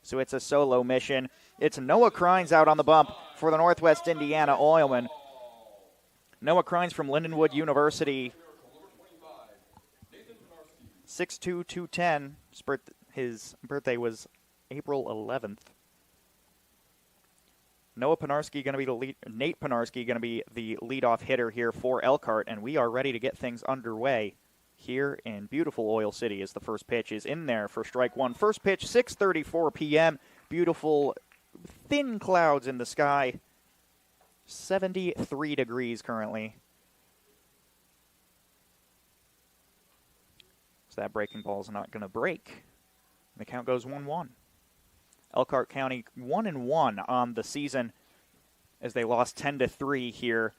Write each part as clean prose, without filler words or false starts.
so it's a solo mission. It's Noah Crines out on the bump for the Northwest Indiana Oilmen. Noah Crines from Lindenwood University, 6'2", 210. His birthday was April 11th. Nate Penarski going to be the leadoff hitter here for Elkhart, and we are ready to get things underway here in beautiful Oil City as the first pitch is in there for strike one. First pitch, 6:34 p.m. Beautiful thin clouds in the sky. 73 degrees currently. So that breaking ball is not going to break. The count goes 1-1. Elkhart County 1-1 on the season as they lost 10-3 here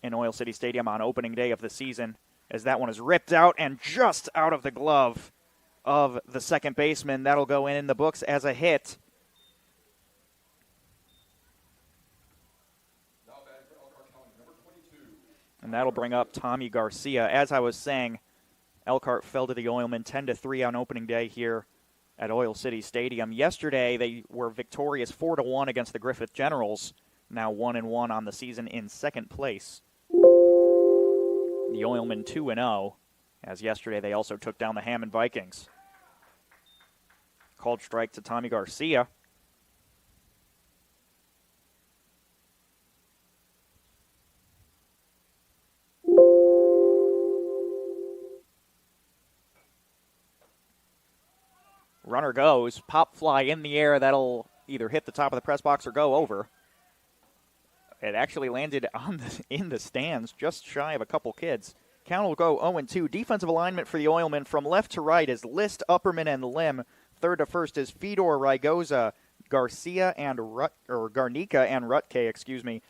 in Oil City Stadium on opening day of the season, as that one is ripped out and just out of the glove of the second baseman. That'll go in the books as a hit. And that'll bring up Tommy Garcia. As I was saying, Elkhart fell to the Oilmen 10-3 on opening day here at Oil City Stadium. Yesterday, they were victorious 4-1 against the Griffith Generals, now 1-1 on the season in second place. The Oilmen 2-0, as yesterday they also took down the Hammond Vikings. Called strike to Tommy Garcia. Runner goes, pop fly in the air. That'll either hit the top of the press box or go over. It actually landed in the stands, just shy of a couple kids. Count will go 0-2. Defensive alignment for the Oilmen from left to right is List, Upperman, and Lim. Third to first is Fedor, Rygoza, Garcia, and Garnica and Rutke,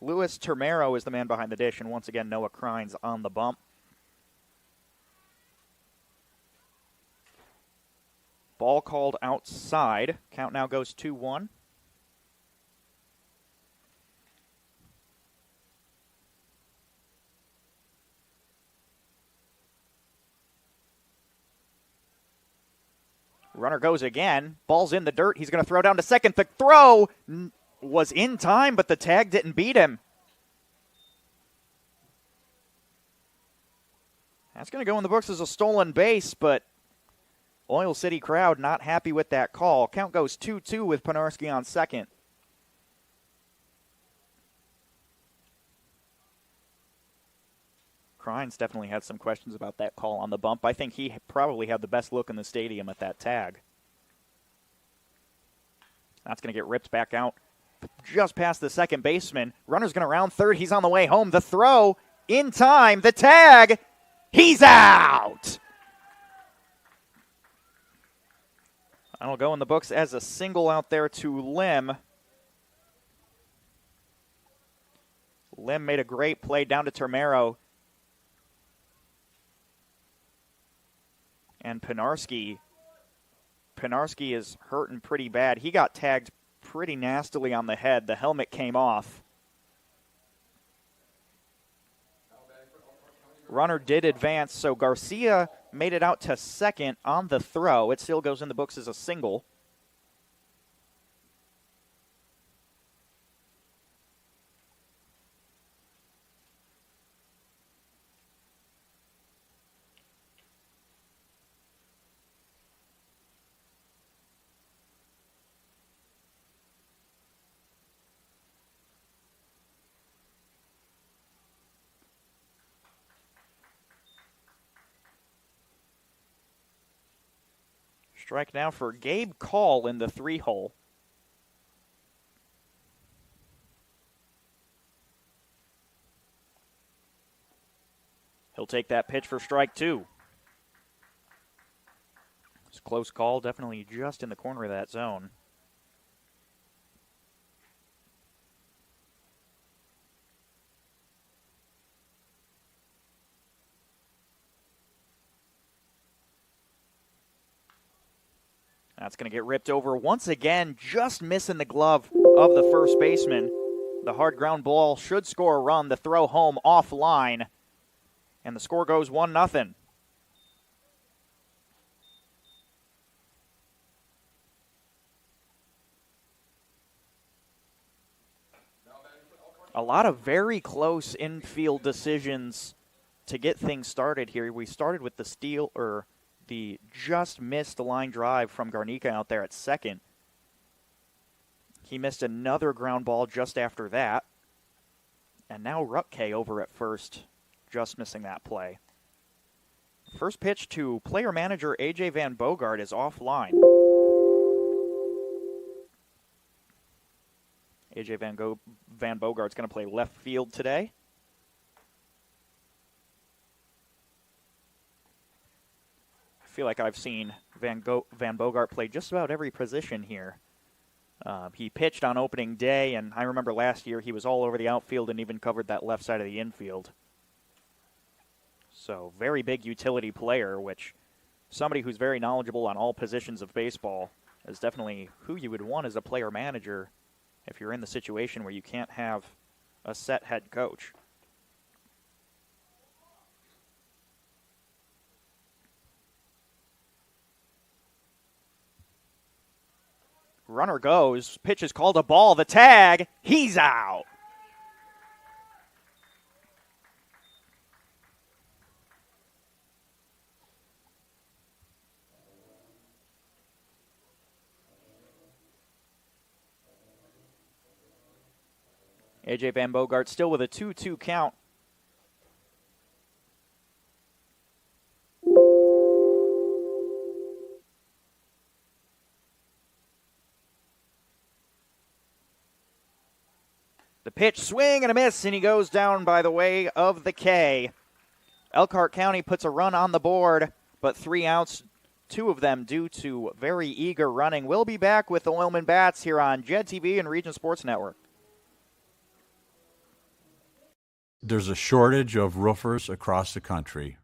Luis Termero is the man behind the dish, and once again, Noah Crines on the bump. Ball called outside. Count now goes 2-1. Runner goes again. Ball's in the dirt. He's going to throw down to second. The throw was in time, but the tag didn't beat him. That's going to go in the books as a stolen base, but Oil City crowd not happy with that call. Count goes 2-2 with Penarski on second. Crines definitely had some questions about that call on the bump. I think he probably had the best look in the stadium at that tag. That's going to get ripped back out just past the second baseman. Runner's going to round third. He's on the way home. The throw in time. The tag. He's out. That'll go in the books as a single out there to Lim. Lim made a great play down to Termero. And Penarski is hurting pretty bad. He got tagged pretty nastily on the head. The helmet came off. Runner did advance, so Garcia made it out to second on the throw. It still goes in the books as a single. Strike now for Gabe Call in the 3-hole. He'll take that pitch for strike two. It's a close call, definitely just in the corner of that zone. That's going to get ripped over once again, just missing the glove of the first baseman. The hard ground ball should score a run. The throw home offline, and the score goes 1-0. A lot of very close infield decisions to get things started here. We started with the just missed line drive from Garnica out there at second. He missed another ground ball just after that. And now Rutke over at first, just missing that play. First pitch to player manager A.J. Van Bogart is offline. A.J. Van Bogart's going to play left field today. I feel like I've seen Van Bogart play just about every position here. He pitched on opening day, and I remember last year he was all over the outfield and even covered that left side of the infield. So, very big utility player, which somebody who's very knowledgeable on all positions of baseball is definitely who you would want as a player manager if you're in the situation where you can't have a set head coach. Runner goes, pitch is called a ball, the tag, he's out. A.J. Van Bogart still with a 2-2 count. The pitch, swing and a miss, and he goes down by the way of the K. Elkhart County puts a run on the board, but 3 outs, 2 of them due to very eager running. We'll be back with the Oilmen Bats here on JED TV and Region Sports Network. There's a shortage of roofers across the country.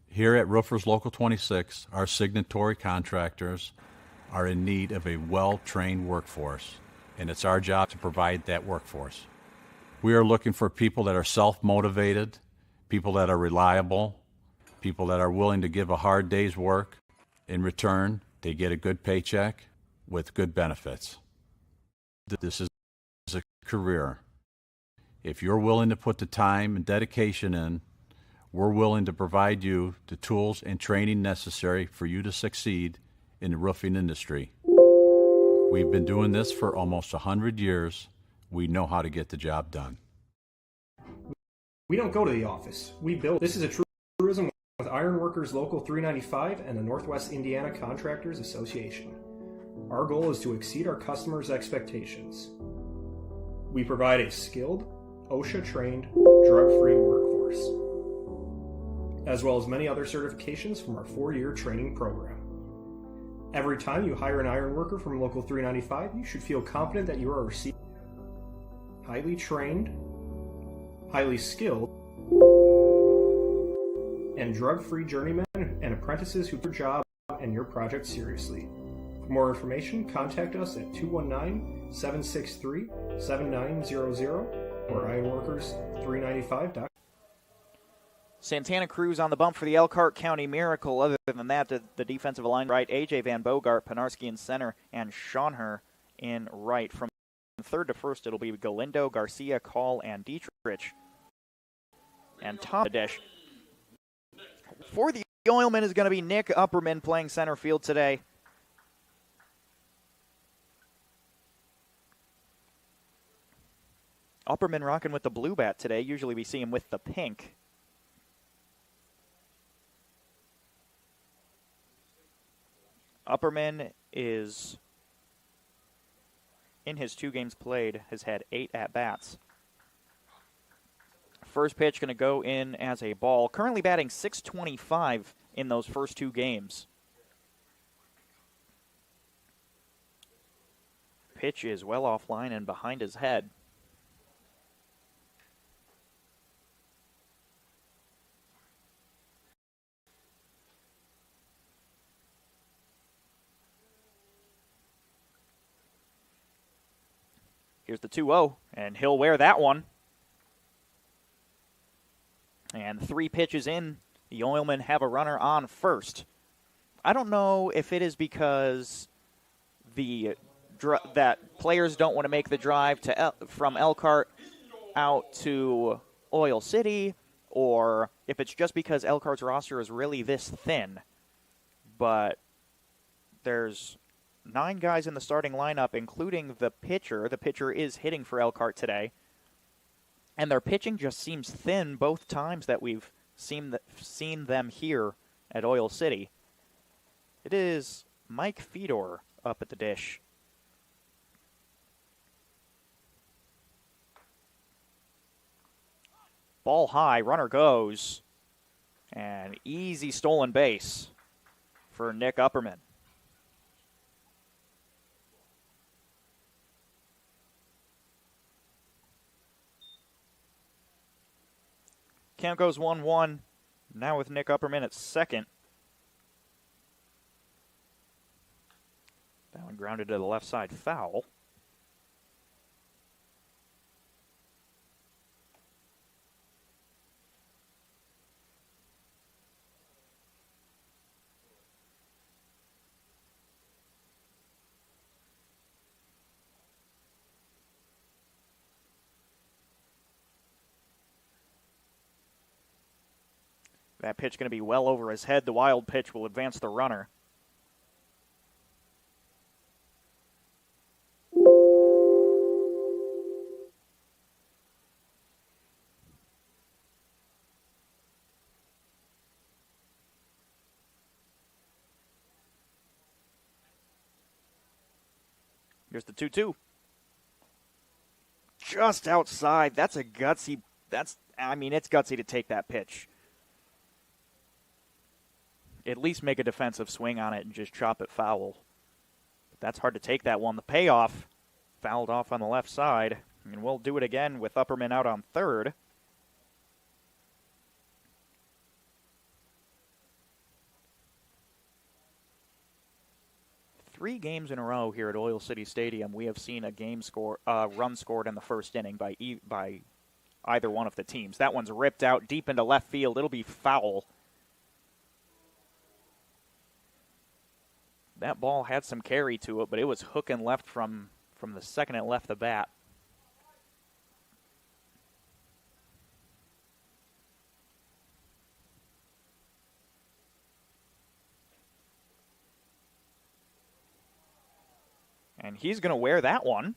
Here at Roofers Local 26, our signatory contractors are in need of a well-trained workforce, and it's our job to provide that workforce. We are looking for people that are self-motivated, people that are reliable, people that are willing to give a hard day's work. In return, they get a good paycheck with good benefits. This is a career. If you're willing to put the time and dedication in, we're willing to provide you the tools and training necessary for you to succeed in the roofing industry. We've been doing this for almost 100 years. We know how to get the job done. We don't go to the office. We build. This is a truism with Ironworkers Local 395 and the Northwest Indiana Contractors Association. Our goal is to exceed our customers' expectations. We provide a skilled, OSHA-trained, drug-free workforce, as well as many other certifications from our 4-year training program. Every time you hire an iron worker from Local 395, you should feel confident that you are receiving highly trained, highly skilled, and drug-free journeymen and apprentices who take your job and your project seriously. For more information, contact us at 219-763-7900 or ironworkers395.com. Santana Cruz on the bump for the Elkhart County Miracle. Other than that, the defensive line right, A.J. Van Bogart, Penarski in center, and Schonher in right. From third to first, it'll be Galindo, Garcia, Call, and Dietrich. And Tom Dish. For the Oilmen is going to be Nick Upperman playing center field today. Upperman rocking with the blue bat today. Usually we see him with the pink. Upperman is, in his 2 games played, has had 8 at-bats. First pitch going to go in as a ball. Currently batting .625 in those first 2 games. Pitch is well offline and behind his head. Here's the 2-0, and he'll wear that one. And 3 pitches in, the Oilmen have a runner on first. I don't know if it is because that players don't want to make the drive from Elkhart out to Oil City or if it's just because Elkhart's roster is really this thin. But there's 9 guys in the starting lineup, including the pitcher. The pitcher is hitting for Elkhart today. And their pitching just seems thin both times that we've seen them here at Oil City. It is Mike Fedor up at the dish. Ball high, runner goes. And easy stolen base for Nick Upperman. Count goes 1-1. Now with Nick Upperman at second. That one grounded to the left side, foul. That pitch going to be well over his head. The wild pitch will advance the runner. Here's the 2-2. Just outside. That's a gutsy. It's gutsy to take that pitch. At least make a defensive swing on it and just chop it foul. But that's hard to take that one. The payoff fouled off on the left side. And we'll do it again with Upperman out on third. Three games in a row here at Oil City Stadium, we have seen a run scored in the first inning by either one of the teams. That one's ripped out deep into left field. It'll be foul. That ball had some carry to it, but it was hooking left from the second it left the bat. And he's going to wear that one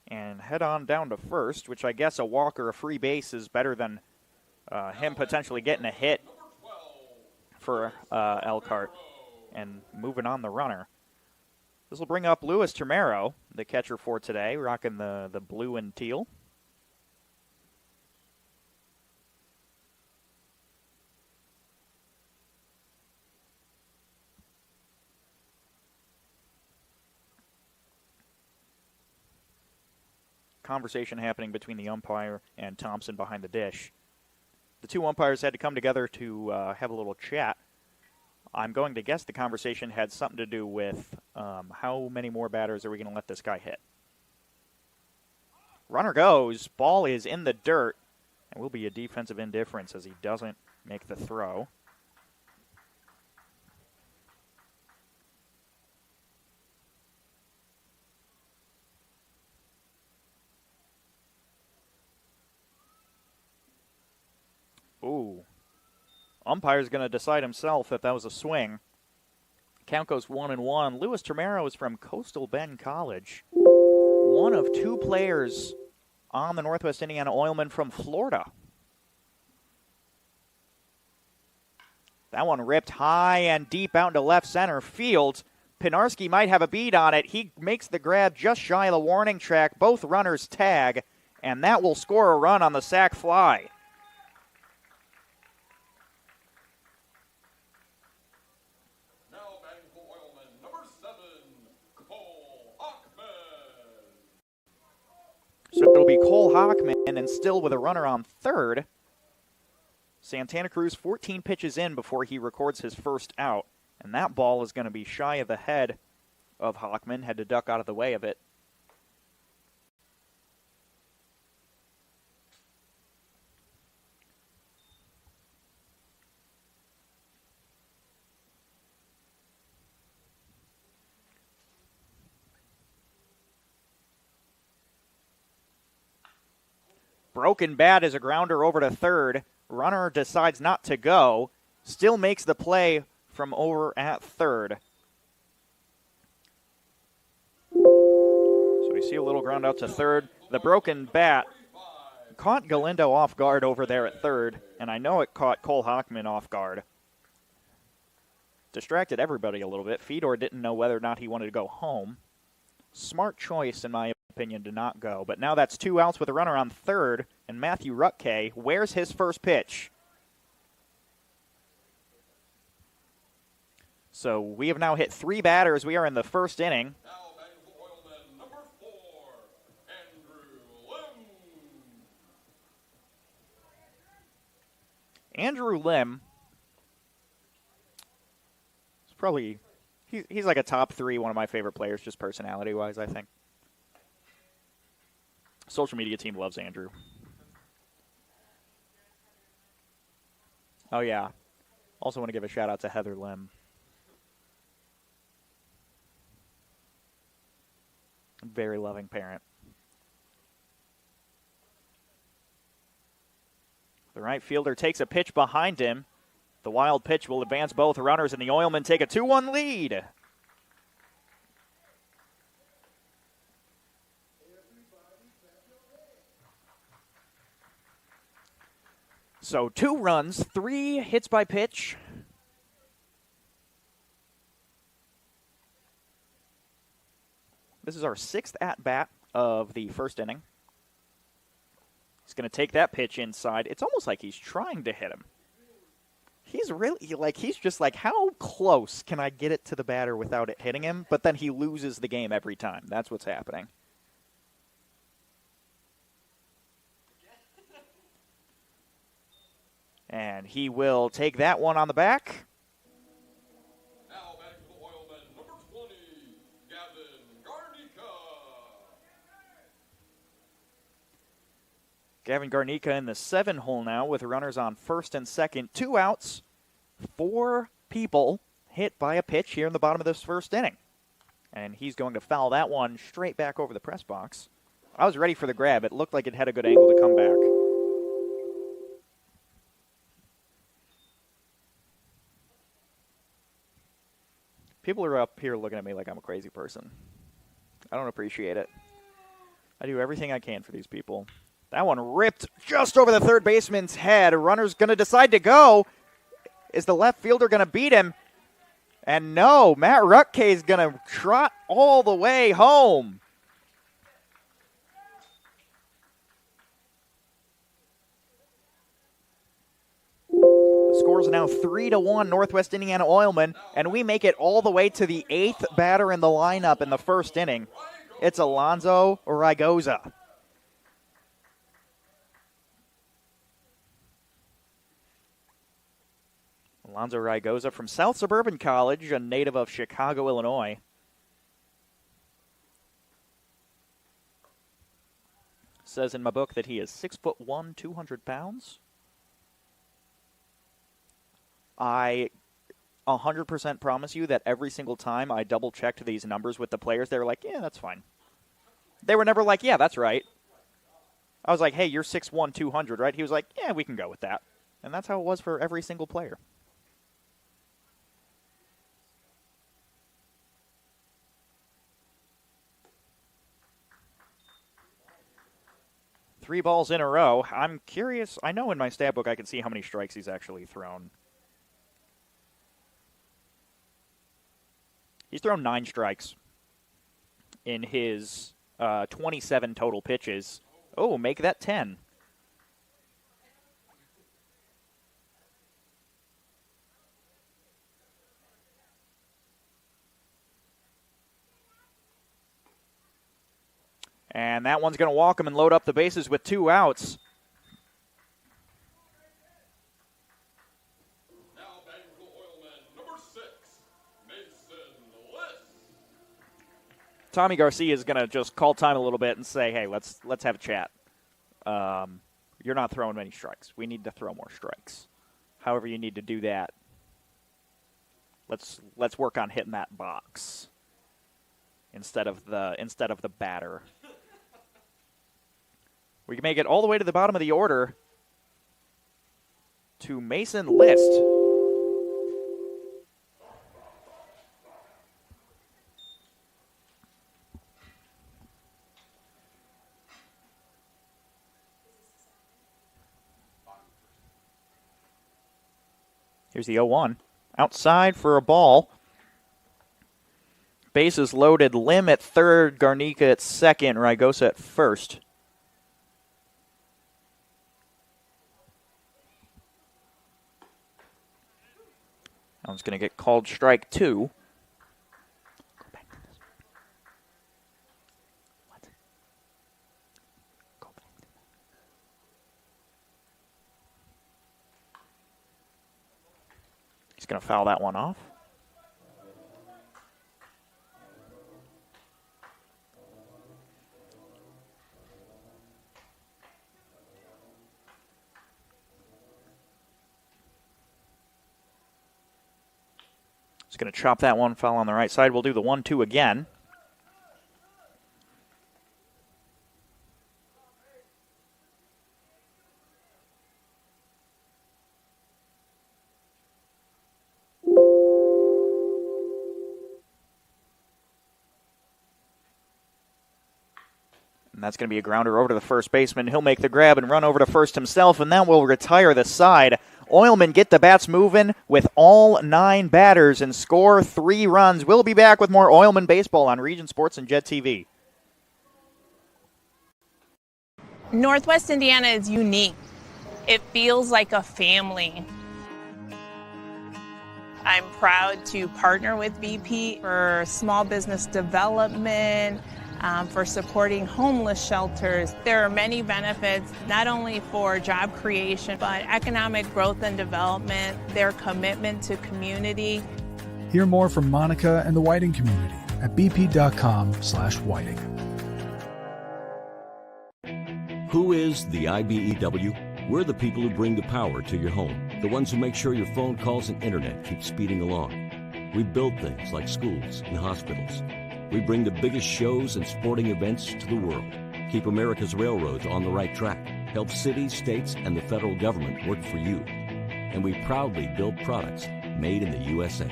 and head on down to first, which I guess a walk or a free base is better than him potentially getting a hit for Elkhart and moving on the runner. This will bring up Luis Termero, the catcher for today, rocking the blue and teal. Conversation happening between the umpire and Thompson behind the dish. The two umpires had to come together to have a little chat. I'm going to guess the conversation had something to do with how many more batters are we going to let this guy hit. Runner goes. Ball is in the dirt. And will be a defensive indifference as he doesn't make the throw. Ooh. Umpire's going to decide himself if that was a swing. Count goes 1-1. Luis Termero is from Coastal Bend College. One of two players on the Northwest Indiana Oilmen from Florida. That one ripped high and deep out into left center field. Pinarski might have a bead on it. He makes the grab just shy of the warning track. Both runners tag, and that will score a run on the sac fly. So it'll be Cole Hockman, and still with a runner on third. Santana Cruz 14 pitches in before he records his first out. And that ball is going to be shy of the head of Hockman. Had to duck out of the way of it. Broken bat is a grounder over to third. Runner decides not to go. Still makes the play from over at third. So we see a little ground out to third. The broken bat caught Galindo off guard over there at third, and I know it caught Cole Hockman off guard. Distracted everybody a little bit. Fedor didn't know whether or not he wanted to go home. Smart choice, in my opinion, to not go. But now that's 2 outs with a runner on third, and Matthew Rutke wears his first pitch. So we have now hit 3 batters. We are in the first inning. Now batting for Oilmen, number 4, Andrew Lim. Andrew Lim is probably, he's like a top 3, one of my favorite players, just personality-wise, I think. Social media team loves Andrew. Oh, yeah. Also want to give a shout-out to Heather Lim. Very loving parent. The right fielder takes a pitch behind him. The wild pitch will advance both runners, and the Oilmen take a 2-1 lead. So 2 runs, 3 hits by pitch. This is our 6th at-bat of the first inning. He's going to take that pitch inside. It's almost like he's trying to hit him. He's really, he's just like, how close can I get it to the batter without it hitting him? But then he loses the game every time. That's what's happening. And he will take that one on the back. Now batting for the Oilmen, number 20, Gavin Garnica. Gavin Garnica in the 7-hole now with runners on first and second. 2 outs, 4 people hit by a pitch here in the bottom of this first inning. And he's going to foul that one straight back over the press box. I was ready for the grab. It looked like it had a good angle to come back. People are up here looking at me like I'm a crazy person. I don't appreciate it. I do everything I can for these people. That one ripped just over the third baseman's head. A runner's going to decide to go. Is the left fielder going to beat him? And no, Matt Rutke is going to trot all the way home. The score is now 3-1 Northwest Indiana Oilmen, and we make it all the way to the 8th batter in the lineup in the first inning. It's Alonzo Rigoza. Alonzo Rigoza from South Suburban College, a native of Chicago, Illinois. Says in my book that he is 6'1", 200 pounds. I 100% promise you that every single time I double-checked these numbers with the players, they were like, yeah, that's fine. They were never like, yeah, that's right. I was like, hey, you're 6'1", 200, right? He was like, yeah, we can go with that. And that's how it was for every single player. Three balls in a row. I'm curious. I know in my stat book I can see how many strikes he's actually thrown. He's thrown 9 strikes in his 27 total pitches. Oh, make that 10. And that one's going to walk him and load up the bases with 2 outs. Now batting for Oilmen, number 6, Mason Liss. Tommy Garcia is going to just call time a little bit and say, hey, let's have a chat. You're not throwing many strikes. We need to throw more strikes. However you need to do that, let's work on hitting that box instead of the batter. We can make it all the way to the bottom of the order to Mason List. Here's the 0-1. Outside for a ball. Bases loaded. Lim at third, Garnica at second, Rygosa at first. That one's going to get called strike 2. He's going to foul that one off. He's going to chop that one, foul on the right side. We'll do the 1-2 again. And that's going to be a grounder over to the first baseman. He'll make the grab and run over to first himself, and that will retire the side. Oilmen get the bats moving with all 9 batters and score 3 runs. We'll be back with more Oilmen baseball on Region Sports and Jet TV. Northwest Indiana is unique. It feels like a family. I'm proud to partner with BP for small business development, for supporting homeless shelters. There are many benefits, not only for job creation, but economic growth and development, their commitment to community. Hear more from Monica and the Whiting community at bp.com/whiting. Who is the IBEW? We're the people who bring the power to your home, the ones who make sure your phone calls and internet keep speeding along. We build things like schools and hospitals. We bring the biggest shows and sporting events to the world, keep America's railroads on the right track, help cities, states, and the federal government work for you. And we proudly build products made in the USA.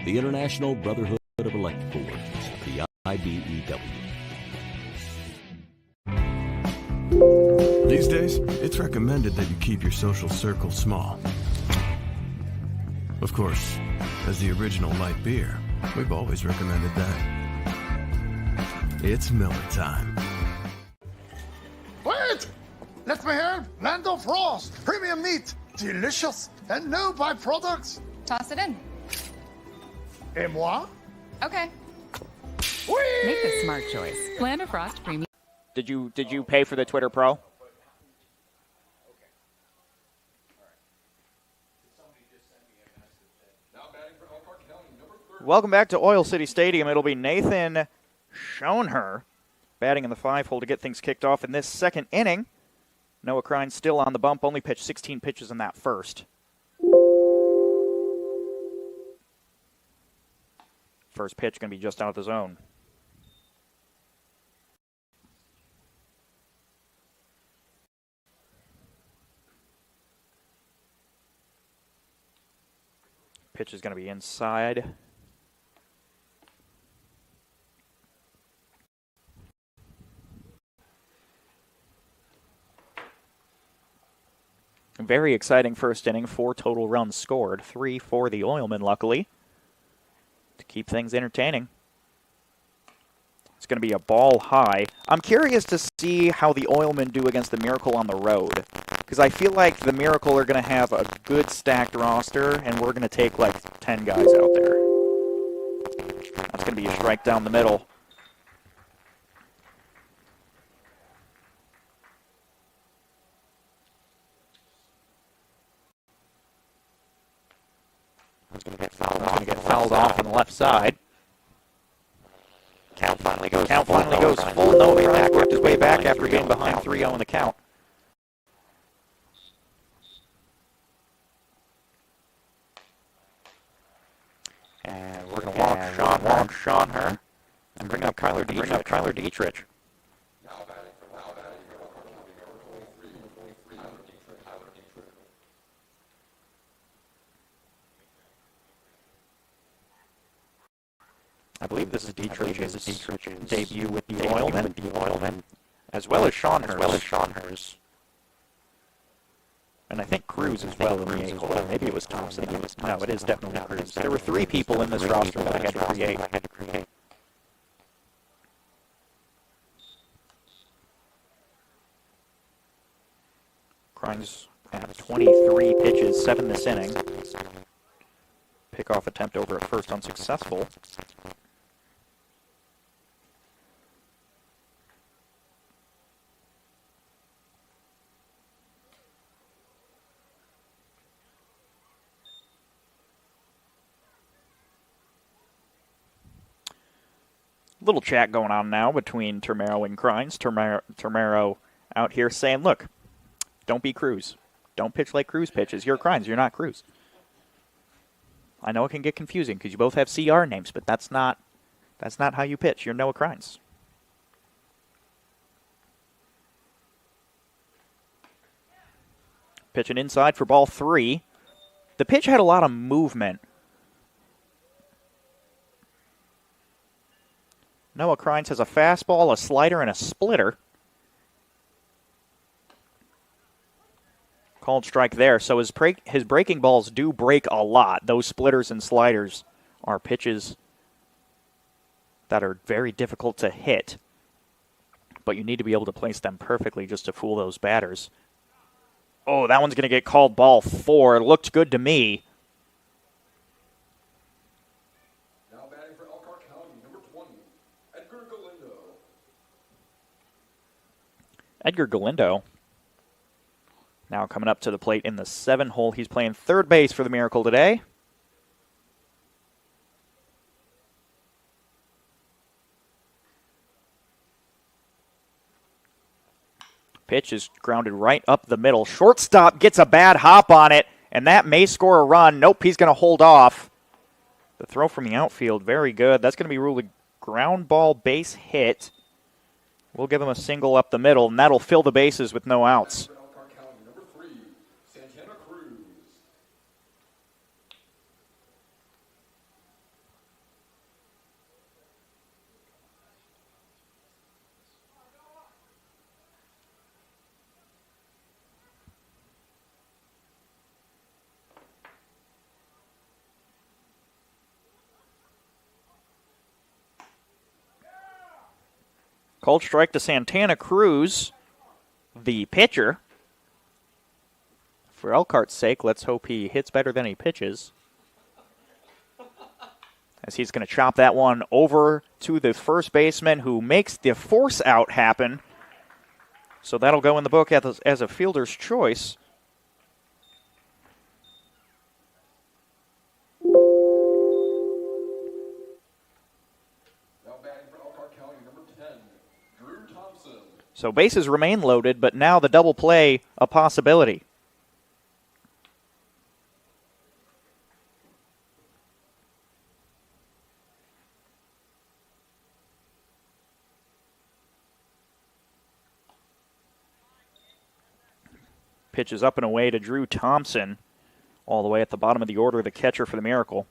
The International Brotherhood of Electrical Workers, the IBEW. These days, it's recommended that you keep your social circle small. Of course, as the original light beer, we've always recommended that. It's Miller time. Wait! Let me help! Land of Frost! Premium meat! Delicious! And no byproducts! Toss it in. Et moi? Okay. Whee! Make the smart choice. Land of Frost Premium. Did you pay for the Twitter Pro? Welcome back to Oil City Stadium. It'll be Nathan Schoenher batting in the 5-hole to get things kicked off in this second inning. Noah Krein still on the bump, only pitched 16 pitches in that first. First pitch going to be just out of the zone. Pitch is going to be inside. Very exciting first inning. 4 total runs scored. 3 for the Oilmen, luckily, to keep things entertaining. It's going to be a ball high. I'm curious to see how the Oilmen do against the Miracle on the road, because I feel like the Miracle are going to have a good stacked roster, and we're going to take like 10 guys out there. That's going to be a strike down the middle. It's going to get fouled off on the left side. Count finally goes full. Noah Krein worked his way back after being behind 3-0 in the count. And we're going to walk Schoenher and bring up Kyler Dietrich. I believe this is Dietrich's debut with the Oilmen, as well as Schonher's. And I think Cruz as well in the 8 hole. Maybe it was Thompson. No, it is definitely Cruz. There were 3 people in this roster that I had to create. Crines at 23 pitches, 7 this inning. Pickoff attempt over at first unsuccessful. Little chat going on now between Termero and Crines. Termero out here saying, look, don't be Cruz. Don't pitch like Cruz pitches. You're Crines. You're not Cruz. I know it can get confusing because you both have CR names, but that's not how you pitch. You're Noah Crines. Pitching inside for ball 3. The pitch had a lot of movement. Noah Crines has a fastball, a slider, and a splitter. Called strike there. So his breaking balls do break a lot. Those splitters and sliders are pitches that are very difficult to hit. But you need to be able to place them perfectly just to fool those batters. Oh, that one's going to get called ball 4. It looked good to me. Now batting for Elkhart County, number 20, Edgar Galindo. Edgar Galindo now coming up to the plate in the 7 hole. He's playing third base for the Miracle today. Pitch is grounded right up the middle. Shortstop gets a bad hop on it, and that may score a run. Nope, he's going to hold off. The throw from the outfield, very good. That's going to be ruled a ground ball base hit. We'll give him a single up the middle, and that'll fill the bases with no outs. Called strike to Santana Cruz, the pitcher. For Elkhart's sake, let's hope he hits better than he pitches. As he's going to chop that one over to the first baseman who makes the force out happen. So that'll go in the book as a fielder's choice. So bases remain loaded, but now the double play a possibility. Pitches up and away to Drew Thompson, all the way at the bottom of the order, the catcher for the Miracle.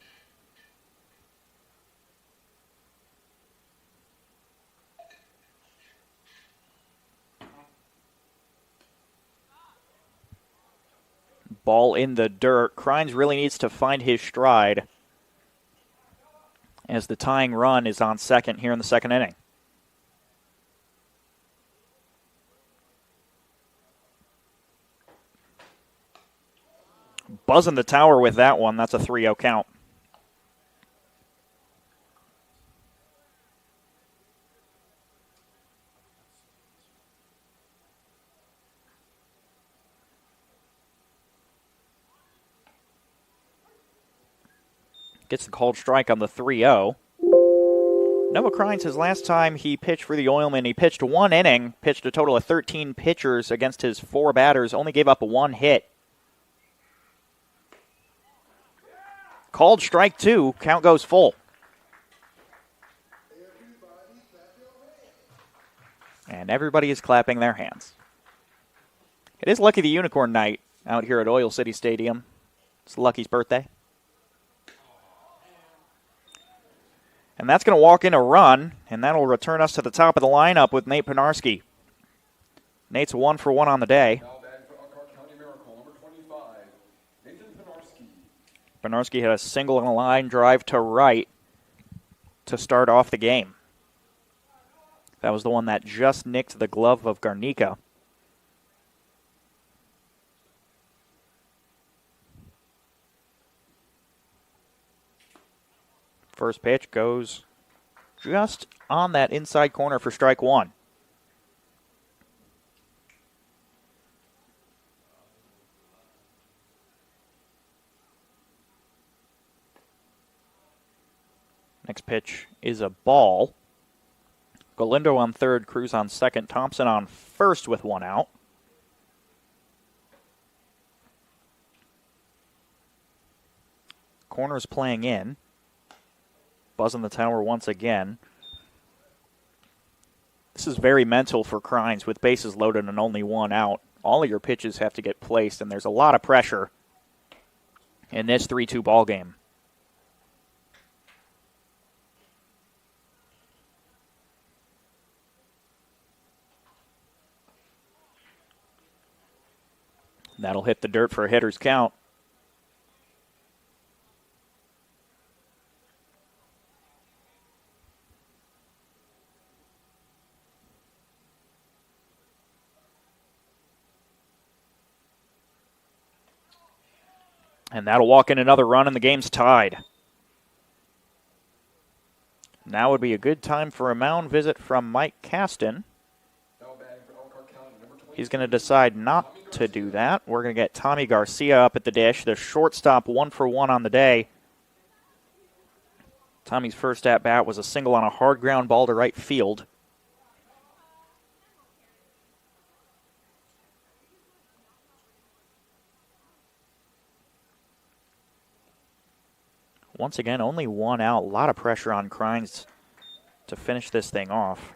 Ball in the dirt. Crines really needs to find his stride as the tying run is on second here in the second inning. Buzzing the tower with that one. That's a 3-0 count. Gets the called strike on the 3-0. Noah Crines, his last time he pitched for the Oilmen, he pitched 1 inning, pitched a total of 13 pitchers against his 4 batters, only gave up 1 hit. Called strike 2, count goes full. And everybody is clapping their hands. It is Lucky the Unicorn night out here at Oil City Stadium. It's Lucky's birthday. And that's going to walk in a run, and that'll return us to the top of the lineup with Nate Penarski. Nate's 1 for 1 on the day. Now batting for Elkhart County Miracle, number 25, Nathan Penarski. Penarski hit a single and a line drive to right to start off the game. That was the one that just nicked the glove of Garnica. First pitch goes just on that inside corner for strike one. Next pitch is a ball. Galindo on third, Cruz on second, Thompson on first with one out. Corner's playing in. Buzz in the tower once again. This is very mental for Crines with bases loaded and only one out. All of your pitches have to get placed, and there's a lot of pressure in this 3-2 ball game. That'll hit the dirt for a hitter's count. And that'll walk in another run, and the game's tied. Now would be a good time for a mound visit from Mike Caston. He's going to decide not to do that. We're going to get Tommy Garcia up at the dish, the shortstop, 1 for 1 on the day. Tommy's first at-bat was a single on a hard ground ball to right field. Once again, only one out. A lot of pressure on Crines to finish this thing off.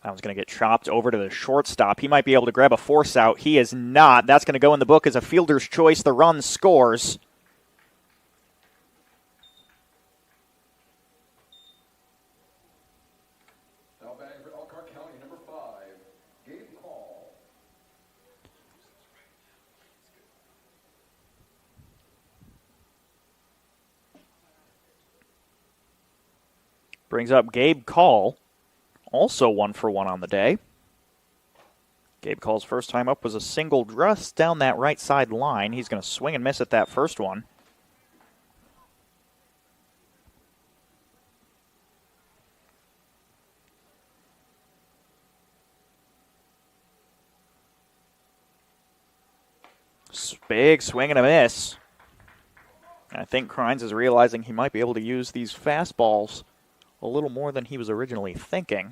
That one's going to get chopped over to the shortstop. He might be able to grab a force out. He is not. That's going to go in the book as a fielder's choice. The run scores. Now batting for Elkhart County, number 5, Gabe Call. Brings up Gabe Call. Also 1 for 1 on the day. Gabe Call's first time up was a single just down that right side line. He's going to swing and miss at that first one. Big swing and a miss. I think Crines is realizing he might be able to use these fastballs a little more than he was originally thinking.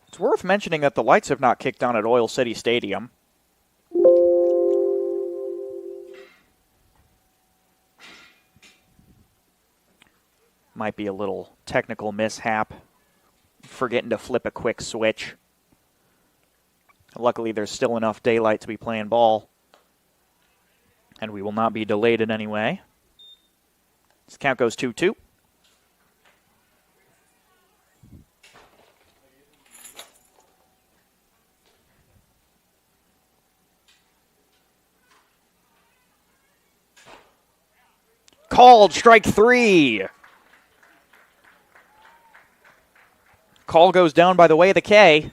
It's worth mentioning that the lights have not kicked on at Oil City Stadium. Might be a little technical mishap, forgetting to flip a quick switch. Luckily, there's still enough daylight to be playing ball, and we will not be delayed in any way. This count goes 2-2. Called, strike 3. Call goes down by the way of the K.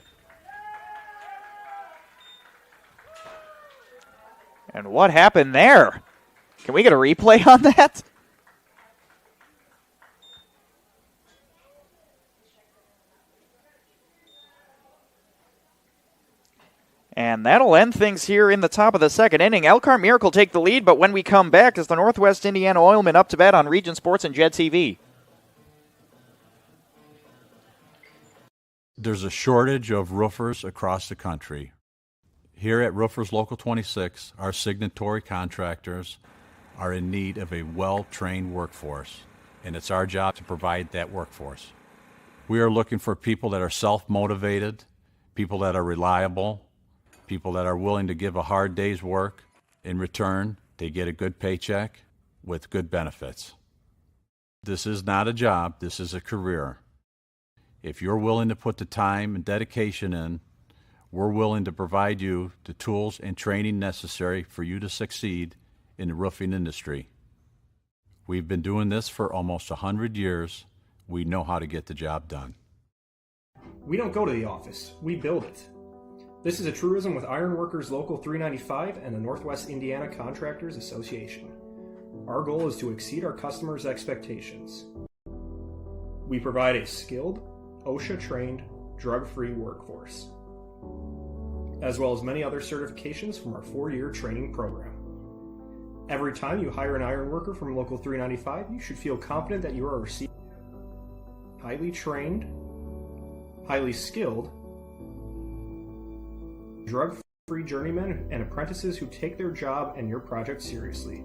And what happened there? Can we get a replay on that? And that'll end things here in the top of the second inning. Elkhart Miracle take the lead, but when we come back, it's the Northwest Indiana Oilmen up to bat on Region Sports and Jet TV. There's a shortage of roofers across the country. Here at Roofers Local 26, our signatory contractors are in need of a well-trained workforce, and it's our job to provide that workforce. We are looking for people that are self-motivated, people that are reliable, people that are willing to give a hard day's work. In return, they get a good paycheck with good benefits. This is not a job, this is a career. If you're willing to put the time and dedication in, we're willing to provide you the tools and training necessary for you to succeed in the roofing industry. We've been doing this for almost 100 years. We know how to get the job done. We don't go to the office, we build it. This is a truism with Ironworkers Local 395 and the Northwest Indiana Contractors Association. Our goal is to exceed our customers' expectations. We provide a skilled, OSHA-trained, drug-free workforce, as well as many other certifications from our 4-year training program. Every time you hire an ironworker from Local 395, you should feel confident that you are receiving highly trained, highly skilled, drug-free journeymen and apprentices who take their job and your project seriously.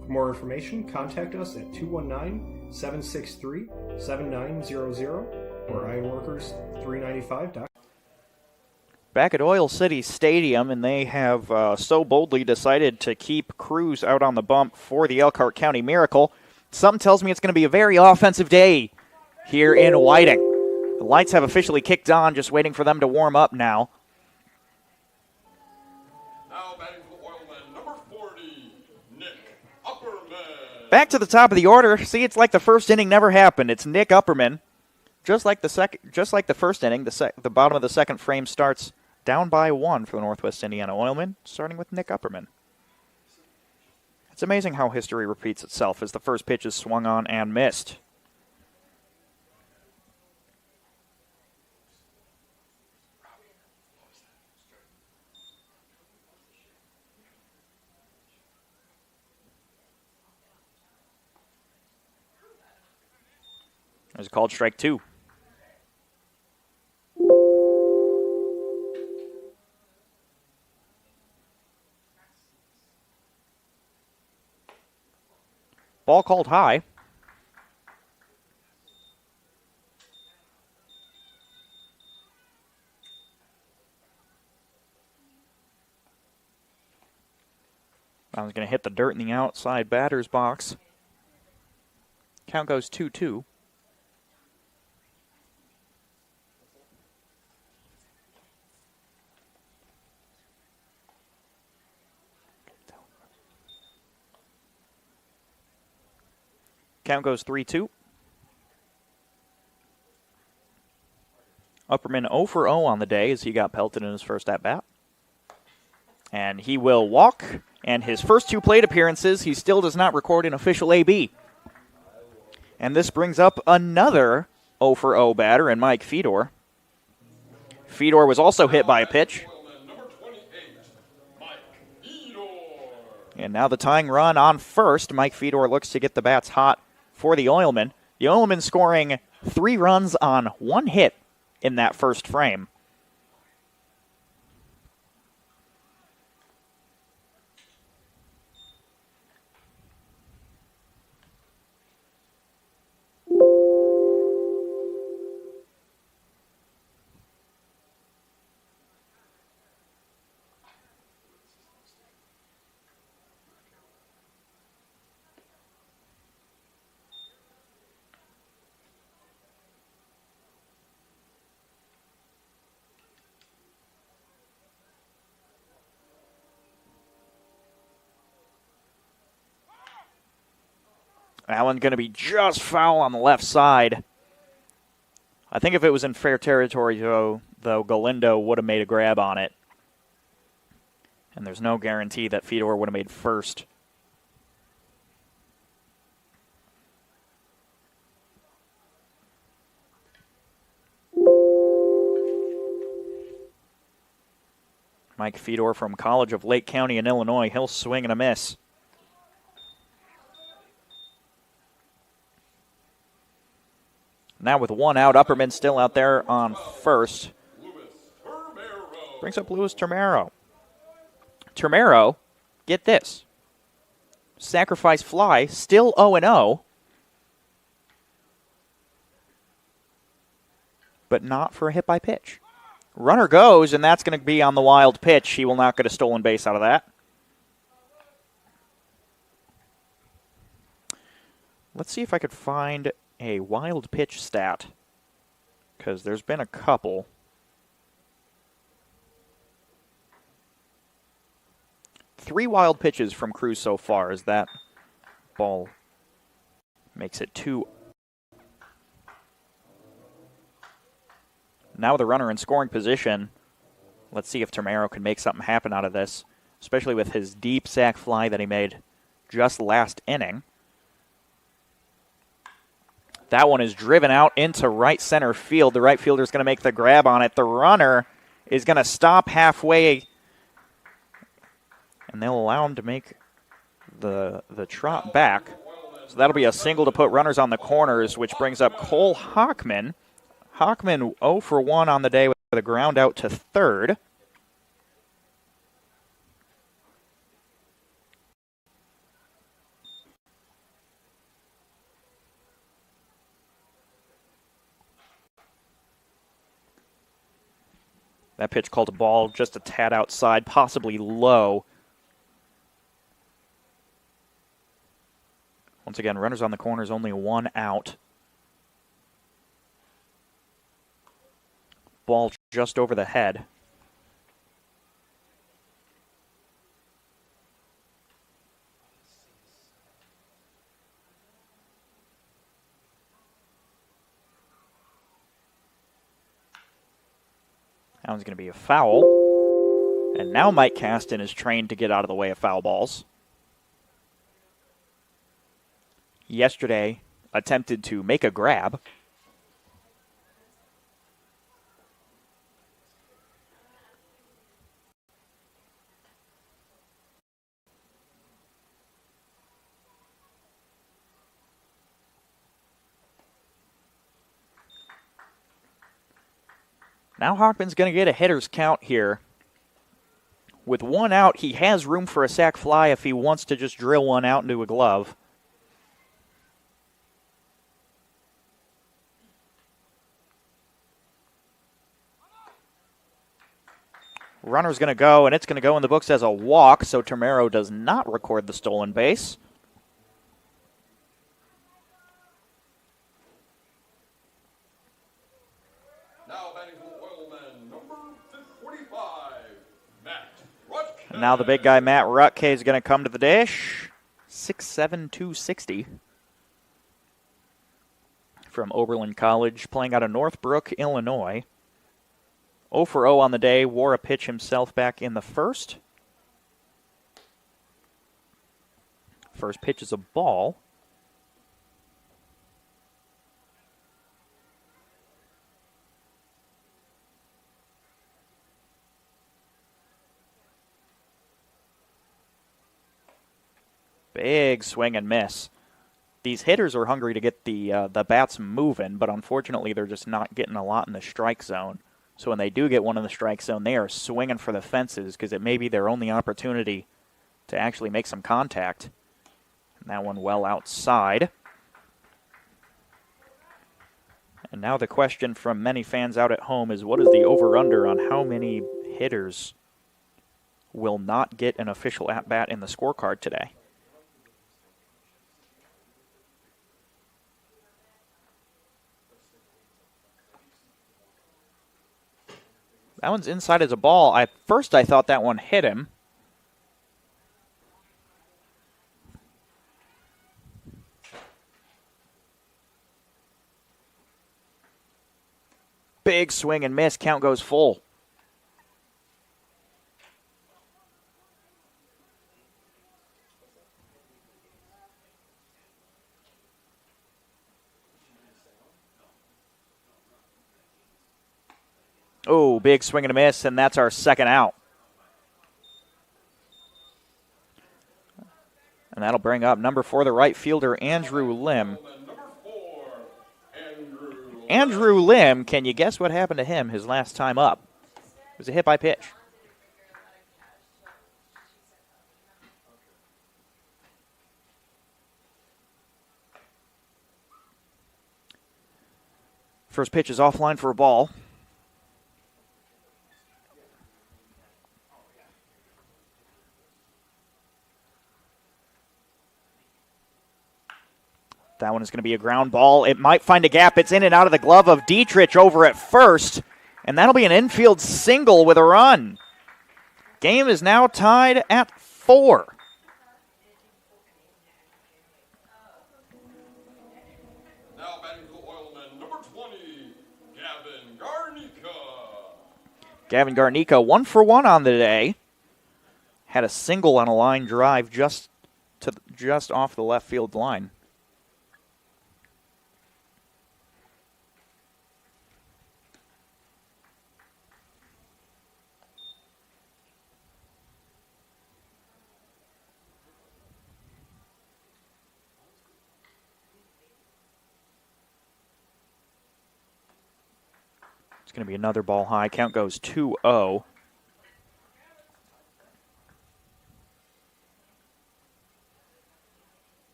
For more information, contact us at 219-763-7900 or ironworkers395.com. Back at Oil City Stadium, and they have so boldly decided to keep crews out on the bump for the Elkhart County Miracle. Something tells me it's going to be a very offensive day here in Whiting. The lights have officially kicked on, just waiting for them to warm up now. Now batting for the Oilmen, number 40, Nick Upperman. Back to the top of the order. See, it's like the first inning never happened. It's Nick Upperman. Just like the first inning, the bottom of the second frame starts down by 1 for the Northwest Indiana Oilmen, starting with Nick Upperman. It's amazing how history repeats itself as the first pitch is swung on and missed. There's a called strike 2. Ball called high. I was going to hit the dirt in the outside batter's box. Count goes 2-2. Count goes 3-2. Upperman 0 for 0 on the day as he got pelted in his first at-bat. And he will walk. And his first 2 plate appearances, he still does not record an official AB. And this brings up another 0 for 0 batter in Mike Fedor. Fedor was also hit by a pitch. And now the tying run on first. Mike Fedor looks to get the bats hot for the Oilmen. The Oilmen scoring 3 runs on 1 hit in that first frame. That one's going to be just foul on the left side. I think if it was in fair territory, though Galindo would have made a grab on it. And there's no guarantee that Fedor would have made first. Mike Fedor from College of Lake County in Illinois. He'll swing and a miss. Now with 1 out, Upperman still out there on first. Brings up Luis Termero. Termero, get this. Sacrifice fly, still 0-0. But not for a hit by pitch. Runner goes, and that's going to be on the wild pitch. He will not get a stolen base out of that. Let's see if I could find a wild pitch stat, because there's been a couple. Three wild pitches from Cruz so far as that ball makes it 2. Now with the runner in scoring position, let's see if Termero can make something happen out of this, especially with his deep sac fly that he made just last inning. That one is driven out into right center field. The right fielder is going to make the grab on it. The runner is going to stop halfway, and they'll allow him to make the trot back. So that'll be a single to put runners on the corners, which brings up Cole Hockman. Hockman 0 for 1 on the day with a ground out to third. That pitch called a ball, just a tad outside, possibly low. Once again, runners on the corners, only 1 out. Ball just over the head. That one's going to be a foul. And now Mike Caston is trained to get out of the way of foul balls. Yesterday, attempted to make a grab. Now Hockman's going to get a hitter's count here. With 1 out, he has room for a sac fly if he wants to just drill one out into a glove. Runner's going to go, and it's going to go in the books as a walk, so Termero does not record the stolen base. And now the big guy, Matt Rutke, is going to come to the dish. 6'7", 260. From Oberlin College, playing out of Northbrook, Illinois. 0 for 0 on the day, wore a pitch himself back in the first. First pitch is a ball. Big swing and miss. These hitters are hungry to get the bats moving, but unfortunately they're just not getting a lot in the strike zone. So when they do get one in the strike zone, they are swinging for the fences because it may be their only opportunity to actually make some contact. And that one well outside. And now the question from many fans out at home is, what is the over-under on how many hitters will not get an official at-bat in the scorecard today? That one's inside as a ball. At first I thought that one hit him. Big swing and miss. Count goes full. Oh, big swing and a miss, and that's our second out. And that'll bring up number 4, the right fielder, Andrew Lim. Andrew Lim, can you guess what happened to him his last time up? It was a hit by pitch. First pitch is offline for a ball. That one is going to be a ground ball. It might find a gap. It's in and out of the glove of Dietrich over at first, and that'll be an infield single with a run. Game is now tied at 4. Now batting for the Oilmen, number 20, Gavin Garnica. Gavin Garnica, 1 for 1 on the day. Had a single on a line drive just off the left field line. It's going to be another ball high. Count goes 2-0.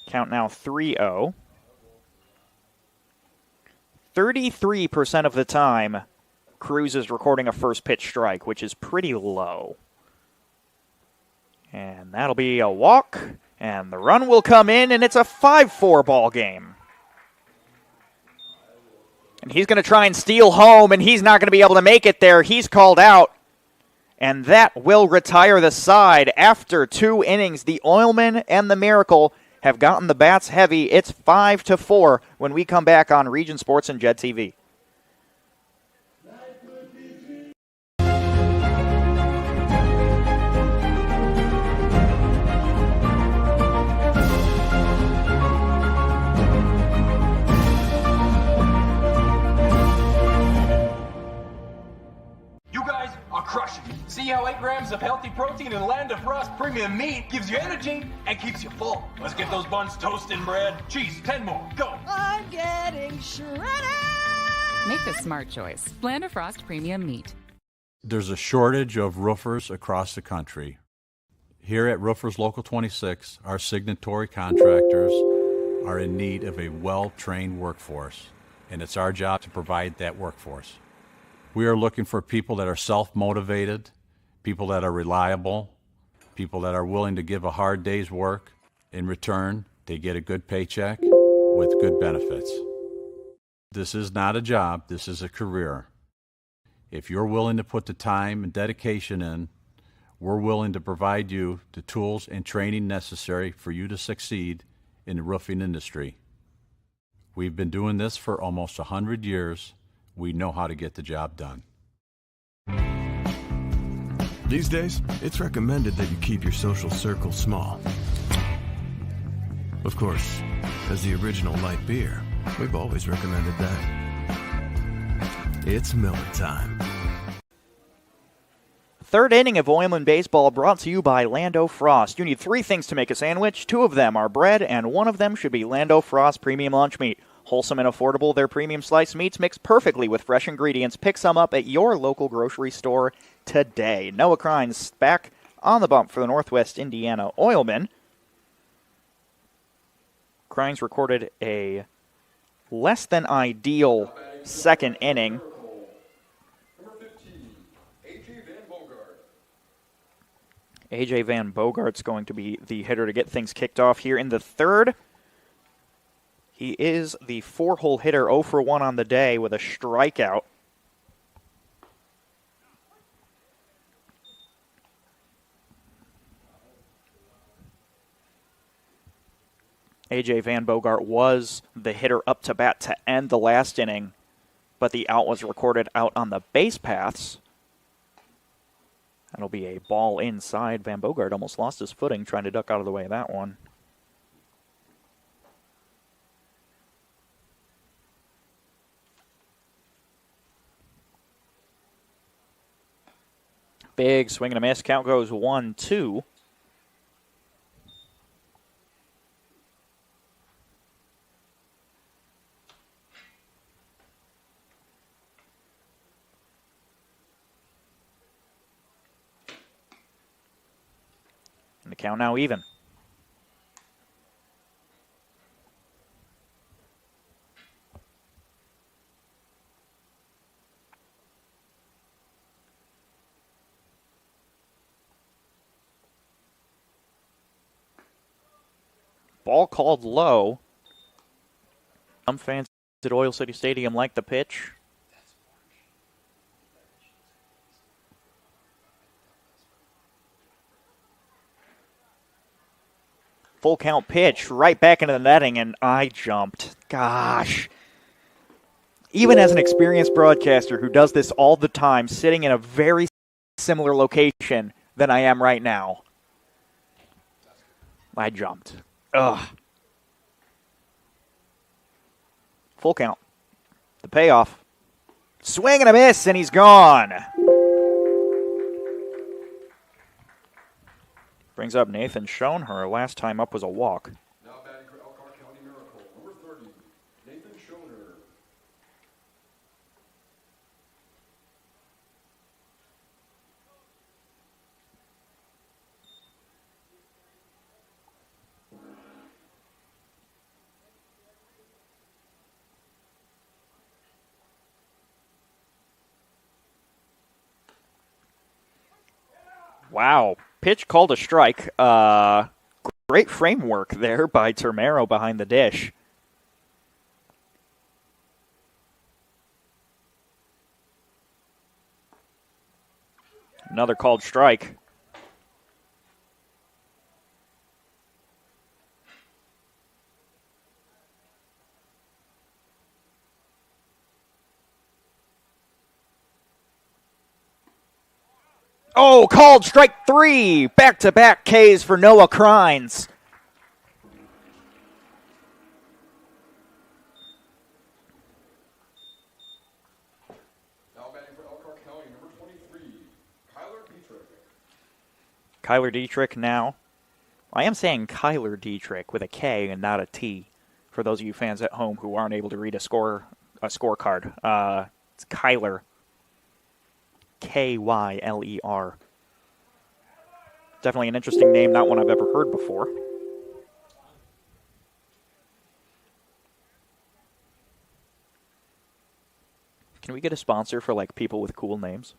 Count now 3-0. 33% of the time, Cruz is recording a first pitch strike, which is pretty low. And that'll be a walk, and the run will come in, and it's a 5-4 ball game. And he's going to try and steal home, and he's not going to be able to make it there. He's called out, and that will retire the side. After 2 innings, the Oilmen and the Miracle have gotten the bats heavy. It's 5-4 when we come back on Region Sports and Jed TV. Crushing. See how 8 grams of healthy protein in Land of Frost premium meat gives you energy and keeps you full. Let's get those buns toasted, bread. Cheese, 10 more. Go. I'm getting shredded. Make the smart choice. Land of Frost premium meat. There's a shortage of roofers across the country. Here at Roofers Local 26, our signatory contractors are in need of a well-trained workforce, and it's our job to provide that workforce. We are looking for people that are self-motivated, people that are reliable, people that are willing to give a hard day's work. In return, they get a good paycheck with good benefits. This is not a job, this is a career. If you're willing to put the time and dedication in, we're willing to provide you the tools and training necessary for you to succeed in the roofing industry. We've been doing this for almost 100 years. We know how to get the job done. These days, it's recommended that you keep your social circle small. Of course, as the original light beer, we've always recommended that. It's Miller time. Third inning of Oilmen baseball brought to you by Lando Frost. You need 3 things to make a sandwich. 2 of them are bread, and 1 of them should be Lando Frost premium lunch meat. Wholesome and affordable, their premium sliced meats mix perfectly with fresh ingredients. Pick some up at your local grocery store today. Noah Crines back on the bump for the Northwest Indiana Oilmen. Crines recorded a less than ideal second inning. Number 15, A.J. Van Bogart. A.J. Van Bogart's going to be the hitter to get things kicked off here in the third. He is the 4-hole hitter, 0 for 1 on the day with a strikeout. A.J. Van Bogart was the hitter up to bat to end the last inning, but the out was recorded out on the base paths. That'll be a ball inside. Van Bogart almost lost his footing trying to duck out of the way of that one. Big swing and a miss. Count goes 1-2. And the count now even. Ball called low. Some fans at Oil City Stadium like the pitch. Full count pitch right back into the netting, and I jumped. Gosh. Even as an experienced broadcaster who does this all the time, sitting in a very similar location than I am right now, I jumped. Ugh. Full count. The payoff. Swing and a miss, and he's gone. Brings up Nathan Schoenherr. Last time up was a walk. Now batting for Elkhart County Miracle, number 30, Nathan Schoenherr. Wow. Pitch called a strike. Great framework there by Termero behind the dish. Another called strike. Oh, called strike 3. Back-to-back Ks for Noah Crines. Now batting for Elkhart County, number 23, Kyler Dietrich. Kyler Dietrich now. I am saying Kyler Dietrich with a K and not a T for those of you fans at home who aren't able to read a scorecard. It's Kyler. Kyler. Definitely an interesting name, not one I've ever heard before. Can we get a sponsor for like people with cool names?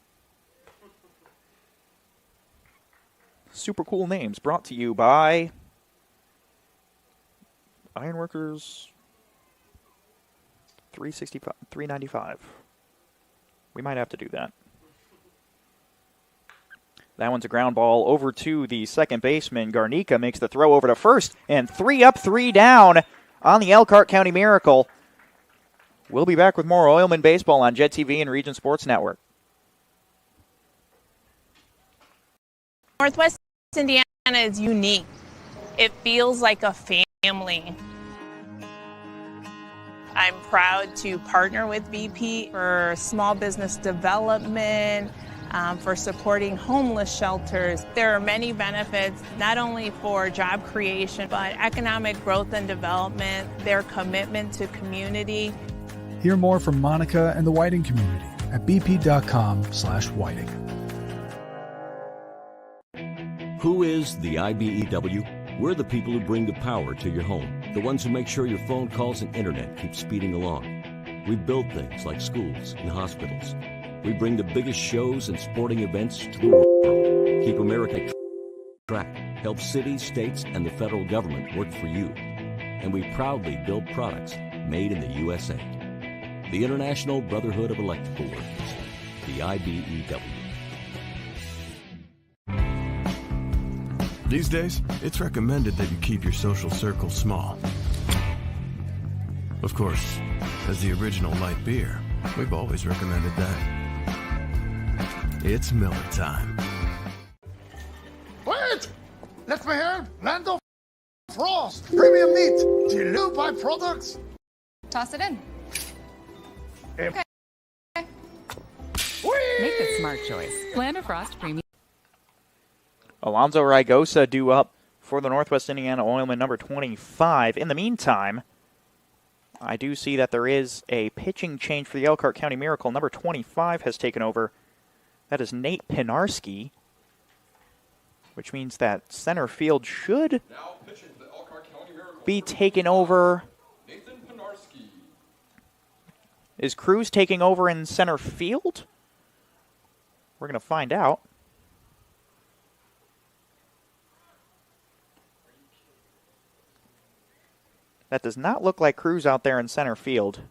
Super cool names brought to you by Ironworkers 395. We might have to do that. That one's a ground ball over to the second baseman. Garnica makes the throw over to first, and 3 up, 3 down on the Elkhart County Miracle. We'll be back with more Oilman baseball on Jet TV and Region Sports Network. Northwest Indiana is unique. It feels like a family. I'm proud to partner with BP for small business development, for supporting homeless shelters. There are many benefits, not only for job creation, but economic growth and development, their commitment to community. Hear more from Monica and the Whiting community at bp.com/whiting. Who is the IBEW? We're the people who bring the power to your home, the ones who make sure your phone calls and internet keep speeding along. We build things like schools and hospitals. We bring the biggest shows and sporting events to the world. Keep America on track. Help cities, states, and the federal government work for you. And we proudly build products made in the USA. The International Brotherhood of Electrical Workers, the IBEW. These days, it's recommended that you keep your social circle small. Of course, as the original light beer, we've always recommended that. It's Miller time. Wait! Let me help! Land of Frost! Premium meat! Dilute byproducts! Toss it in. Okay. Make the smart choice. Land of Frost Premium. Alonzo Rigosa due up for the Northwest Indiana Oilmen, number 25. In the meantime, I do see that there is a pitching change for the Elkhart County Miracle. Number 25 has taken over. That is Nate Pinarski. which means that center field should Now pitching for the Elkhart County Miracle. be taken over. Nathan Penarski. Is Cruz taking over in center field? We're going to find out. That does not look like Cruz out there in center field.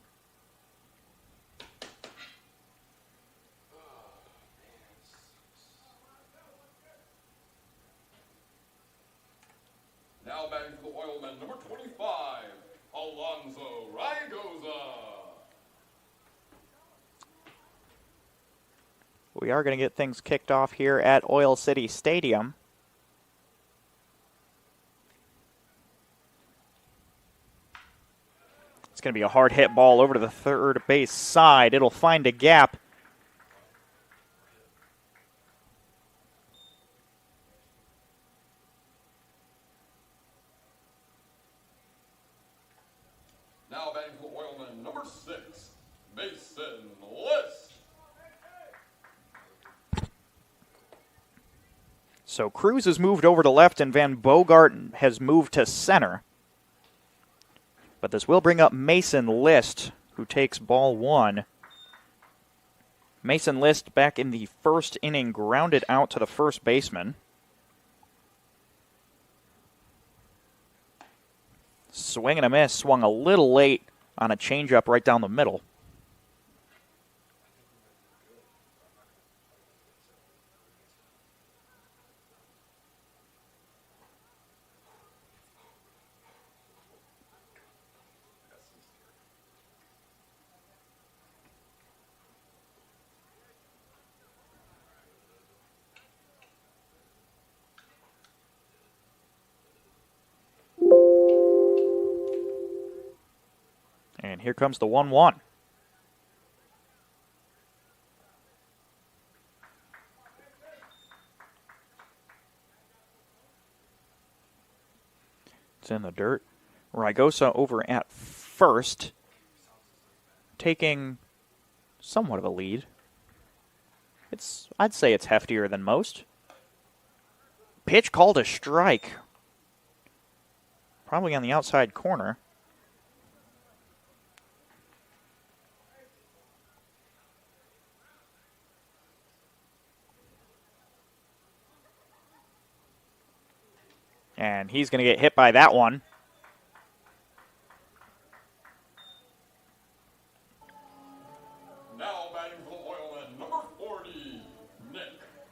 Now batting for the Oilmen, number 25, Alonzo Raigoza. We are going to get things kicked off here at Oil City Stadium. It's going to be a hard hit ball over to the third base side. It'll find a gap. Now batting for the Oilmen, number 6, Mason List. So Cruz has moved over to left and Van Bogart has moved to center. But this will bring up Mason List, who takes ball 1. Mason List back in the first inning grounded out to the first baseman. Swing and a miss, swung a little late on a changeup right down the middle. And here comes the 1-1. It's in the dirt. Raigoza over at first, taking somewhat of a lead. I'd say it's heftier than most. Pitch called a strike. Probably on the outside corner. And he's going to get hit by that one. Now batting for the Oilmen, number 40, Nick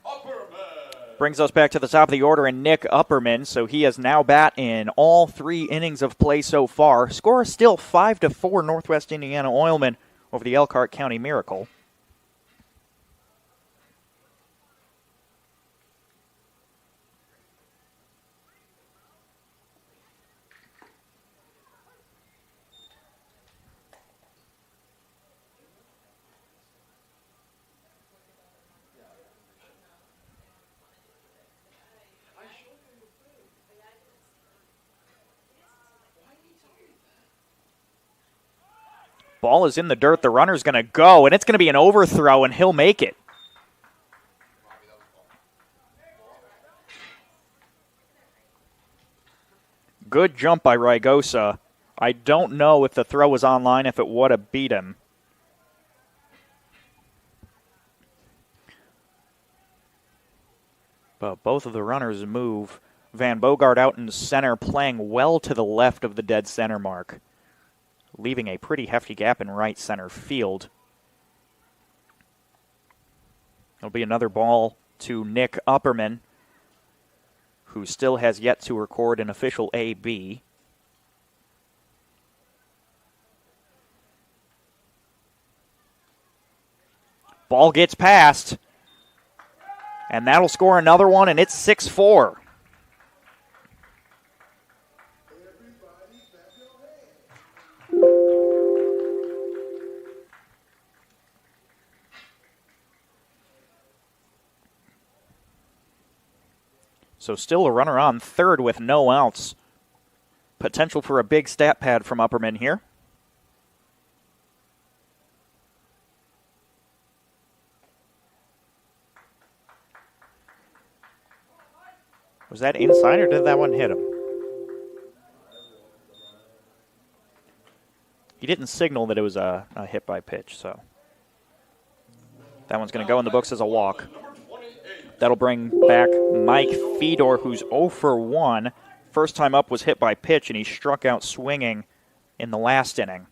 Upperman. Brings us back to the top of the order in Nick Upperman. So he has now bat in all 3 innings of play so far. Score is still 5-4 Northwest Indiana Oilmen over the Elkhart County Miracle. Ball is in the dirt. The runner's going to go, and it's going to be an overthrow, and he'll make it. Good jump by Raigoza. I don't know if the throw was online, if it would have beat him. But both of the runners move. Van Bogart out in center, playing well to the left of the dead center mark, leaving a pretty hefty gap in right center field. There'll be another ball to Nick Upperman, who still has yet to record an official AB. Ball gets past, and that'll score another one, and it's 6-4. So still a runner on third with no outs. Potential for a big stat pad from Upperman here. Was that inside or did that one hit him? He didn't signal that it was a hit by pitch, so that one's going to go in the books as a walk. That'll bring back Mike Fedor, who's 0 for 1. First time up was hit by pitch, and he struck out swinging in the last inning.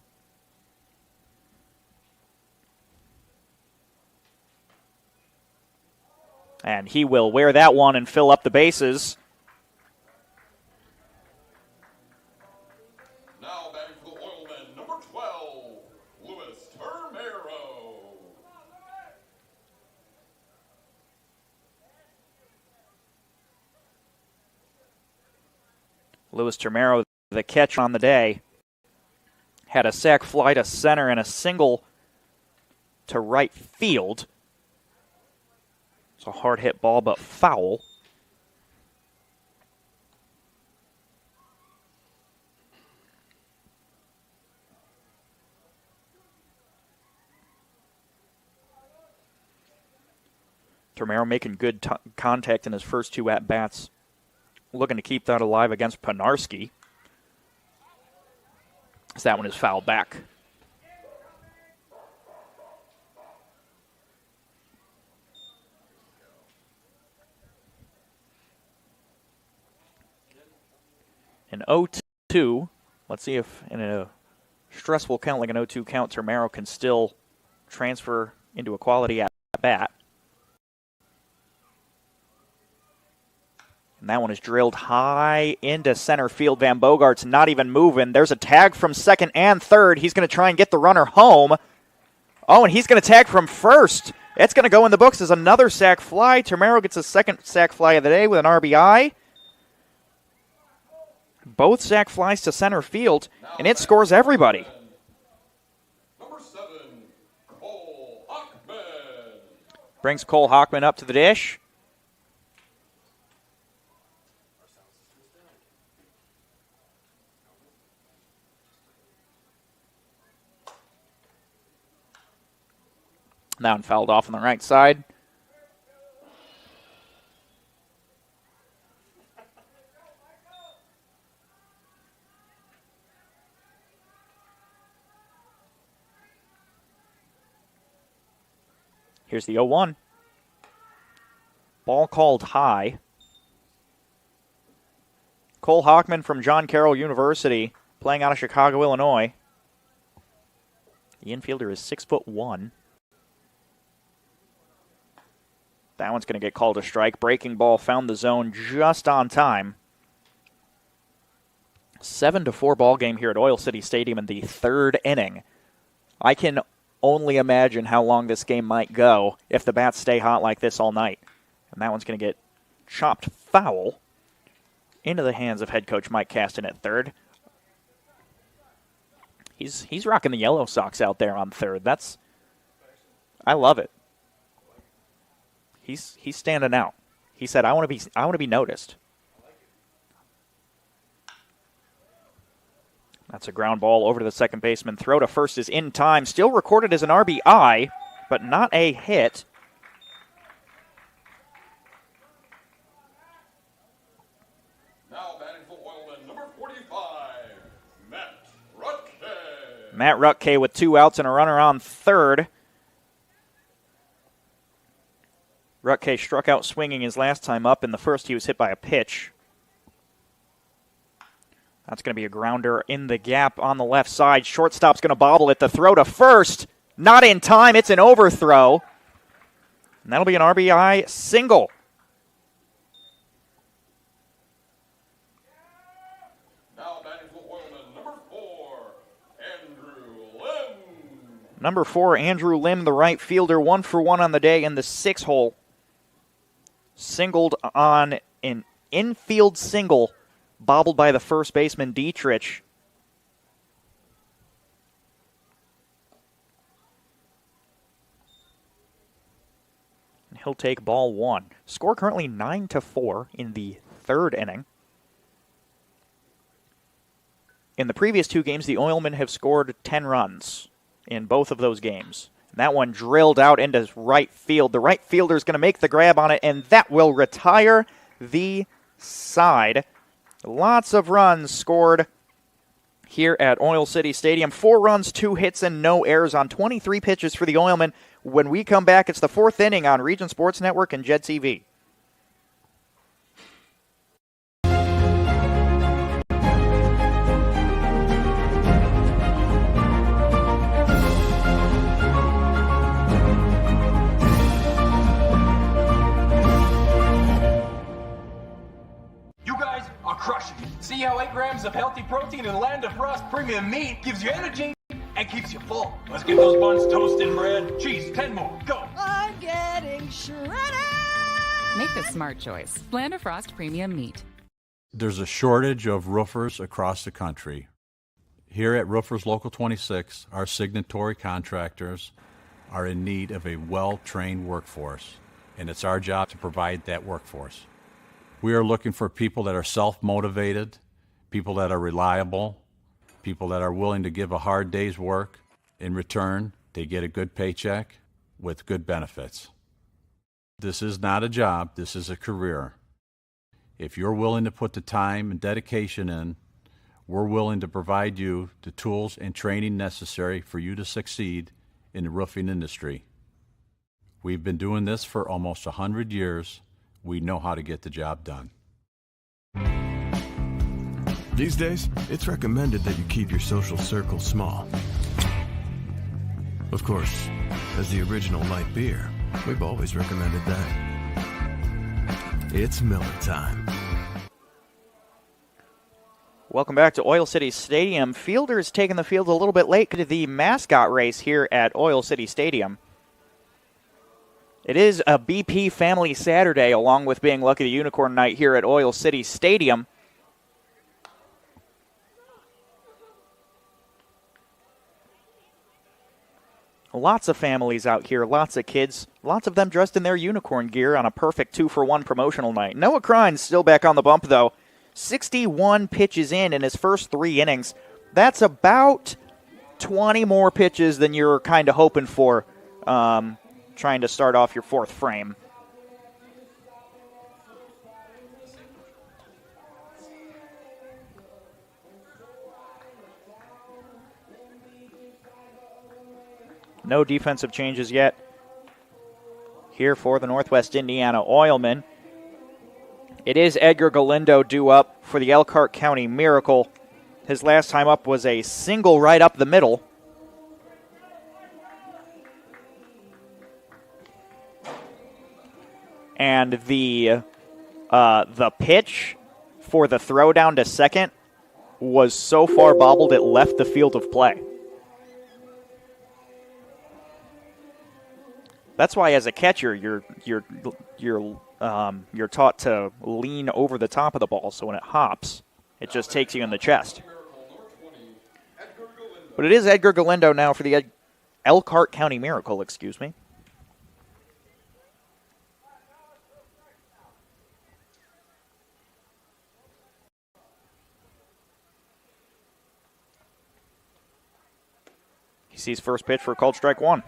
And he will wear that one and fill up the bases. Now batting for the Oilmen, number 12, Louis Termero. Louis Termero, the catch on the day, had a sac fly to center and a single to right field. It's a hard hit ball, but foul. Termero making good contact in his first two at-bats. Looking to keep that alive against Penarski. As that one is fouled back. An 0-2. Let's see if in a stressful count like an 0-2 count, Termero can still transfer into a quality at-bat. And that one is drilled high into center field. Van Bogart's not even moving. There's a tag from second and third. He's going to try and get the runner home. Oh, and he's going to tag from first. It's going to go in the books as another sac fly. Termero gets his second sac fly of the day with an RBI. Both sac flies to center field, and it scores everybody. Number 7, Cole Hockman. Brings Cole Hockman up to the dish. That one fouled off on the right side. Here's the 0-1. Ball called high. Cole Hockman from John Carroll University, playing out of Chicago, Illinois. The infielder is 6'1". That one's going to get called a strike. Breaking ball found the zone just on time. 7-4 ball game here at Oil City Stadium in the third inning. I can only imagine how long this game might go if the bats stay hot like this all night. And that one's going to get chopped foul into the hands of head coach Mike Caston at third. He's rocking the yellow socks out there on third. I love it. He's standing out. He said, I want to be noticed. That's a ground ball over to the second baseman. Throw to first is in time. Still recorded as an RBI, but not a hit. Now batting for Oilman, number 45, Matt Rutke. Matt Rutke with 2 outs and a runner on third. Rutke struck out swinging his last time up. In the first, he was hit by a pitch. That's going to be a grounder in the gap on the left side. Shortstop's going to bobble it. The throw to first. Not in time. It's an overthrow. And that'll be an RBI single. Now batting for Oilman, number 4, Andrew Lim. Number 4, Andrew Lim, the right fielder, 1 for 1 on the day in the 6-hole. Singled on an infield single, bobbled by the first baseman, Dietrich. And he'll take ball 1. Score currently 9-4 in the third inning. In the previous 2 games, the Oilmen have scored 10 runs in both of those games. That one drilled out into right field. The right fielder is going to make the grab on it, and that will retire the inside. Lots of runs scored here at Oil City Stadium. 4 runs, 2 hits, and no errors on 23 pitches for the Oilmen. When we come back, it's the 4th inning on Region Sports Network and Jet TV. Crushing. See how 8 grams of healthy protein in Land of Frost premium meat gives you energy and keeps you full. Let's get those buns toasted and bread. Cheese, 10 more. Go. I'm getting shredded. Make the smart choice. Land of Frost Premium Meat. There's a shortage of roofers across the country. Here at Roofers Local 26, our signatory contractors are in need of a well-trained workforce, and it's our job to provide that workforce. We are looking for people that are self-motivated, people that are reliable, people that are willing to give a hard day's work. In return, they get a good paycheck with good benefits. This is not a job, this is a career. If you're willing to put the time and dedication in, we're willing to provide you the tools and training necessary for you to succeed in the roofing industry. We've been doing this for almost 100 years. We know how to get the job done. These days, it's recommended that you keep your social circle small. Of course, as the original light beer, we've always recommended that. It's Miller time. Welcome back to Oil City Stadium. Fielders taking the field a little bit late to the mascot race here at Oil City Stadium. It is a BP Family Saturday, along with being Lucky the Unicorn Night here at Oil City Stadium. Lots of families out here, lots of kids, lots of them dressed in their unicorn gear on a perfect 2-for-1 promotional night. Noah Krine's still back on the bump, though. 61 pitches in his first 3 innings. That's about 20 more pitches than you're kind of hoping for. Trying to start off your 4th frame. No defensive changes yet here for the Northwest Indiana Oilmen. It is Edgar Galindo due up for the Elkhart County Miracle. His last time up was a single right up the middle. And the pitch for the throw down to second was so far bobbled it left the field of play. That's why, as a catcher, you're taught to lean over the top of the ball, so when it hops, it just takes you in the chest. But it is Edgar Galindo now for the Elkhart County Miracle, excuse me. He sees first pitch for a called strike 1.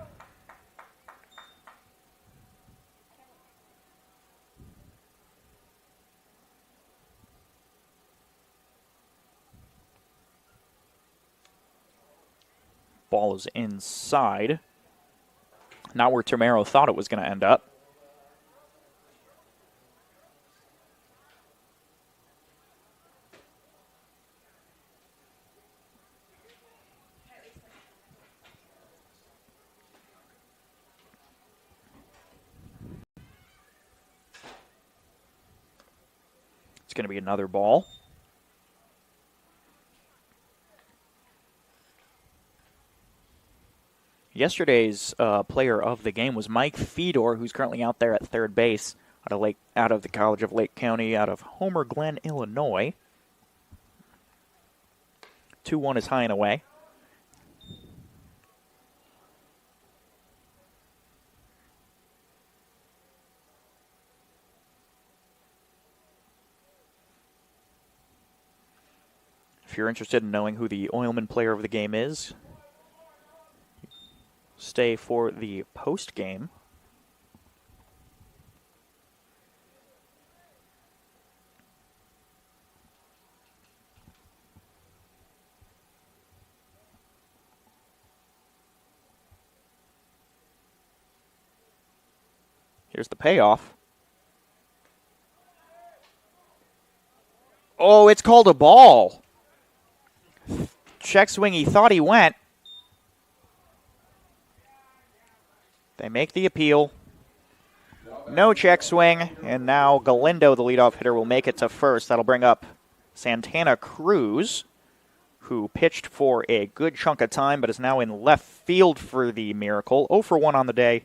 Ball is inside. Not where Tamero thought it was going to end up. It's going to be another ball. Yesterday's player of the game was Mike Fedor, who's currently out there at third base out of the College of Lake County, out of Homer Glen, Illinois. 2-1 is high and away. If you're interested in knowing who the Oilman player of the game is, stay for the post game. Here's the payoff. Oh, it's called a ball. Check swing, he thought he went. They make the appeal. No check swing, and now Galindo, the leadoff hitter, will make it to first. That'll bring up Santana Cruz, who pitched for a good chunk of time, but is now in left field for the Miracle. 0 for 1 on the day.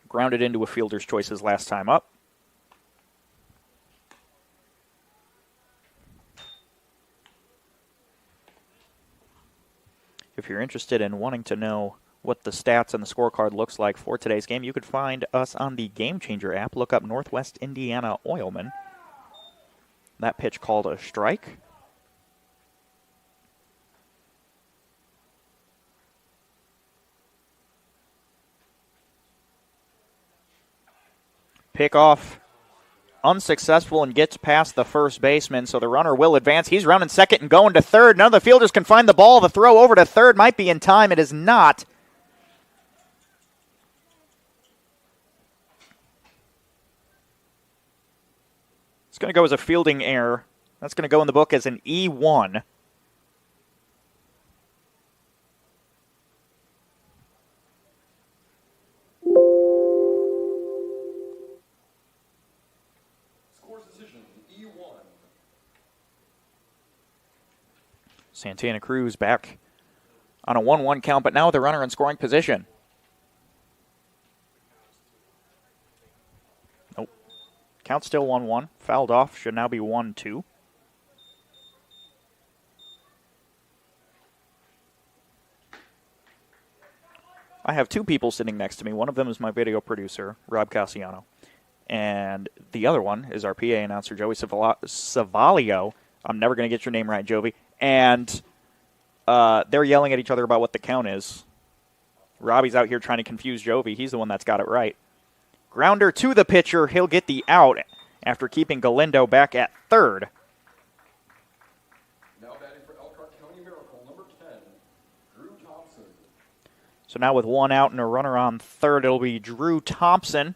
Grounded into a fielder's choice his last time up. If you're interested in wanting to know what the stats and the scorecard looks like for today's game, you could find us on the Game Changer app. Look up Northwest Indiana Oilmen. That pitch called a strike. Pickoff unsuccessful and gets past the first baseman, so the runner will advance. He's rounding second and going to third. None of the fielders can find the ball. The throw over to third might be in time. It is not. It's going to go as a fielding error. That's going to go in the book as an E1. Santana Cruz back on a 1-1 count, but now with the runner in scoring position. Nope. Count still 1-1. Fouled off. Should now be 1-2. I have two people sitting next to me. One of them is my video producer, Rob Cassiano. And the other one is our PA announcer, Joey Savalio. I'm never going to get your name right, Jovi. And they're yelling at each other about what the count is. Robbie's out here trying to confuse Jovi. He's the one that's got it right. Grounder to the pitcher. He'll get the out after keeping Galindo back at third. Now batting for Elkhart County Miracle, number 10, Drew Thompson. So now with one out and a runner on third, it'll be Drew Thompson.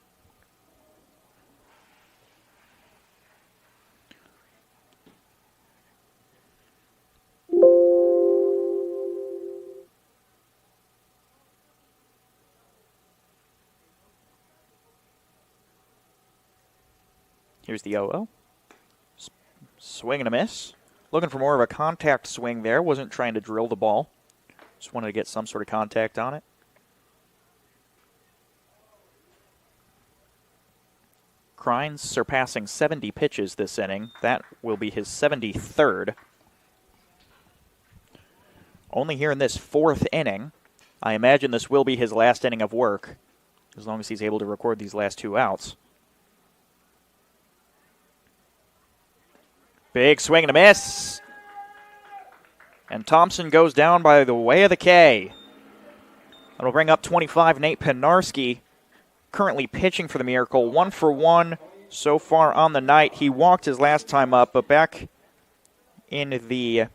Here's the 0-0. Swing and a miss. Looking for more of a contact swing there. Wasn't trying to drill the ball. Just wanted to get some sort of contact on it. Crines surpassing 70 pitches this inning. That will be his 73rd. Only here in this fourth inning. I imagine this will be his last inning of work, as long as he's able to record these last two outs. Big swing and a miss. And Thompson goes down by the way of the K. That'll bring up 25, Nate Penarski, currently pitching for the Miracle. 1 for 1 so far on the night. He walked his last time up, but back in the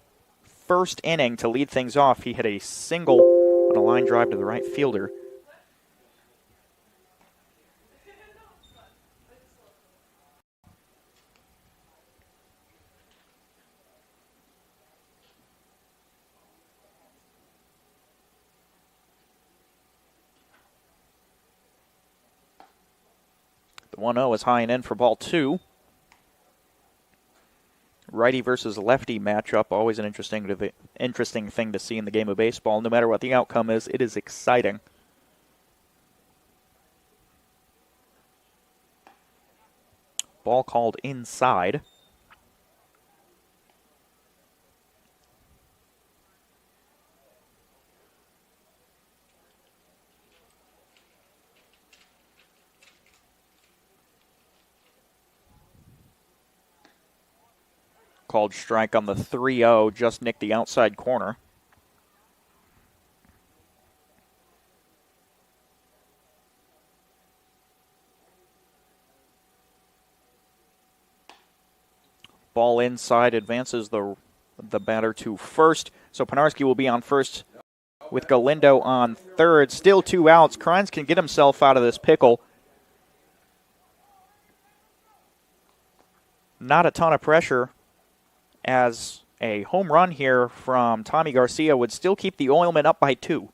first inning to lead things off, he hit a single on a line drive to the right fielder. The 1-0 is high and in for ball two. Righty versus lefty matchup, always an interesting thing to see in the game of baseball. No matter what the outcome is, it is exciting. Ball called inside. Called strike on the 3-0, just nicked the outside corner. Ball inside, advances the batter to first. So Penarski will be on first with Galindo on third. Still 2 outs. Crines can get himself out of this pickle not a ton of pressure, as a home run here from Tommy Garcia would still keep the Oilmen up by 2.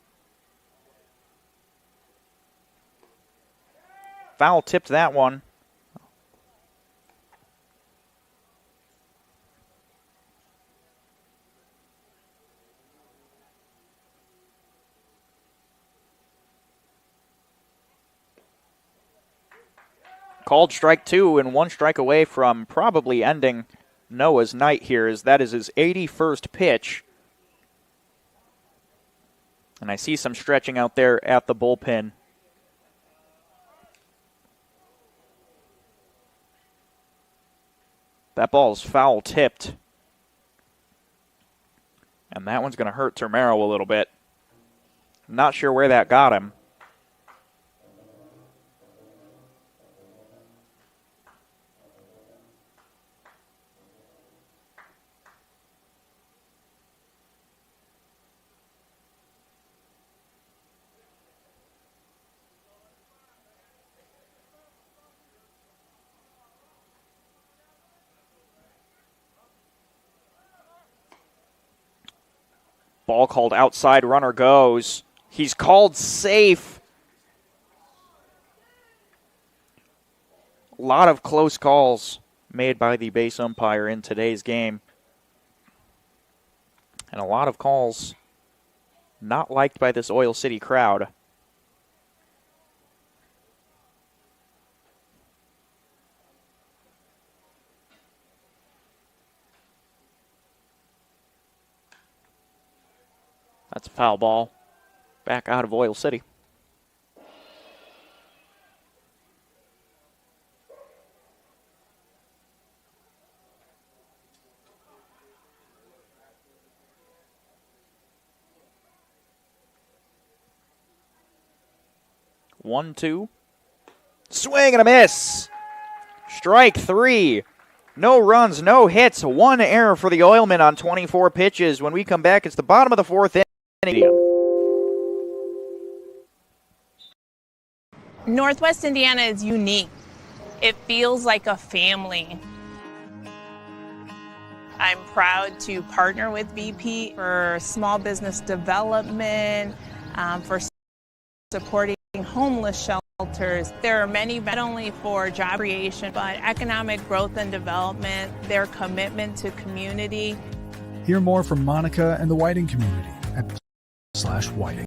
Foul tipped that one. Called strike 2 and 1 strike away from probably ending Noah's night here, as that is his 81st pitch. And I see some stretching out there at the bullpen. That ball's foul tipped. And that one's going to hurt Termero a little bit. Not sure where that got him. Ball called outside, runner goes. He's called safe. A lot of close calls made by the base umpire in today's game. And a lot of calls not liked by this Oil City crowd. That's a foul ball. Back out of Oil City. One, two. Swing and a miss. Strike 3. No runs, no hits, 1 error for the Oilmen on 24 pitches. When we come back, it's the bottom of the 4th inning. Northwest Indiana is unique. It feels like a family. I'm proud to partner with BP for small business development, for supporting homeless shelters. There are many, not only for job creation, but economic growth and development, their commitment to community. Hear more from Monica and the Whiting community at /Whiting.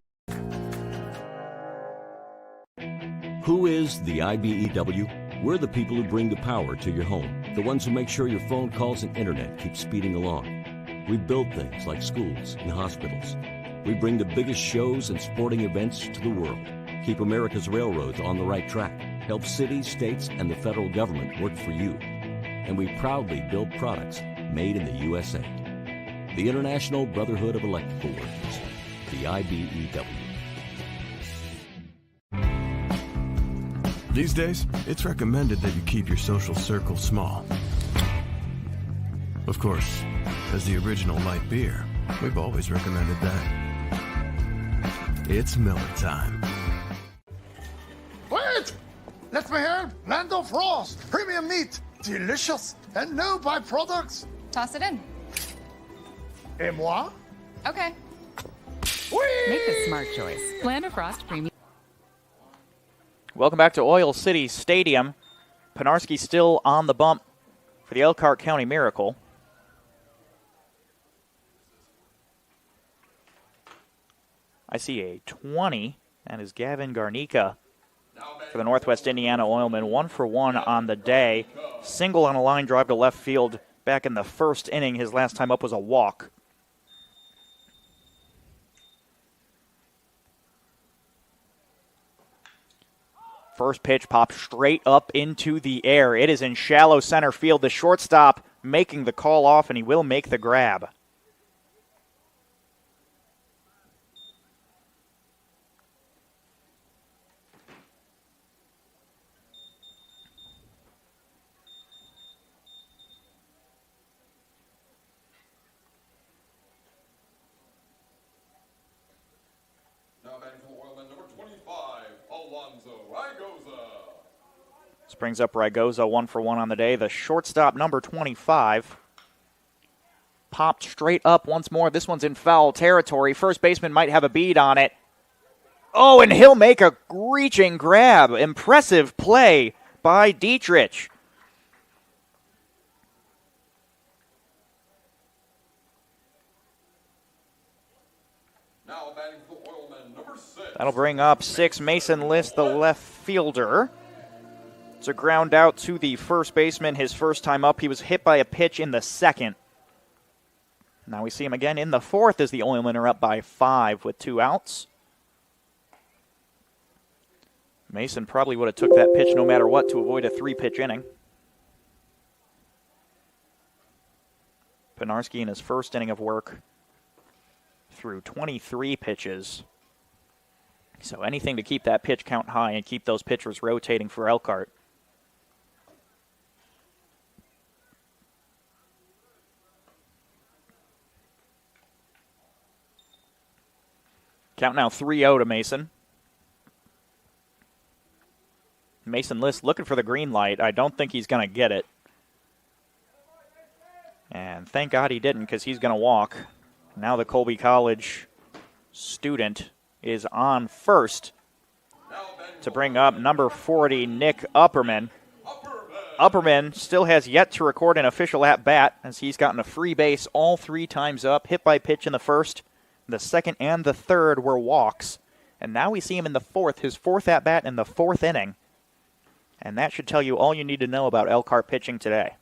Who is the IBEW? We're the people who bring the power to your home, the ones who make sure your phone calls and internet keep speeding along. We build things like schools and hospitals. We bring the biggest shows and sporting events to the world, keep America's railroads on the right track, help cities, states, and the federal government work for you. And we proudly build products made in the USA. The International Brotherhood of Electrical Workers, the IBEW. These days, it's recommended that you keep your social circle small. Of course, as the original light beer, we've always recommended that. It's Miller time. Wait! Let me help! Land of Frost! Premium meat! Delicious! And no byproducts! Toss it in. Et moi? Okay. Whee! Make the smart choice. Land of Frost Premium. Welcome back to Oil City Stadium. Penarski still on the bump for the Elkhart County Miracle. I see a 20. That is Gavin Garnica for the Northwest Indiana Oilmen. 1 for 1 on the day. Single on a line drive to left field back in the first inning. His last time up was a walk. First pitch popped straight up into the air. It is in shallow center field. The shortstop making the call off, and he will make the grab. This brings up Ragoza 1 for 1 on the day. The shortstop, number 25, popped straight up once more. This one's in foul territory. First baseman might have a bead on it. Oh, and he'll make a reaching grab. Impressive play by Dietrich. Now batting for the Oilmen, number 6. That'll bring up 6, Mason List, the left fielder. It's a ground out to the first baseman. His first time up, he was hit by a pitch in the second. Now we see him again in the fourth as the Oilmen are up by 5 with 2 outs. Mason probably would have took that pitch no matter what to avoid a 3-pitch inning. Penarski in his first inning of work threw 23 pitches. So anything to keep that pitch count high and keep those pitchers rotating for Elkhart. Count now 3-0 to Mason. Mason List looking for the green light. I don't think he's going to get it. And thank God he didn't, because he's going to walk. Now the Colby College student is on first to bring up number 40, Nick Upperman. Upperman still has yet to record an official at-bat, as he's gotten a free base all 3 times up, hit by pitch in the first. The second and the third were walks. And now we see him in the fourth, his 4th at-bat in the 4th inning. And that should tell you all you need to know about Elkhart pitching today.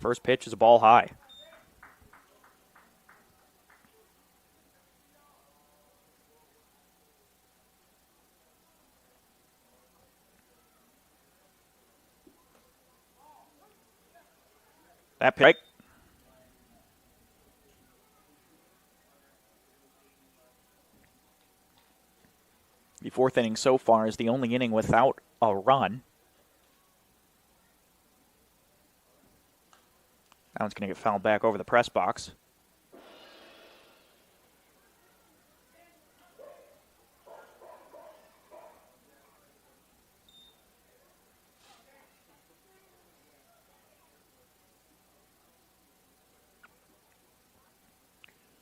First pitch is a ball high. That pitch. The 4th inning so far is the only inning without a run. That one's going to get fouled back over the press box.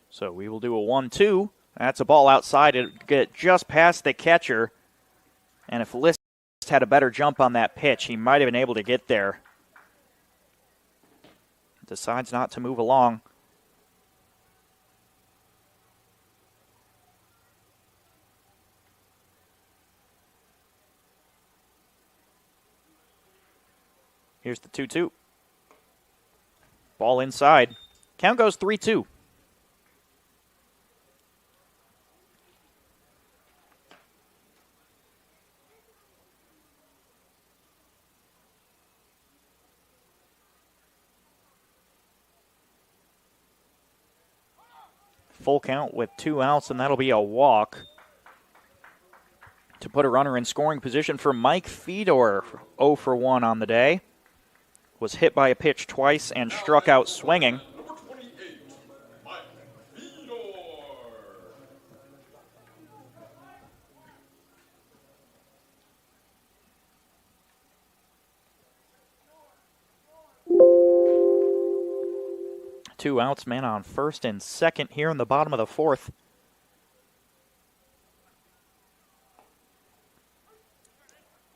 So we will do a 1-2. That's a ball outside. It'll get just past the catcher. And if List had a better jump on that pitch, he might have been able to get there. Decides not to move along. Here's the 2-2. Ball inside. Count goes 3-2. Full count with 2 outs, and that'll be a walk to put a runner in scoring position for Mike Fedor. 0 for 1 on the day. Was hit by a pitch twice and struck out swinging. Number 28, Mike Fedor. Two outs, man on first and second here in the bottom of the 4th.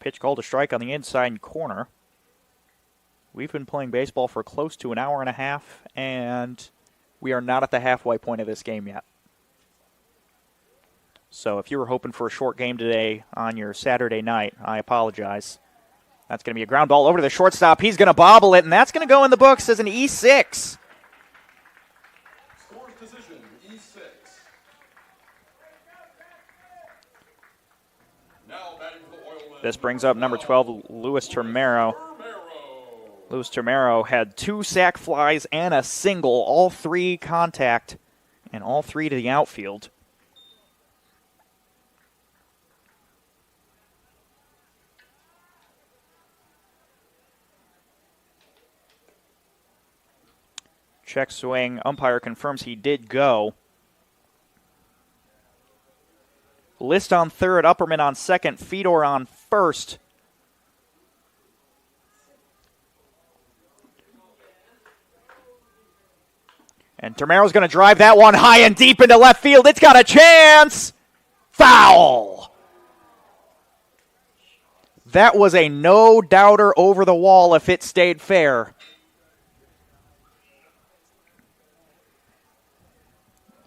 Pitch called a strike on the inside corner. We've been playing baseball for close to an hour and a half, and we are not at the halfway point of this game yet. So if you were hoping for a short game today on your Saturday night, I apologize. That's going to be a ground ball over to the shortstop. He's going to bobble it, and that's going to go in the books as an E6. Scores position, E6. Now batting for the Oilmen. This brings up number 12, Luis Termero. Luis Termero had 2 sac flies and a single, all 3 contact, and all 3 to the outfield. Check swing. Umpire confirms he did go. List on third, Upperman on second, Fedor on first. And Termero's going to drive that one high and deep into left field. It's got a chance. Foul. That was a no-doubter over the wall if it stayed fair.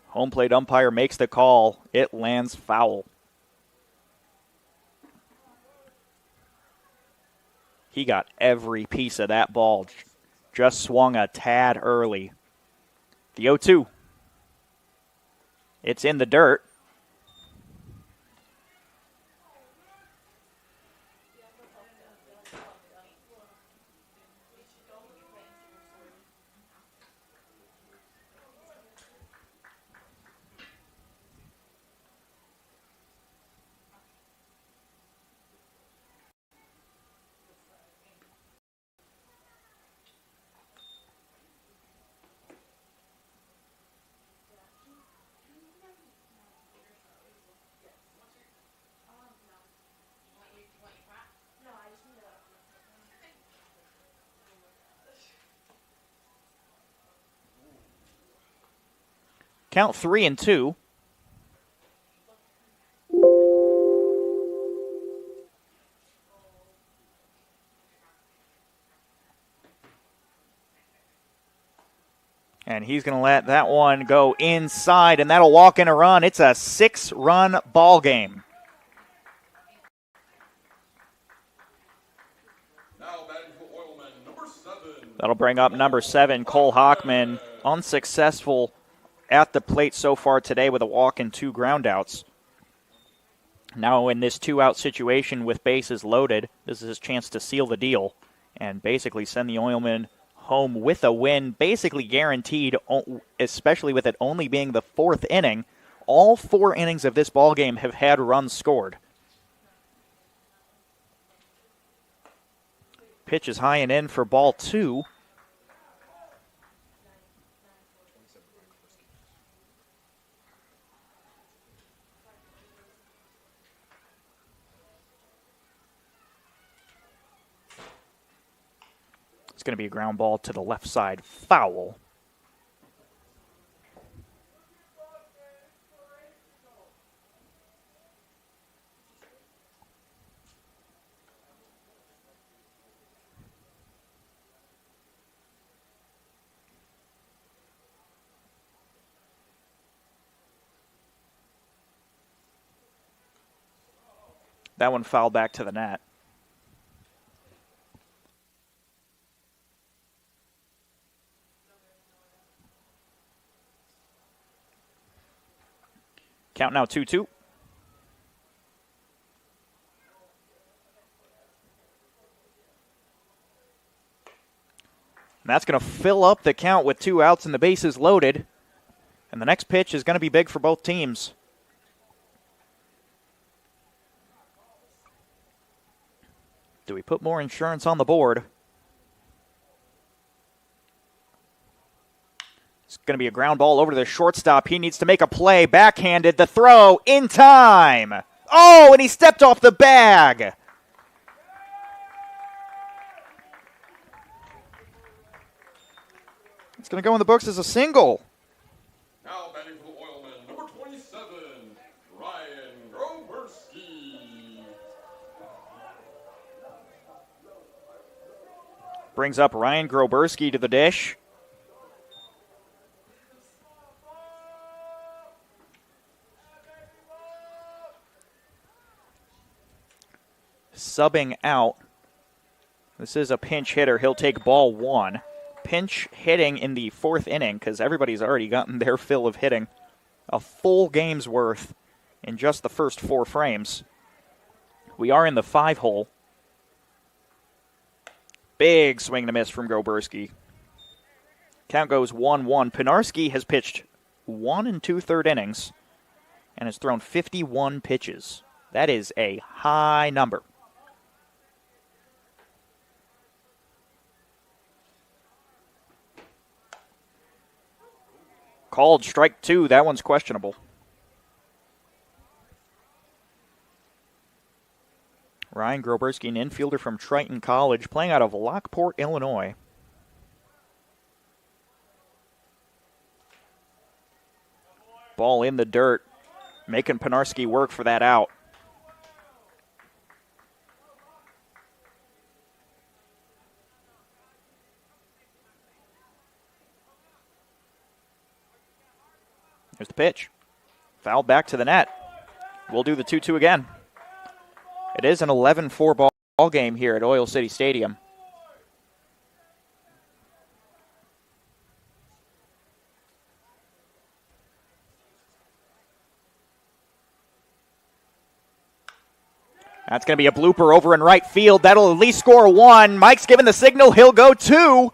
Home plate umpire makes the call. It lands foul. He got every piece of that ball. Just swung a tad early. The 0-2. It's in the dirt. Count 3-2. And he's going to let that one go inside, and that'll walk in a run. It's a 6-run ball game. That'll bring up number 7, Cole Hockman, unsuccessful at the plate so far today with a walk and 2 groundouts. Now in this 2-out situation with bases loaded, this is his chance to seal the deal and basically send the Oilmen home with a win, basically guaranteed, especially with it only being the 4th inning. All 4 innings of this ballgame have had runs scored. Pitch is high and in for ball 2. It's going to be a ground ball to the left side, foul. That one fouled back to the net. Count now 2-2. And that's going to fill up the count with 2 outs and the bases loaded. And the next pitch is going to be big for both teams. Do we put more insurance on the board? It's going to be a ground ball over to the shortstop. He needs to make a play. Backhanded. The throw in time. Oh, and he stepped off the bag. It's going to go in the books as a single. Now batting for the Oilmen, number 27, Ryan Groberski. Brings up Ryan Groberski to the dish. Subbing out. This is a pinch hitter. He'll take ball 1. Pinch hitting in the 4th inning because everybody's already gotten their fill of hitting. A full game's worth in just the first 4 frames. We are in the 5 hole. Big swing and a miss from Groberski. Count goes 1-1. Pinarski has pitched 1 2/3 innings and has thrown 51 pitches. That is a high number. Called strike 2. That one's questionable. Ryan Groberski, an infielder from Triton College, playing out of Lockport, Illinois. Ball in the dirt, making Penarski work for that out. Here's the pitch. Foul back to the net. We'll do the 2-2 again. It is an 11-4 ball game here at Oil City Stadium. That's going to be a blooper over in right field. That'll at least score one. Mike's given the signal. He'll go two.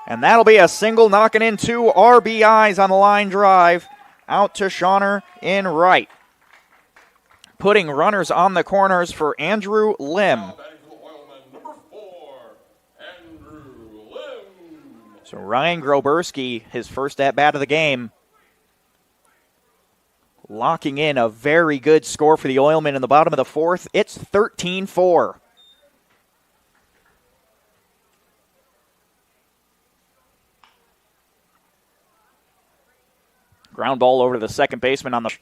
And that'll be a single, knocking in 2 RBIs on the line drive out to Schauner in right. Putting runners on the corners for Andrew Lim. So Ryan Groberski, his first at-bat of the game, locking in a very good score for the Oilmen in the bottom of the fourth. It's 13-4. Ground ball over to the second baseman on the...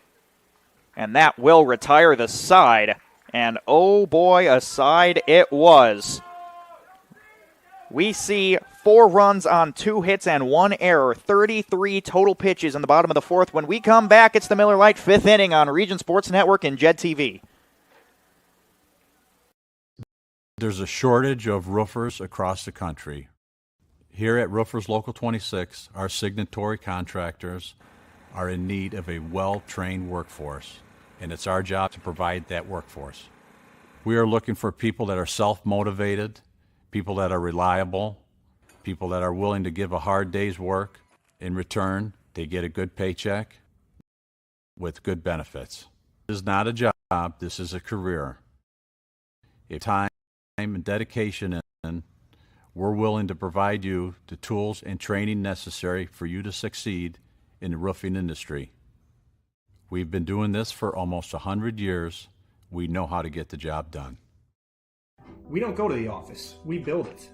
And that will retire the side. And oh boy, a side it was. We see 4 runs on 2 hits and 1 error. 33 total pitches in the bottom of the fourth. When we come back, it's the Miller Lite 5th inning on Region Sports Network and Jed TV. There's a shortage of roofers across the country. Here at Roofers Local 26, our signatory contractors are in need of a well-trained workforce, and it's our job to provide that workforce. We are looking for people that are self-motivated, people that are reliable, people that are willing to give a hard day's work. In return, they get a good paycheck with good benefits. This is not a job, this is a career. If time and dedication in, we're willing to provide you the tools and training necessary for you to succeed in the roofing industry. We've been doing this for almost 100 years. We know how to get the job done. We don't go to the office, we build it.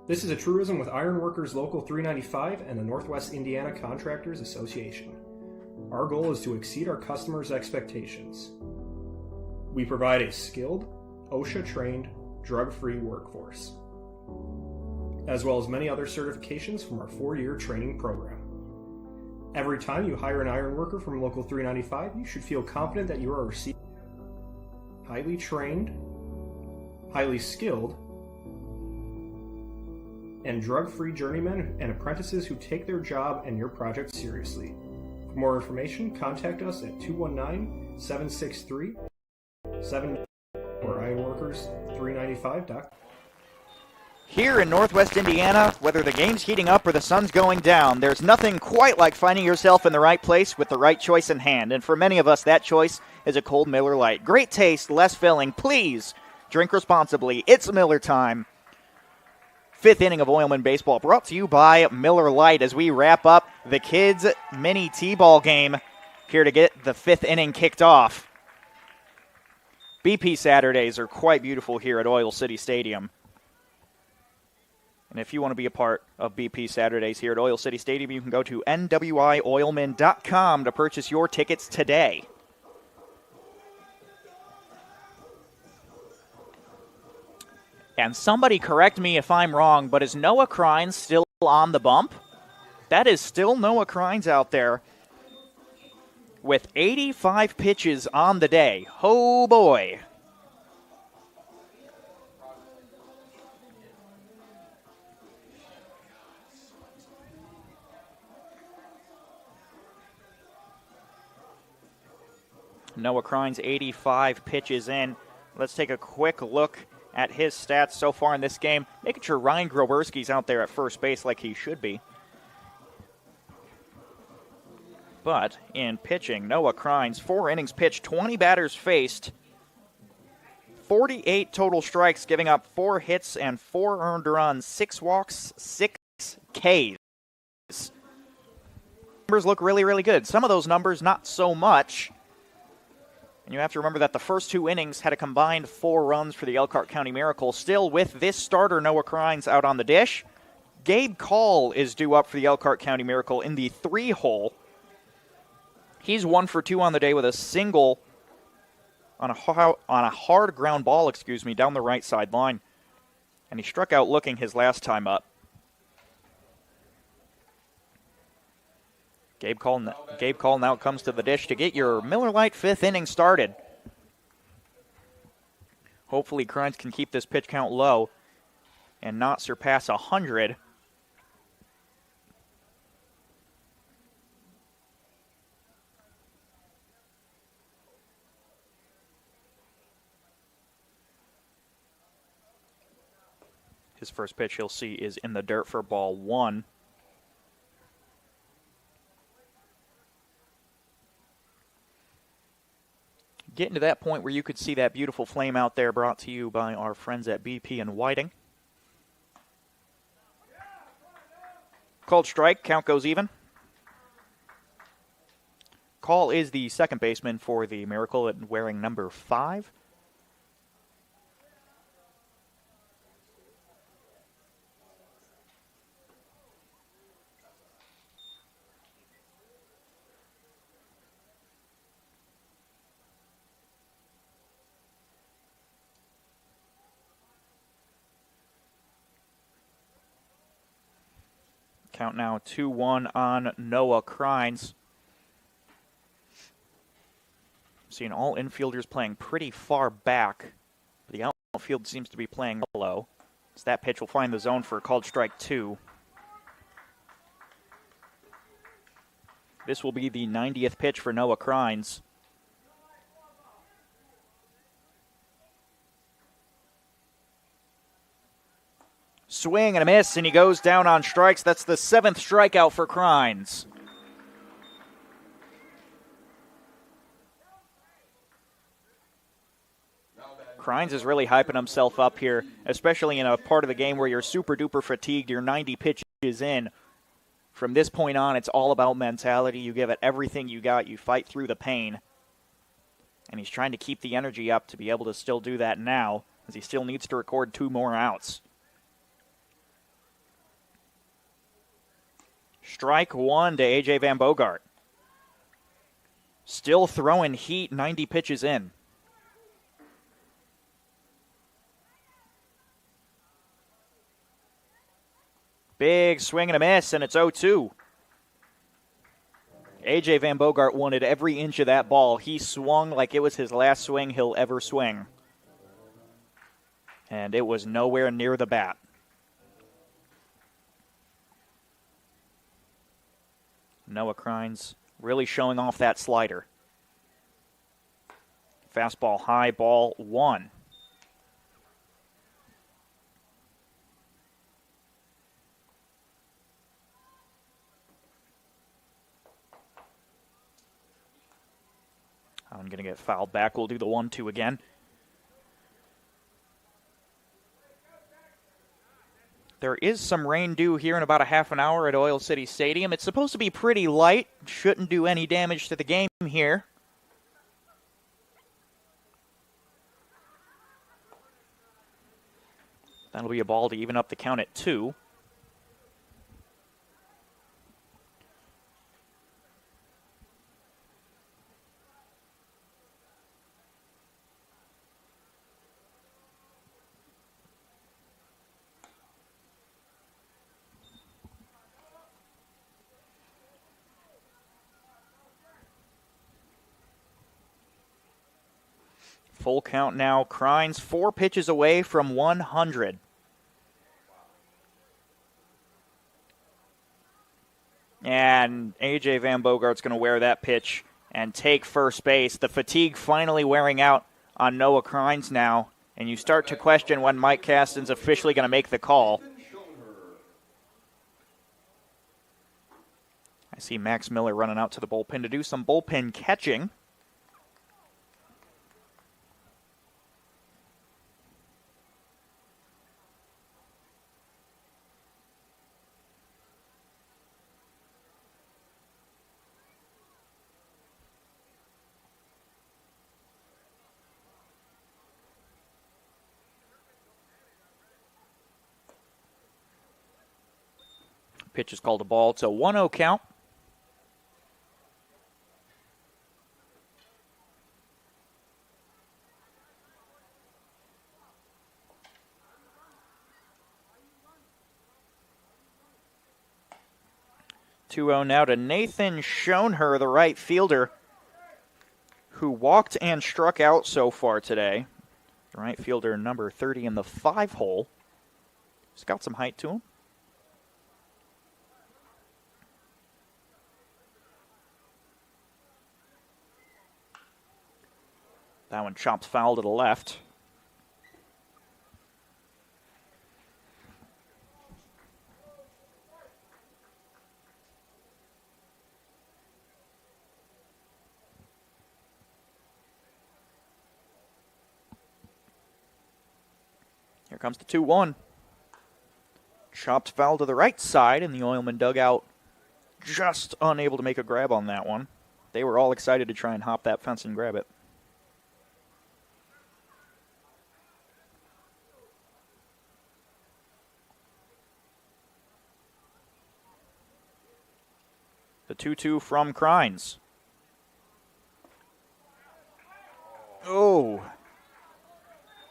This is a truism with Ironworkers Local 395 and the Northwest Indiana Contractors Association. Our goal is to exceed our customers' expectations. We provide a skilled, OSHA-trained, drug-free workforce, as well as many other certifications from our 4-year training program. Every time you hire an ironworker from Local 395, you should feel confident that you are receiving highly trained, highly skilled, and drug-free journeymen and apprentices who take their job and your project seriously. For more information, contact us at 219-763-7 or ironworkers395.com. Here in Northwest Indiana, whether the game's heating up or the sun's going down, there's nothing quite like finding yourself in the right place with the right choice in hand. And for many of us, that choice is a cold Miller Lite. Great taste, less filling. Please drink responsibly. It's Miller time. 5th inning of Oilman baseball brought to you by Miller Lite as we wrap up the kids' mini T-ball game here to get the 5th inning kicked off. BP Saturdays are quite beautiful here at Oil City Stadium. And if you want to be a part of BP Saturdays here at Oil City Stadium, you can go to NWIOilmen.com to purchase your tickets today. And somebody correct me if I'm wrong, but is Noah Crines still on the bump? That is still Noah Crines out there with 85 pitches on the day. Oh boy. Noah Crines, 85 pitches in. Let's take a quick look at his stats so far in this game, making sure Ryan Groberski's out there at first base like he should be. But in pitching, Noah Crines, 4 innings pitched, 20 batters faced, 48 total strikes, giving up 4 hits and 4 earned runs, 6 walks, 6 Ks. Numbers look really, really good. Some of those numbers, not so much. And you have to remember that the first 2 innings had a combined 4 runs for the Elkhart County Miracle. Still with this starter, Noah Crines, out on the dish. Gabe Call is due up for the Elkhart County Miracle in the 3-hole. He's 1 for 2 on the day with a single on a hard ground ball, down the right sideline. And he struck out looking his last time up. Gabe Call now comes to the dish to get your Miller Lite 5th inning started. Hopefully Crines can keep this pitch count low and not surpass 100. His first pitch he'll see is in the dirt for ball 1. Getting to that point where you could see that beautiful flame out there, brought to you by our friends at BP and Whiting. Called strike, count goes even. Call is the second baseman for the Miracle and wearing number 5. Count now 2-1 on Noah Crines. Seeing all infielders playing pretty far back. The outfield seems to be playing low. So that pitch will find the zone for a called strike 2. This will be the 90th pitch for Noah Crines. Swing and a miss, and he goes down on strikes. That's the 7th strikeout for Crines. Crines is really hyping himself up here, especially in a part of the game where you're super duper fatigued. You're 90 pitches in. From this point on, it's all about mentality. You give it everything you got. You fight through the pain. And he's trying to keep the energy up to be able to still do that now, as he still needs to record 2 more outs. Strike 1 to A.J. Van Bogart. Still throwing heat 90 pitches in. Big swing and a miss, and it's 0-2. A.J. Van Bogart wanted every inch of that ball. He swung like it was his last swing he'll ever swing. And it was nowhere near the bat. Noah Crines really showing off that slider. Fastball high, ball 1. I'm going to get fouled back. We'll do the 1-2 again. There is some rain due here in about a half an hour at Oil City Stadium. It's supposed to be pretty light. Shouldn't do any damage to the game here. That'll be a ball to even up the count at 2. Full count now. Crines 4 pitches away from 100. And A.J. Van Bogart's going to wear that pitch and take first base. The fatigue finally wearing out on Noah Crines now. And you start to question when Mike Caston's officially going to make the call. I see Max Miller running out to the bullpen to do some bullpen catching. Pitch is called a ball. It's a 1-0 count. Now to Nathan Schoenher, the right fielder, who walked and struck out so far today. The right fielder, number 30 in the 5-hole. He's got some height to him. That one chops foul to the left. Here comes the 2-1. Chopped foul to the right side, and the Oilman dugout just unable to make a grab on that one. They were all excited to try and hop that fence and grab it. The 2-2 from Crines. Oh.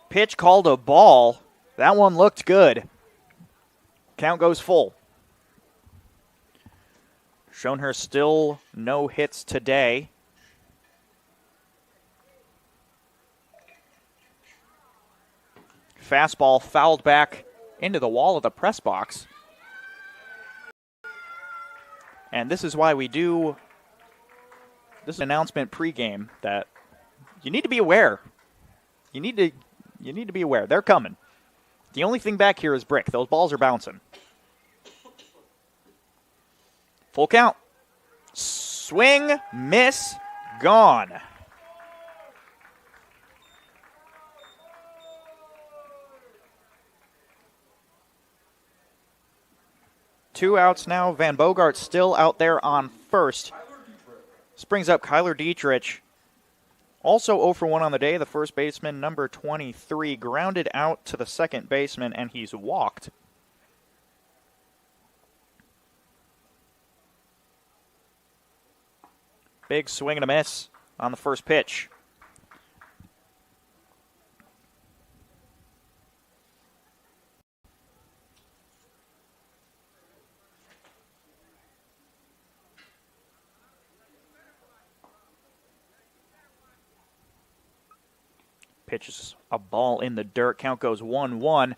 Pitch called a ball. That one looked good. Count goes full. Schoenher still no hits today. Fastball fouled back into the wall of the press box. And this is why we do this announcement pregame that you need to be aware. You need to be aware. They're coming. The only thing back here is brick. Those balls are bouncing. Full count. Swing, miss, gone. Two outs now. Van Bogart still out there on first. This brings up Kyler Dietrich. Also 0 for 1 on the day. The first baseman, number 23, grounded out to the second baseman, and he's walked. Big swing and a miss on the first pitch. Pitches a ball in the dirt. Count goes 1-1.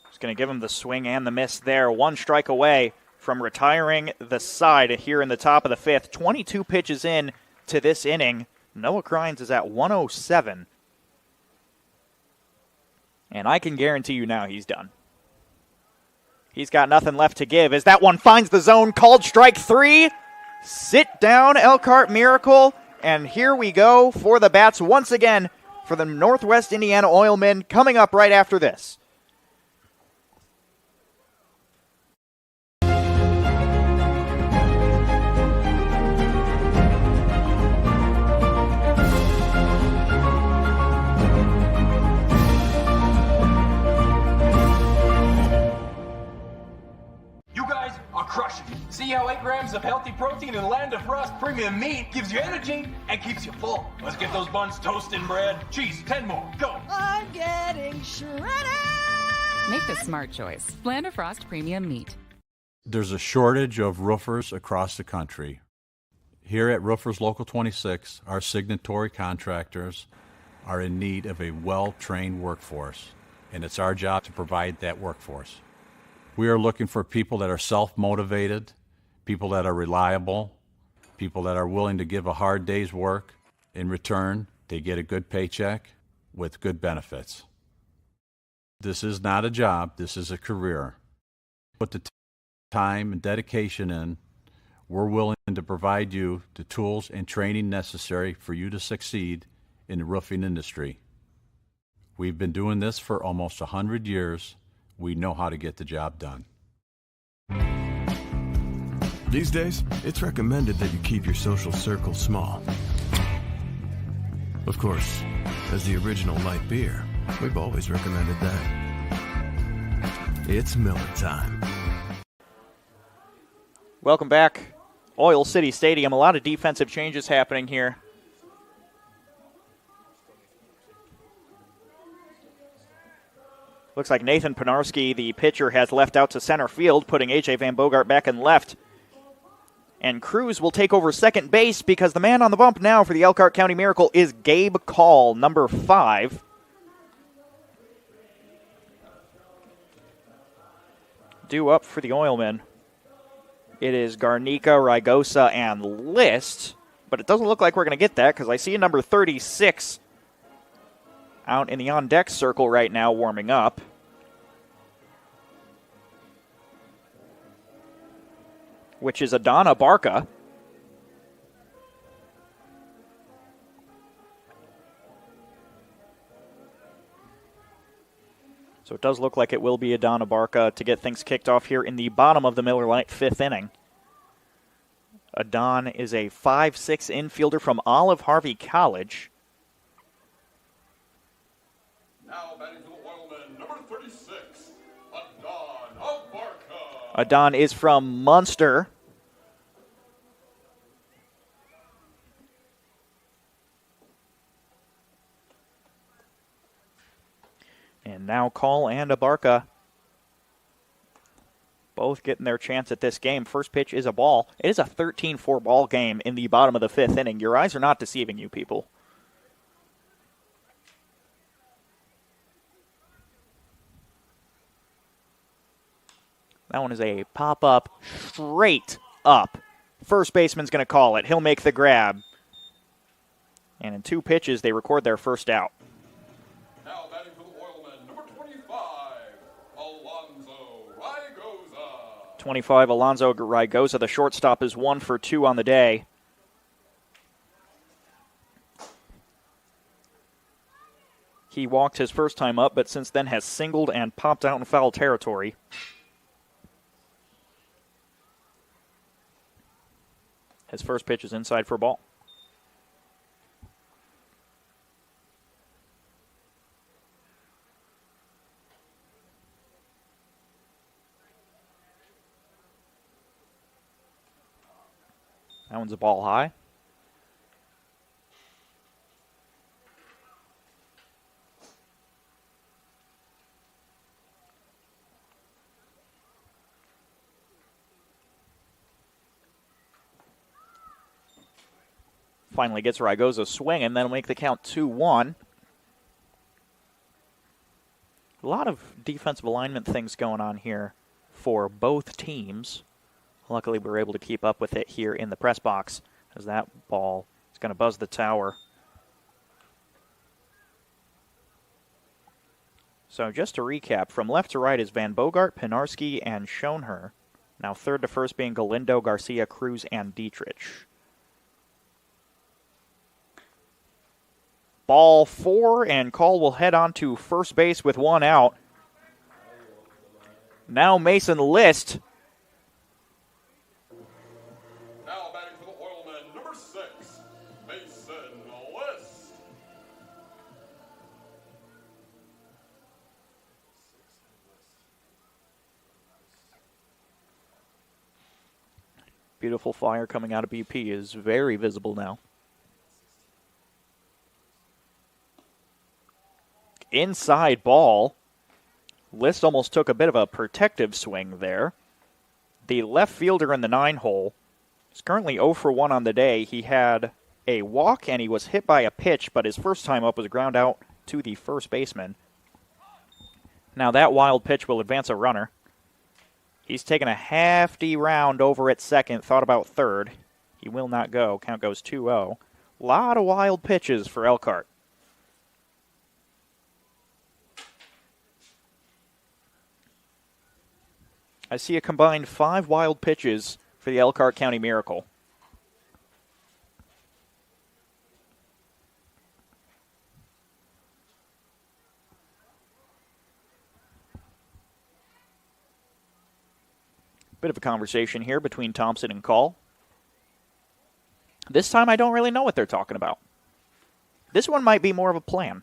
Just going to give him the swing and the miss there. One strike away from retiring the side here in the top of the fifth. 22 pitches in to this inning. Noah Crines is at 107. And I can guarantee you now he's done. He's got nothing left to give as that one finds the zone. Called strike 3. Sit down, Elkhart Miracle. And here we go for the bats once again for the Northwest Indiana Oilmen coming up right after this. Crushing. See how 8 grams of healthy protein in Land of Frost premium meat gives you energy and keeps you full. Let's get those buns toasting, bread. Cheese, 10 more. Go. I'm getting shredded. Make the smart choice. Land of Frost premium meat. There's a shortage of roofers across the country. Here at Roofers Local 26, our signatory contractors are in need of a well-trained workforce, and it's our job to provide that workforce. We are looking for people that are self-motivated, people that are reliable, people that are willing to give a hard day's work. In return, they get a good paycheck with good benefits. This is not a job, this is a career. Put the time and dedication in. We're willing to provide you the tools and training necessary for you to succeed in the roofing industry. We've been doing this for almost 100 years. We know how to get the job done. These days, it's recommended that you keep your social circle small. Of course, as the original light beer, we've always recommended that. It's Miller time. Welcome back. Oil City Stadium. A lot of defensive changes happening here. Looks like Nathan Penarski, the pitcher, has left out to center field, putting A.J. Van Bogart back in left. And Cruz will take over second base because the man on the bump now for the Elkhart County Miracle is Gabe Call, number 5. Due up for the Oilmen. It is Garnica, Rigosa, and List, but it doesn't look like we're going to get that because I see a number 36 out in the on-deck circle right now warming up. Which is Adana Barca. So it does look like it will be Adana Barca to get things kicked off here in the bottom of the Miller Lite 5th inning. Adon is a 5'6" infielder from Olive Harvey College. Now batting for the Oilmen, number 36, Adon Barca. Adon is from Munster. And now Call and Abarca both getting their chance at this game. First pitch is a ball. It is a 13-4 ball game in the bottom of the 5th inning. Your eyes are not deceiving you, people. That one is a pop-up, straight up. First baseman's going to call it. He'll make the grab. And in 2 pitches, they record their first out. Now batting for the Oilmen, number 25, Alonzo Rigosa. 25, Alonzo Rigosa. The shortstop is 1 for 2 on the day. He walked his first time up, but since then has singled and popped out in foul territory. His first pitch is inside for a ball. That one's a ball high. Finally gets Rigosa swing, and then will make the count 2-1. A lot of defensive alignment things going on here for both teams. Luckily, we were able to keep up with it here in the press box as that ball is going to buzz the tower. So just to recap, from left to right is Van Bogart, Penarski, and Schoenher. Now third to first being Galindo, Garcia, Cruz, and Dietrich. Ball 4, and Call will head on to first base with 1 out. Now Mason List. Now batting for the Oilmen, number 6, Mason List. Beautiful fire coming out of BP is very visible now. Inside ball. List almost took a bit of a protective swing there. The left fielder in the 9-hole is currently 0 for 1 on the day. He had a walk and he was hit by a pitch, but his first time up was ground out to the first baseman. Now that wild pitch will advance a runner. He's taken a hefty round over at second, thought about third. He will not go. Count goes 2-0. A lot of wild pitches for Elkhart. I see a combined 5 wild pitches for the Elkhart County Miracle. Bit of a conversation here between Thompson and Call. This time I don't really know what they're talking about. This one might be more of a plan.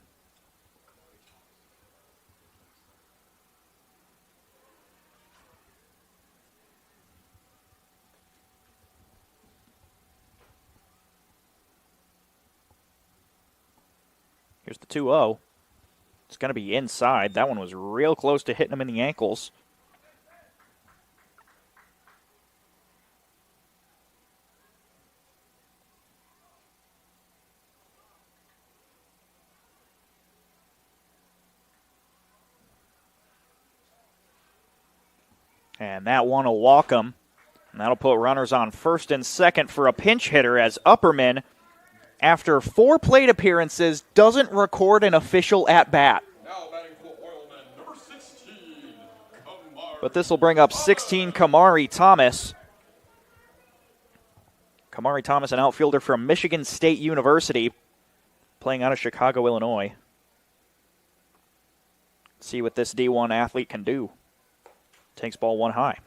Here's the 2-0. It's going to be inside. That one was real close to hitting him in the ankles. And that one will walk him. And that'll put runners on first and second for a pinch hitter as Upperman, after 4 plate appearances, doesn't record an official at-bat. But this will bring up 16, Kamari Thomas. Kamari Thomas, an outfielder from Michigan State University, playing out of Chicago, Illinois. See what this D1 athlete can do. Takes ball 1 high.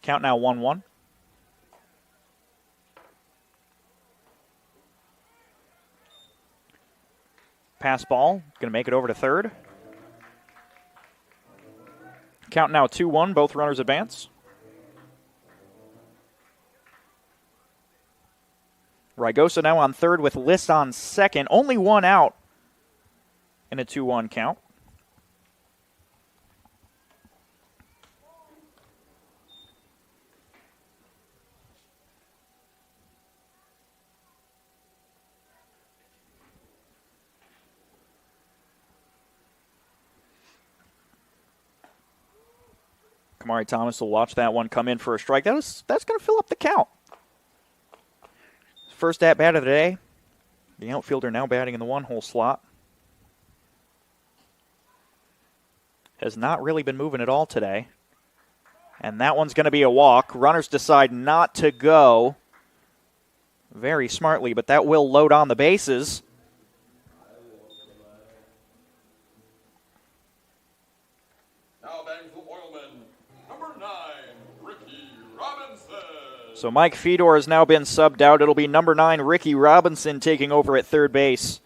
Count now 1-1. Pass ball, going to make it over to third. Count now 2-1, both runners advance. Rygosa now on third with List on second. Only 1 out in a 2-1 count. Kamari Thomas will watch that one come in for a strike. That's going to fill up the count. First at-bat of the day. The outfielder now batting in the 1-hole slot. Has not really been moving at all today. And that one's going to be a walk. Runners decide not to go very smartly, but that will load on the bases. So Mike Fedor has now been subbed out. It'll be number 9, Ricky Robinson, taking over at third base.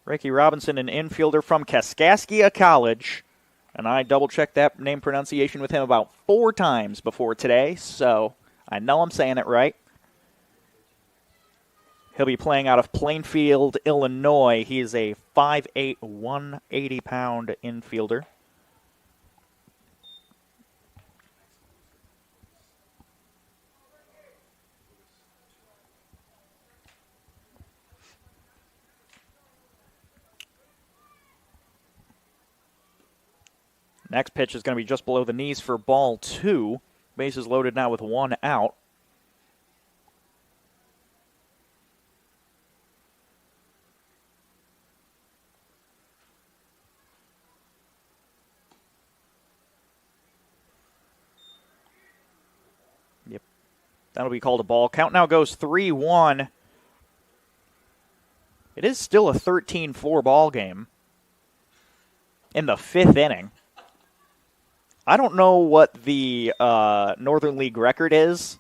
Ricky Robinson, an infielder from Kaskaskia College. And I double-checked that name pronunciation with him about 4 times before today, so I know I'm saying it right. He'll be playing out of Plainfield, Illinois. He is a 5'8", 180-pound infielder. Next pitch is going to be just below the knees for ball 2. Bases loaded now with 1 out. Yep. That'll be called a ball. Count now goes 3-1. It is still a 13-4 ball game in the 5th inning. I don't know what the Northern League record is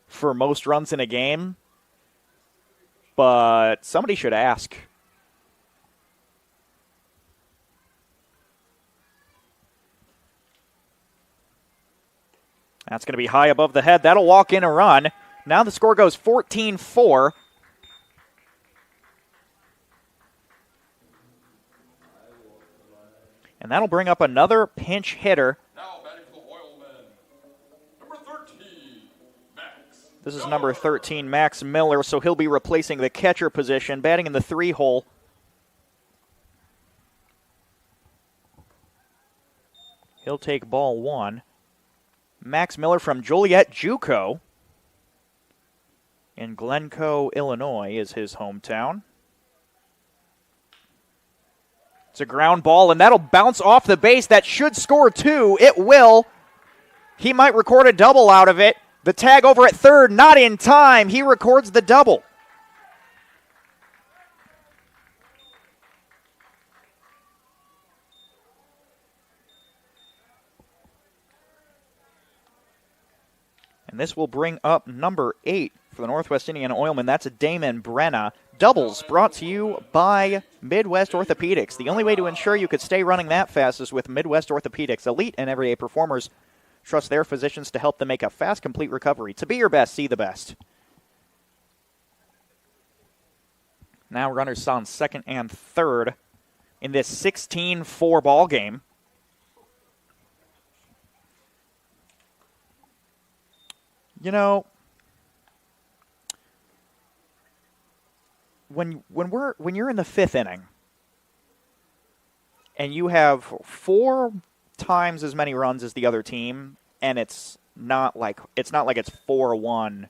for most runs in a game, but somebody should ask. That's going to be high above the head. That'll walk in a run. Now the score goes 14-4. And that'll bring up another pinch hitter. Now batting for the Oilmen, number 13, Max. This is number 13, Max Miller, so he'll be replacing the catcher position, batting in the 3-hole. He'll take ball 1. Max Miller from Joliet JUCO in Glencoe, Illinois is his hometown. It's a ground ball, and that'll bounce off the base. That should score 2. It will. He might record a double out of it. The tag over at third, not in time. He records the double. And this will bring up number 8 for the Northwest Indiana Oilmen. That's a Damon Brenna. Doubles brought to you by Midwest Orthopedics. The only way to ensure you could stay running that fast is with Midwest Orthopedics. Elite and everyday performers trust their physicians to help them make a fast, complete recovery. To be your best, see the best. Now runners on second and third in this 16-4 ball game. You know, when you're in the 5th inning and you have 4 times as many runs as the other team, and it's not like it's 4-1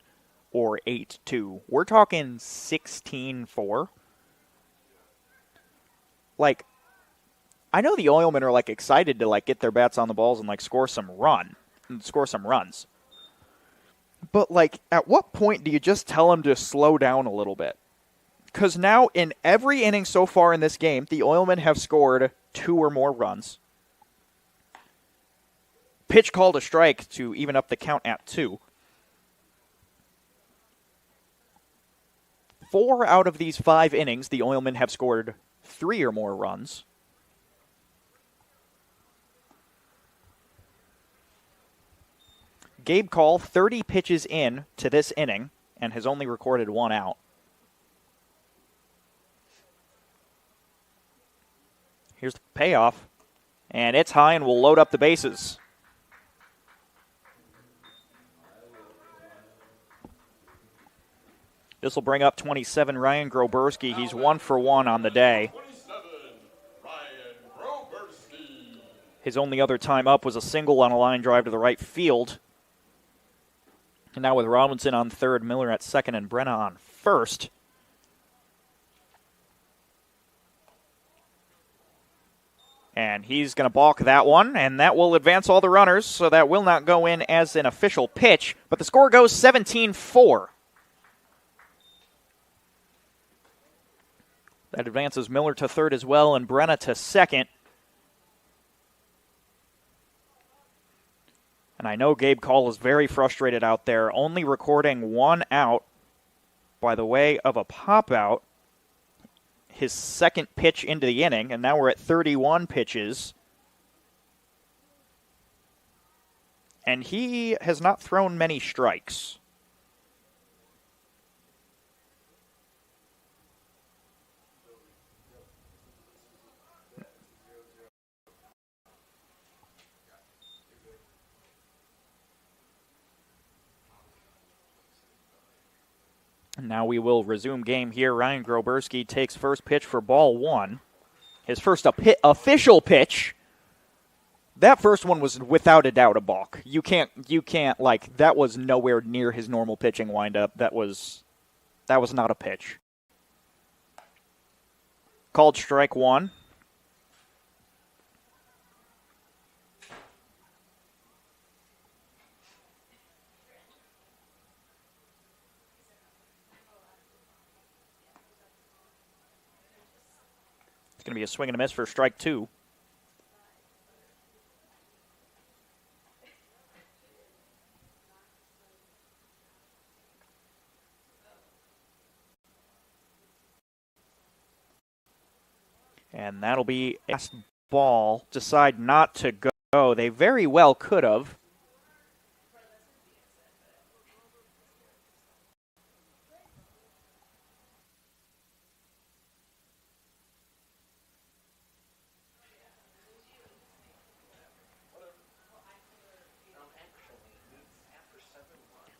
or 8-2. We're talking 16-4. Like, I know the Oilmen are like excited to like get their bats on the balls and like score some runs. But like, at what point do you just tell them to slow down a little bit? Because now in every inning so far in this game, the Oilmen have scored 2 or more runs. Pitch called a strike to even up the count at 2. 4 out of these 5 innings, the Oilmen have scored 3 or more runs. Gabe Call, 30 pitches in to this inning and has only recorded 1 out. Here's the payoff, and it's high and will load up the bases. This will bring up 27, Ryan Groberski. He's 1 for 1 on the day. His only other time up was a single on a line drive to the right field. And now with Robinson on third, Miller at second, and Brenna on first. And he's going to balk that one, and that will advance all the runners, so that will not go in as an official pitch. But the score goes 17-4. That advances Miller to third as well, and Brenna to second. And I know Gabe Call is very frustrated out there, only recording 1 out by the way of a pop-out. His second pitch into the inning, and now we're at 31 pitches. And he has not thrown many strikes. Now we will resume game here. Ryan Groberski takes first pitch for ball 1. His first official pitch. That first one was without a doubt a balk. You can't like, that was nowhere near his normal pitching windup. That was not a pitch. Called strike 1. Going to be a swing and a miss for strike 2. And that'll be a last ball. Decide not to go. They very well could have.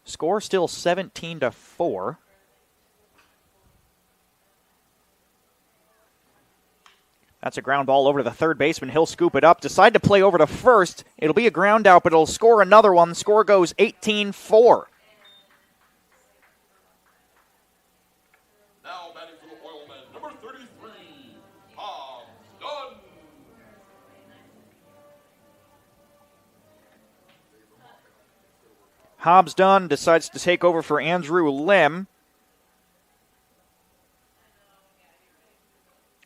Score still 17-4. That's a ground ball over to the third baseman. He'll scoop it up. Decide to play over to first. It'll be a ground out, but it'll score another one. The score goes 18-4. Now batting for the Oilmen, number 33, Hobbs Dunn. Hobbs Dunn decides to take over for Andrew Lim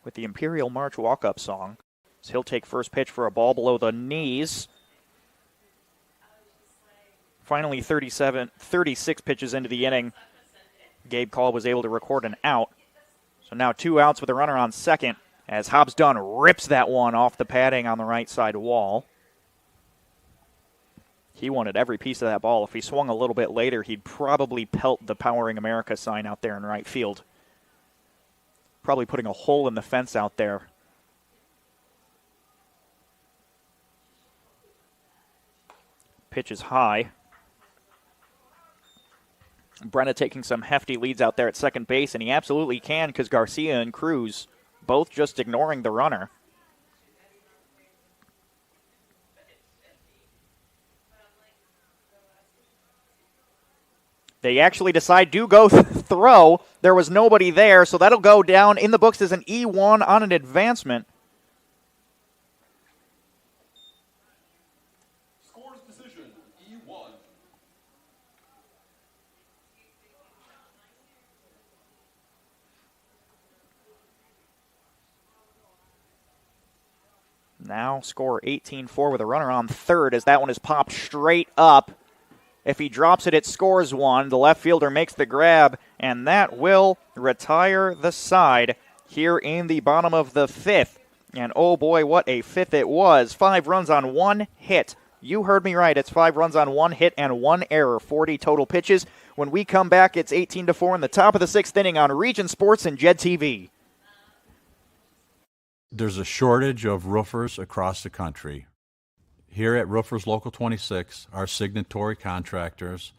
with the Imperial March walk-up song. So he'll take first pitch for a ball below the knees. Finally, 36 pitches into the inning, Gabe Call was able to record an out. So now 2 outs with a runner on second as Hobbs Dunn rips that one off the padding on the right side wall. He wanted every piece of that ball. If he swung a little bit later, he'd probably pelt the Powering America sign out there in right field. Probably putting a hole in the fence out there. Pitch is high. Brenna taking some hefty leads out there at second base, and he absolutely can because Garcia and Cruz both just ignoring the runner. They actually decide to go throw. There was nobody there, so that'll go down in the books as an E1 on an advancement. Scores decision, E1. Now score 18-4 with a runner on third as that one is popped straight up. If he drops it, it scores one. The left fielder makes the grab, and that will retire the side here in the bottom of the fifth. And oh boy, what a fifth it was. 5 runs on 1 hit. You heard me right. It's 5 runs on 1 hit and 1 error. 40 total pitches. When we come back, it's 18-4 in the top of the 6th inning on Region Sports and Jed TV. There's a shortage of roofers across the country. Here at Roofers Local 26, our signatory contractors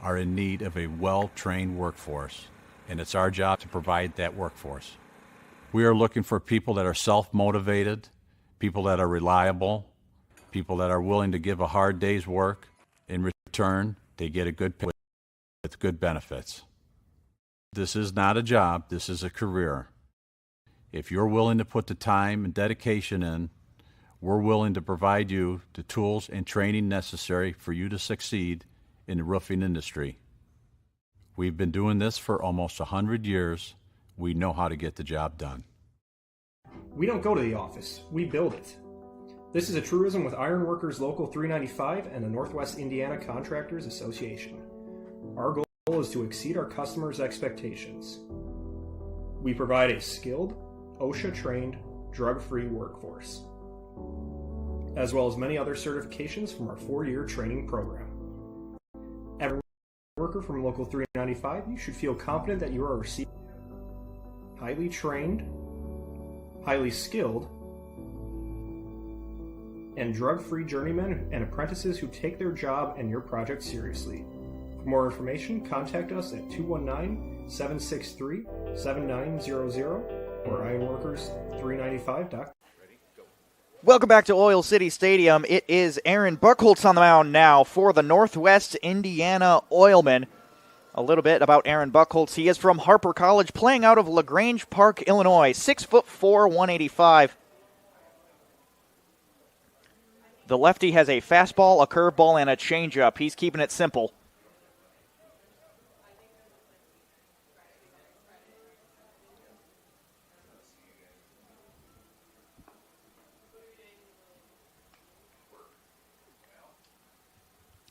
are in need of a well-trained workforce, and it's our job to provide that workforce. We are looking for people that are self-motivated, people that are reliable, people that are willing to give a hard day's work. In return, they get a good pay with good benefits. This is not a job, this is a career. If you're willing to put the time and dedication in, we're willing to provide you the tools and training necessary for you to succeed in the roofing industry. We've been doing this for almost 100 years. We know how to get the job done. We don't go to the office, we build it. This is a truism with Ironworkers Local 395 and the Northwest Indiana Contractors Association. Our goal is to exceed our customers' expectations. We provide a skilled, OSHA-trained, drug-free workforce, as well as many other certifications from our 4-year training program. Every worker from Local 395, you should feel confident that you are receiving highly trained, highly skilled, and drug-free journeymen and apprentices who take their job and your project seriously. For more information, contact us at 219-763-7900 or ironworkers395.com. Welcome back to Oil City Stadium. It is Aaron Buchholz on the mound now for the Northwest Indiana Oilmen. A little bit about Aaron Buchholz. He is from Harper College, playing out of LaGrange Park, Illinois. 6'4", 185. The lefty has a fastball, a curveball, and a changeup. He's keeping it simple.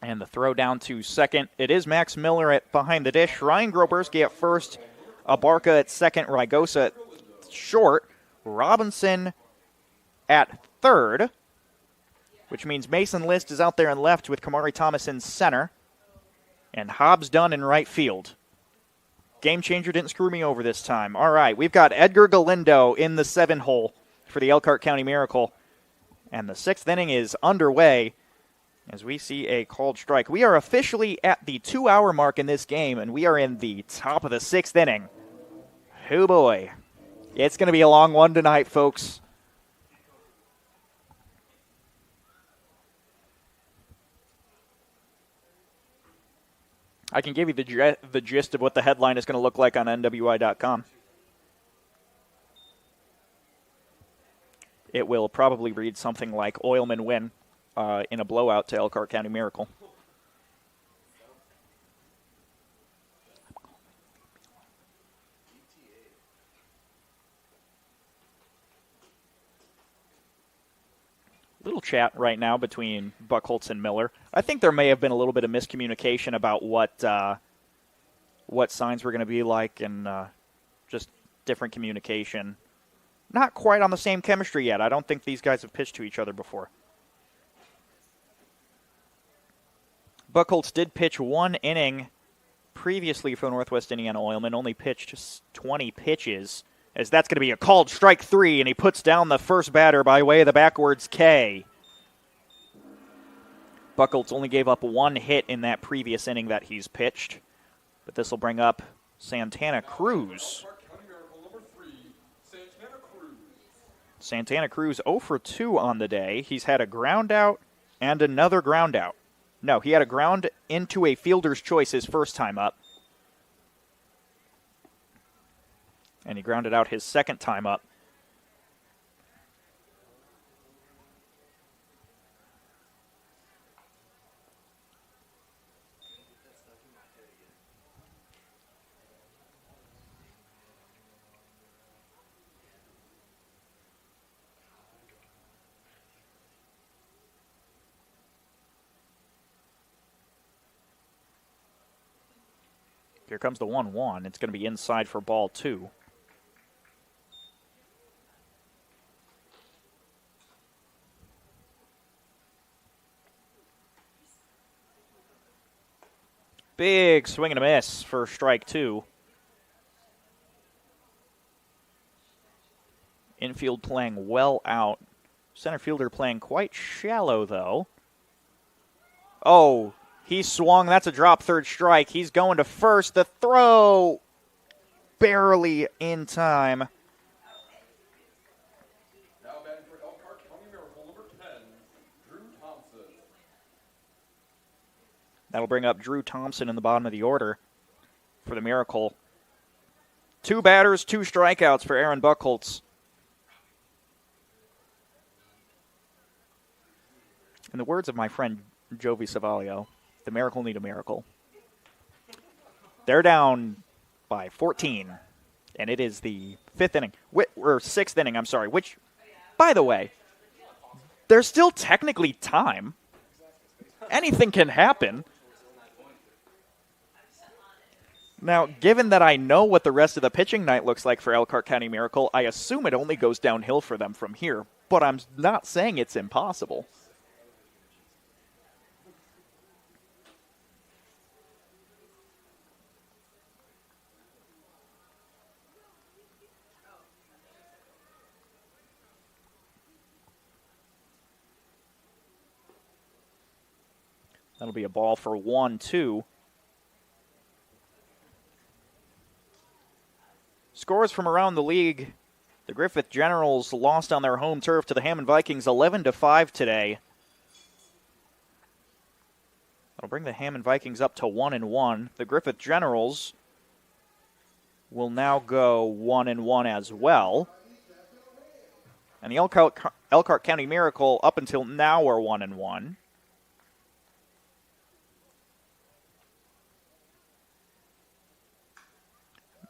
And the throw down to second. It is Max Miller at behind the dish. Ryan Groberski at first. Abarca at second. Rygosa at short. Robinson at third, which means Mason List is out there in left with Kamari Thomas in center. And Hobbs Dunn in right field. Game changer didn't screw me over this time. All right, we've got Edgar Galindo in the 7-hole for the Elkhart County Miracle. And the 6th inning is underway as we see a called strike. We are officially at the 2-hour mark in this game, and we are in the top of the 6th inning. Oh boy. It's going to be a long one tonight, folks. I can give you the gist of what the headline is going to look like on NWI.com. It will probably read something like Oilmen win in a blowout to Elkhart County Miracle. Little chat right now between Buchholz and Miller. I think there may have been a little bit of miscommunication about what signs were going to be like, and just different communication. Not quite on the same chemistry yet. I don't think these guys have pitched to each other before. Buchholz did pitch one inning previously for Northwest Indiana Oilmen, only pitched 20 pitches, as that's going to be a called strike 3, and he puts down the first batter by way of the backwards K. Buchholz only gave up one hit in that previous inning that he's pitched, but this will bring up Santana Cruz. Santana Cruz 0 for 2 on the day. He's had a ground out and another ground out. No, he had a ground into a fielder's choice his first time up. And he grounded out his second time up. Here comes the 1-1. It's going to be inside for ball 2. Big swing and a miss for strike 2. Infield playing well out. Center fielder playing quite shallow, though. Oh, he swung. That's a drop third strike. He's going to first. The throw barely in time. Now batting for Elkhart County Miracle, number 10, Drew Thompson. That'll bring up Drew Thompson in the bottom of the order for the Miracle. 2 batters, 2 strikeouts for Aaron Buchholz. In the words of my friend Jovi Savalio, the Miracle need a miracle. They're down by 14, and it is the 5th inning, or 6th inning, I'm sorry, which, by the way, there's still technically time. Anything can happen. Now, given that I know what the rest of the pitching night looks like for Elkhart County Miracle, I assume it only goes downhill for them from here, but I'm not saying it's impossible. That'll be a ball for 1-2. Scores from around the league. The Griffith Generals lost on their home turf to the Hammond Vikings 11-5 today. That'll bring the Hammond Vikings up to 1-1. The Griffith Generals will now go 1-1 as well. And the Elkhart County Miracle up until now are 1-1.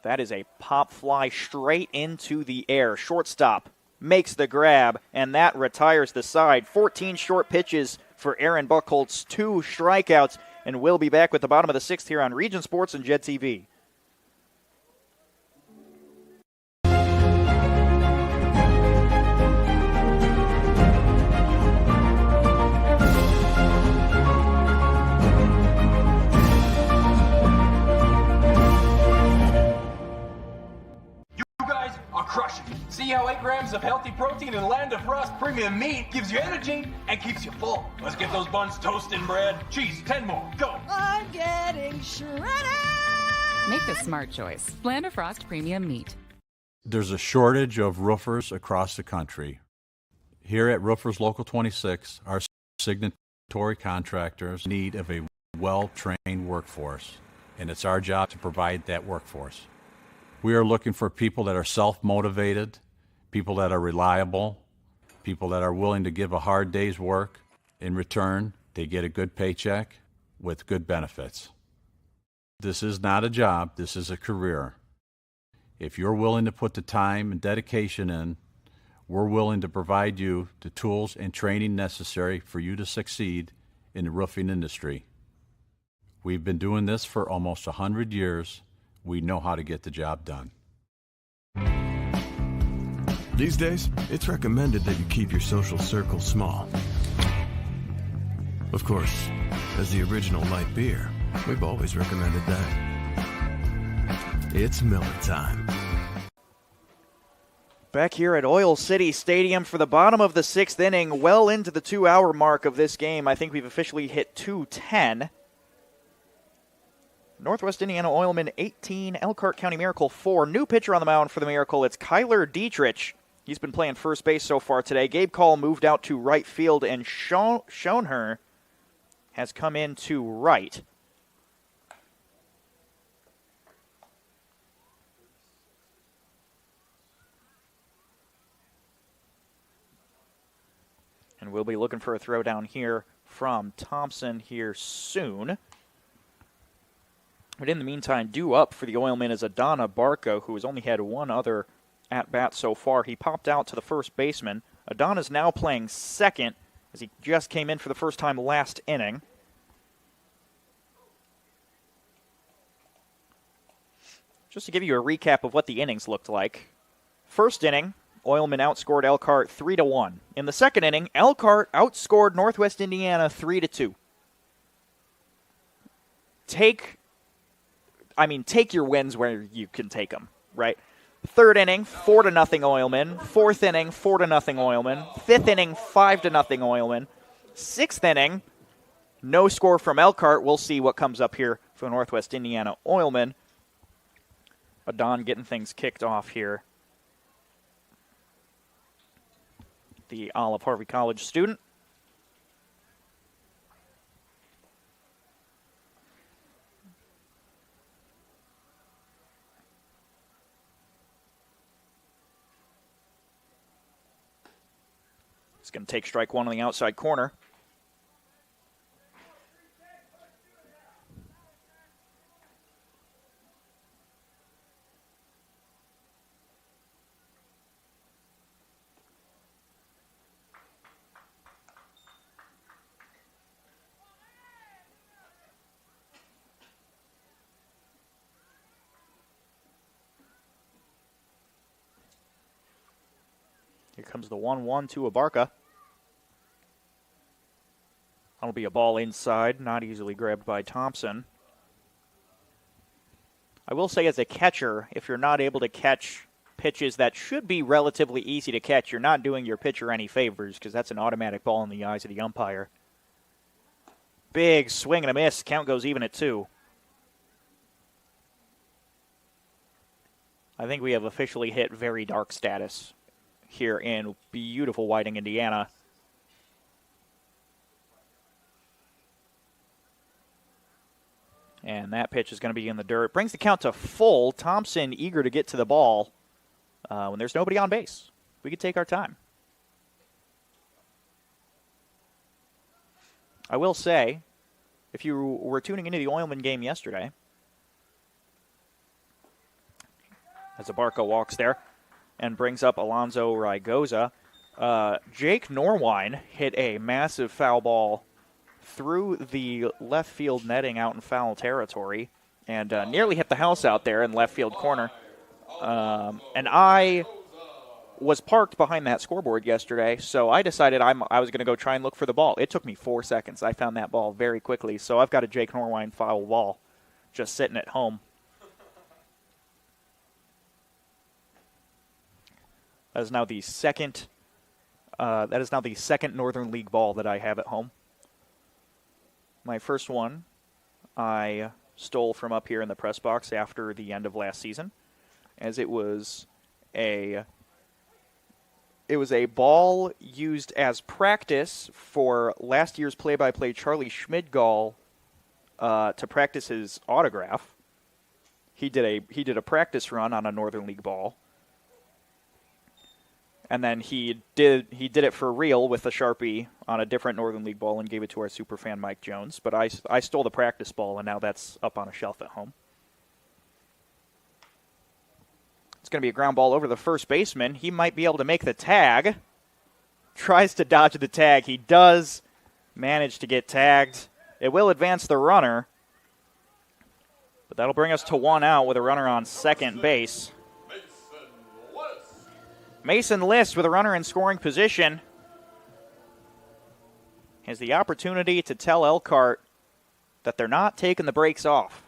That is a pop fly straight into the air. Shortstop makes the grab, and that retires the side. 14 short pitches for Aaron Buchholz, 2 strikeouts, and we'll be back with the bottom of the 6th here on Region Sports and Jet TV. Crushing. See how 8 grams of healthy protein in Land of Frost premium meat gives you energy and keeps you full. Let's get those buns toasted, bread. Cheese, 10 more. Go. I'm getting shredded. Make the smart choice. Land of Frost Premium Meat. There's a shortage of roofers across the country. Here at Roofers Local 26, our signatory contractors need of a well-trained workforce. and it's our job to provide that workforce. We are looking for people that are self-motivated, people that are reliable, people that are willing to give a hard day's work. In return, they get a good paycheck with good benefits. This is not a job, this is a career. If you're willing to put the time and dedication in, we're willing to provide you the tools and training necessary for you to succeed in the roofing industry. We've been doing this for almost 100 years. We know how to get the job done. These days, it's recommended that you keep your social circle small. Of course, as the original light beer, we've always recommended that. It's Miller time. Back here at Oil City Stadium for the bottom of the 6th inning, well into the 2-hour mark of this game. I think we've officially hit 2:10. Northwest Indiana Oilmen 18, Elkhart County Miracle 4. New pitcher on the mound for the Miracle. It's Kyler Dietrich. He's been playing first base so far today. Gabe Call moved out to right field, and Schoenher has come in to right. And we'll be looking for a throw down here from Thompson here soon. But in the meantime, due up for the Oilmen is Adana Barco, who has only had one other at-bat so far. He popped out to the first baseman. Adana's now playing second, as he just came in for the first time last inning. Just to give you a recap of what the innings looked like. First inning, Oilmen outscored Elkhart 3-1. In the second inning, Elkhart outscored Northwest Indiana 3-2. Take your wins where you can take them, right? Third inning, 4-0 Oilmen. Fourth inning, 4-0 Oilmen. Fifth inning, 5-0 Oilmen. Sixth inning, no score from Elkhart. We'll see what comes up here for Northwest Indiana Oilmen. Adon getting things kicked off here. The Olive Harvey College student. He's going to take strike one on the outside corner. Here comes the 1-1 to Abarca. That'll be a ball inside, not easily grabbed by Thompson. I will say as a catcher, if you're not able to catch pitches that should be relatively easy to catch, you're not doing your pitcher any favors because that's an automatic ball in the eyes of the umpire. Big swing and a miss. Count goes even at 2. I think we have officially hit very dark status here in beautiful Whiting, Indiana. And that pitch is going to be in the dirt. Brings the count to full. Thompson eager to get to the ball when there's nobody on base. We could take our time. I will say, if you were tuning into the Oilman game yesterday, as Abarca walks there and brings up Alonzo Rygoza, Jake Norwine hit a massive foul ball through the left field netting out in foul territory and nearly hit the house out there in left field corner. And I was parked behind that scoreboard yesterday, so I decided I was going to go try and look for the ball. It took me 4 seconds. I found that ball very quickly, so I've got a Jake Norwine foul ball just sitting at home. That is now the second Northern League ball that I have at home. My first one I stole from up here in the press box after the end of last season, as it was a ball used as practice for last year's play-by-play Charlie Schmidgall to practice his autograph. He did a practice run on a Northern League ball. And then he did it for real with a Sharpie on a different Northern League ball and gave it to our superfan Mike Jones. But I stole the practice ball, and now that's up on a shelf at home. It's going to be a ground ball over the first baseman. He might be able to make the tag. Tries to dodge the tag. He does manage to get tagged. It will advance the runner. But that'll bring us to 1 out with a runner on second base. Mason List with a runner in scoring position has the opportunity to tell Elkhart that they're not taking the brakes off.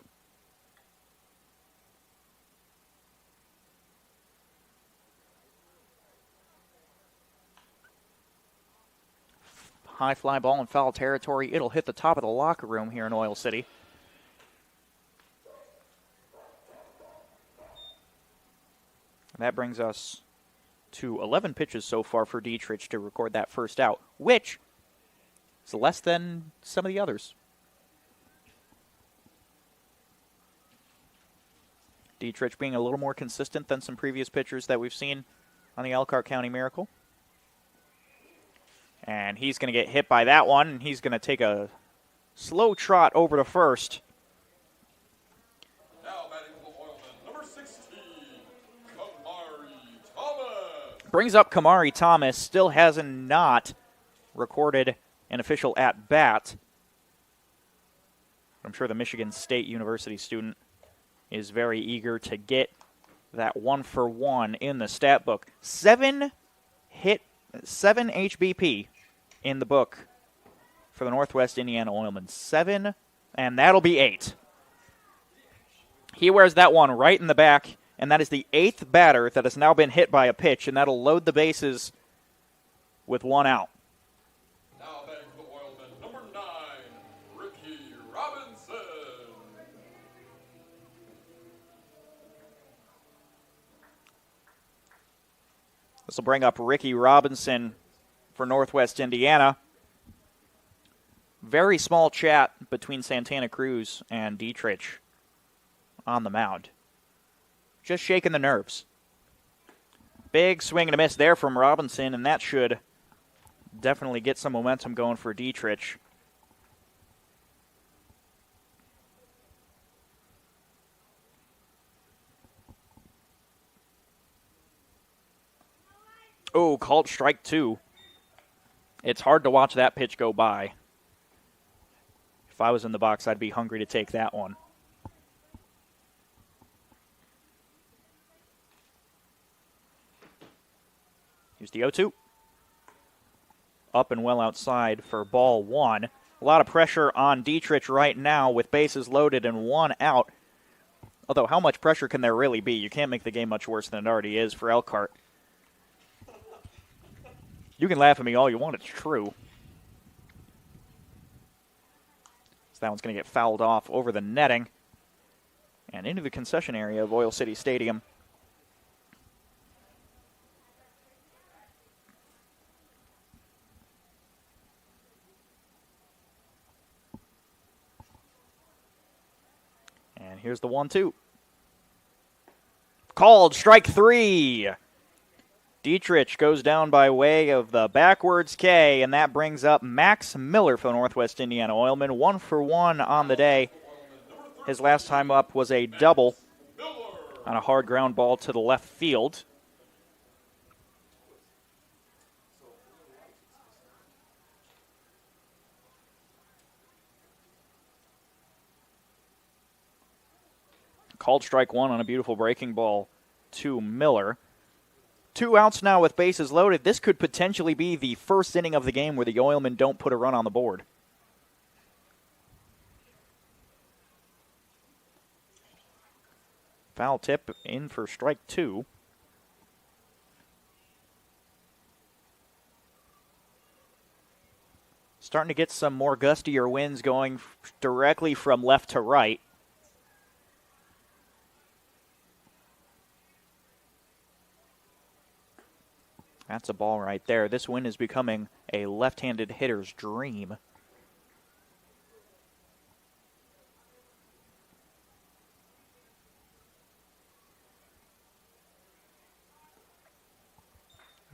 High fly ball in foul territory. It'll hit the top of the locker room here in Oil City. And that brings us to 11 pitches so far for Dietrich to record that first out, which is less than some of the others. Dietrich being a little more consistent than some previous pitchers that we've seen on the Elkhart County Miracle. And he's going to get hit by that one, and he's going to take a slow trot over to first. Now batting for the Oilmen, number 16, Kamari Thomas. Brings up Kamari Thomas. Still hasn't not recorded an official at-bat. I'm sure the Michigan State University student is very eager to get that 1-for-1 in the stat book. 7 HBP in the book for the Northwest Indiana Oilmen. 7, and that'll be 8. He wears that one right in the back, and that is the 8th batter that has now been hit by a pitch, and that'll load the bases with 1 out. Now batting for the Oilmen, number 9, Ricky Robinson. This will bring up Ricky Robinson for Northwest Indiana. Very small chat between Santana Cruz and Dietrich on the mound. Just shaking the nerves. Big swing and a miss there from Robinson, and that should definitely get some momentum going for Dietrich. Oh, called strike 2. It's hard to watch that pitch go by. If I was in the box, I'd be hungry to take that one. Here's the 0-2. Up and well outside for ball 1. A lot of pressure on Dietrich right now with bases loaded and 1 out. Although, how much pressure can there really be? You can't make the game much worse than it already is for Elkhart. You can laugh at me all you want. It's true. So that one's going to get fouled off over the netting and into the concession area of Oil City Stadium. And here's the 1-2. Called strike 3. Dietrich goes down by way of the backwards K, and that brings up Max Miller for the Northwest Indiana Oilmen. 1-for-1 on the day. His last time up was a double on a hard ground ball to the left field. Called strike 1 on a beautiful breaking ball to Miller. 2 outs now with bases loaded. This could potentially be the first inning of the game where the Oilmen don't put a run on the board. Foul tip in for strike 2. Starting to get some more gustier winds going directly from left to right. That's a ball right there. This wind is becoming a left-handed hitter's dream.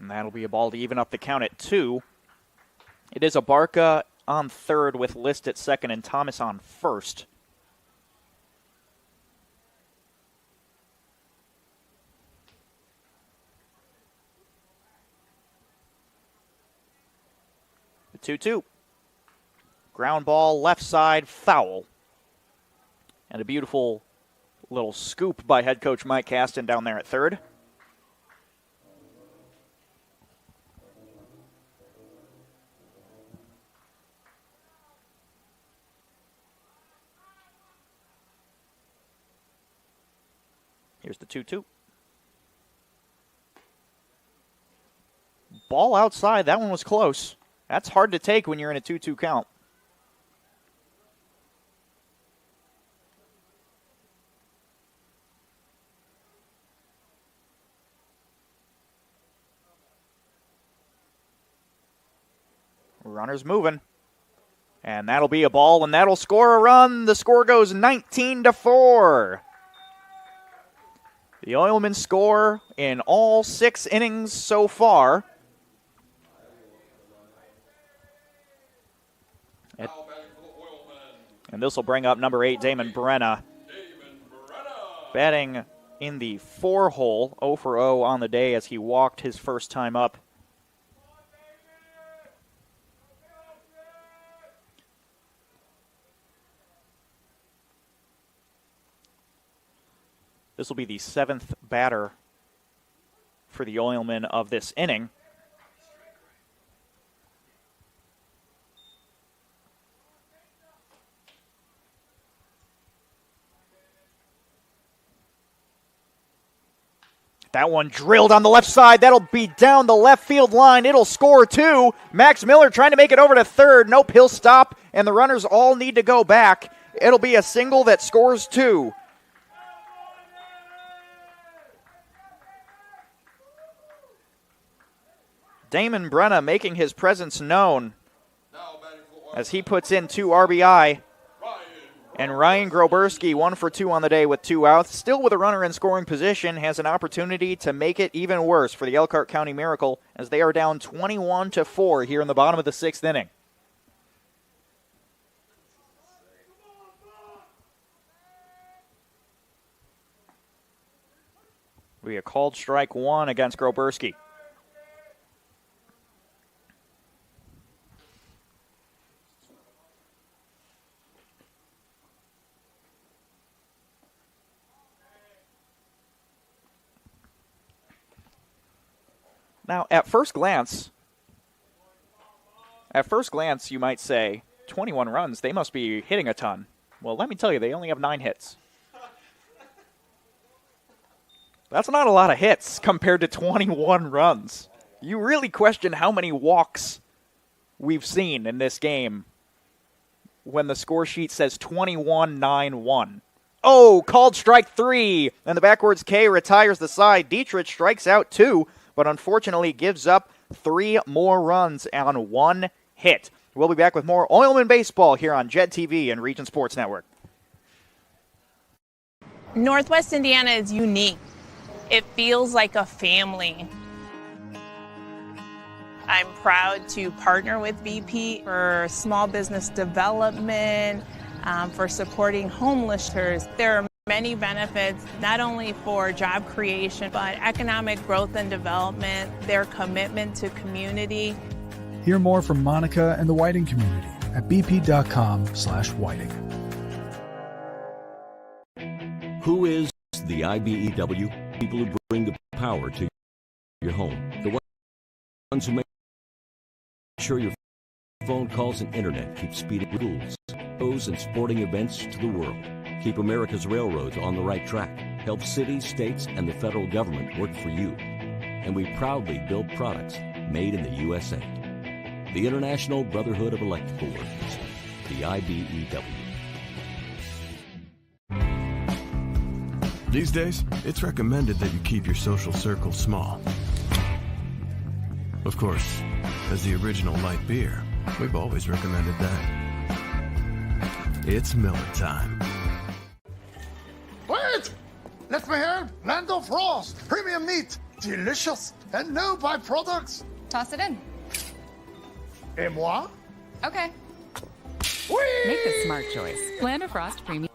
And that'll be a ball to even up the count at 2. It is Abarca on third with List at second and Thomas on first. The 2-2. Ground ball, left side, foul. And a beautiful little scoop by head coach Mike Caston down there at third. Here's the 2-2. Ball outside. That one was close. That's hard to take when you're in a 2-2 count. Runner's moving. And that'll be a ball, and that'll score a run. The score goes 19-4. The Oilmen score in all 6 innings so far. And this will bring up number 8, Damon Brenna. Batting in the 4-hole, 0 for 0 on the day as he walked his first time up. This will be the 7th batter for the Oilmen of this inning. That one drilled on the left side. That'll be down the left field line. It'll score 2. Max Miller trying to make it over to third. Nope, he'll stop, and the runners all need to go back. It'll be a single that scores 2. Damon Brenna making his presence known as he puts in 2 RBI. And Ryan Groberski, 1 for 2 on the day with 2 outs. Still with a runner in scoring position, has an opportunity to make it even worse for the Elkhart County Miracle as they are down 21-4 here in the bottom of the 6th inning. We a called strike 1 against Groberski. Now, at first glance, you might say, 21 runs, they must be hitting a ton. Well, let me tell you, they only have 9 hits. That's not a lot of hits compared to 21 runs. You really question how many walks we've seen in this game when the score sheet says 21-9-1. Oh, called strike 3, and the backwards K retires the side. Dietrich strikes out 2. But unfortunately gives up 3 more runs on 1 hit. We'll be back with more Oilman baseball here on JED TV and Region Sports Network. Northwest Indiana is unique. It feels like a family. I'm proud to partner with BP for small business development, for supporting homeless shelters. There are many benefits, not only for job creation, but economic growth and development, their commitment to community. Hear more from Monica and the Whiting community at bp.com/whiting. Who is the IBEW? People who bring the power to your home. The ones who make sure your phone calls and internet keep speeding schools, shows, and sporting events to the world. Keep America's railroads on the right track. Help cities, states, and the federal government work for you. And we proudly build products made in the USA. The International Brotherhood of Electrical Workers, the IBEW. These days, it's recommended that you keep your social circle small. Of course, as the original light beer, we've always recommended that. It's Miller time. Wait! Let me help! Land of Frost! Premium meat! delicious, and no byproducts. Toss it in. Et moi? Okay. Whee! Make the smart choice. Land of Frost Premium.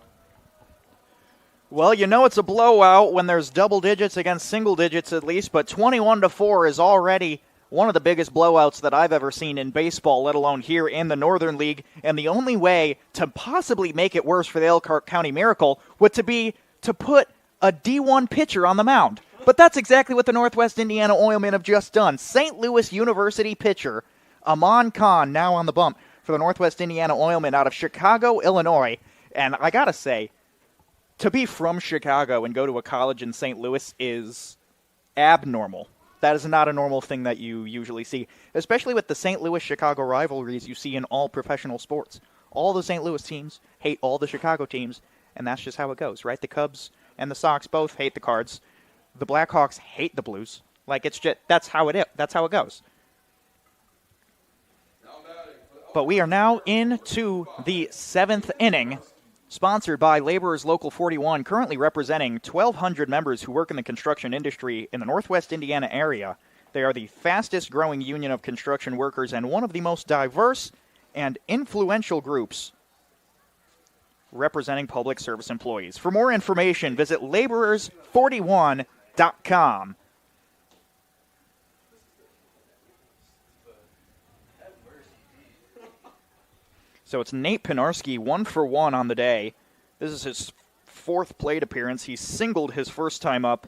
Well, you know it's a blowout when there's double digits against single digits at least, but 21-4 is already one of the biggest blowouts that I've ever seen in baseball, let alone here in the Northern League. And the only way to possibly make it worse for the Elkhart County Miracle would to be to put a D1 pitcher on the mound. But that's exactly what the Northwest Indiana Oilmen have just done. St. Louis University pitcher Aman Khan now on the bump for the Northwest Indiana Oilmen out of Chicago, Illinois. And I gotta say, to be from Chicago and go to a college in St. Louis is abnormal. That is not a normal thing that you usually see, especially with the St. Louis-Chicago rivalries you see in all professional sports. All the St. Louis teams hate all the Chicago teams, and that's just how it goes, right? The Cubs and the Sox both hate the Cards. The Blackhawks hate the Blues. Like, it's just, that's how it goes. But we are now into the 7th inning, sponsored by Laborers Local 41, currently representing 1,200 members who work in the construction industry in the Northwest Indiana area. They are the fastest growing union of construction workers and one of the most diverse and influential groups representing public service employees. For more information, visit laborers41.com. So it's Nate Pinarski, 1 for 1 on the day. This is his 4th plate appearance. He singled his first time up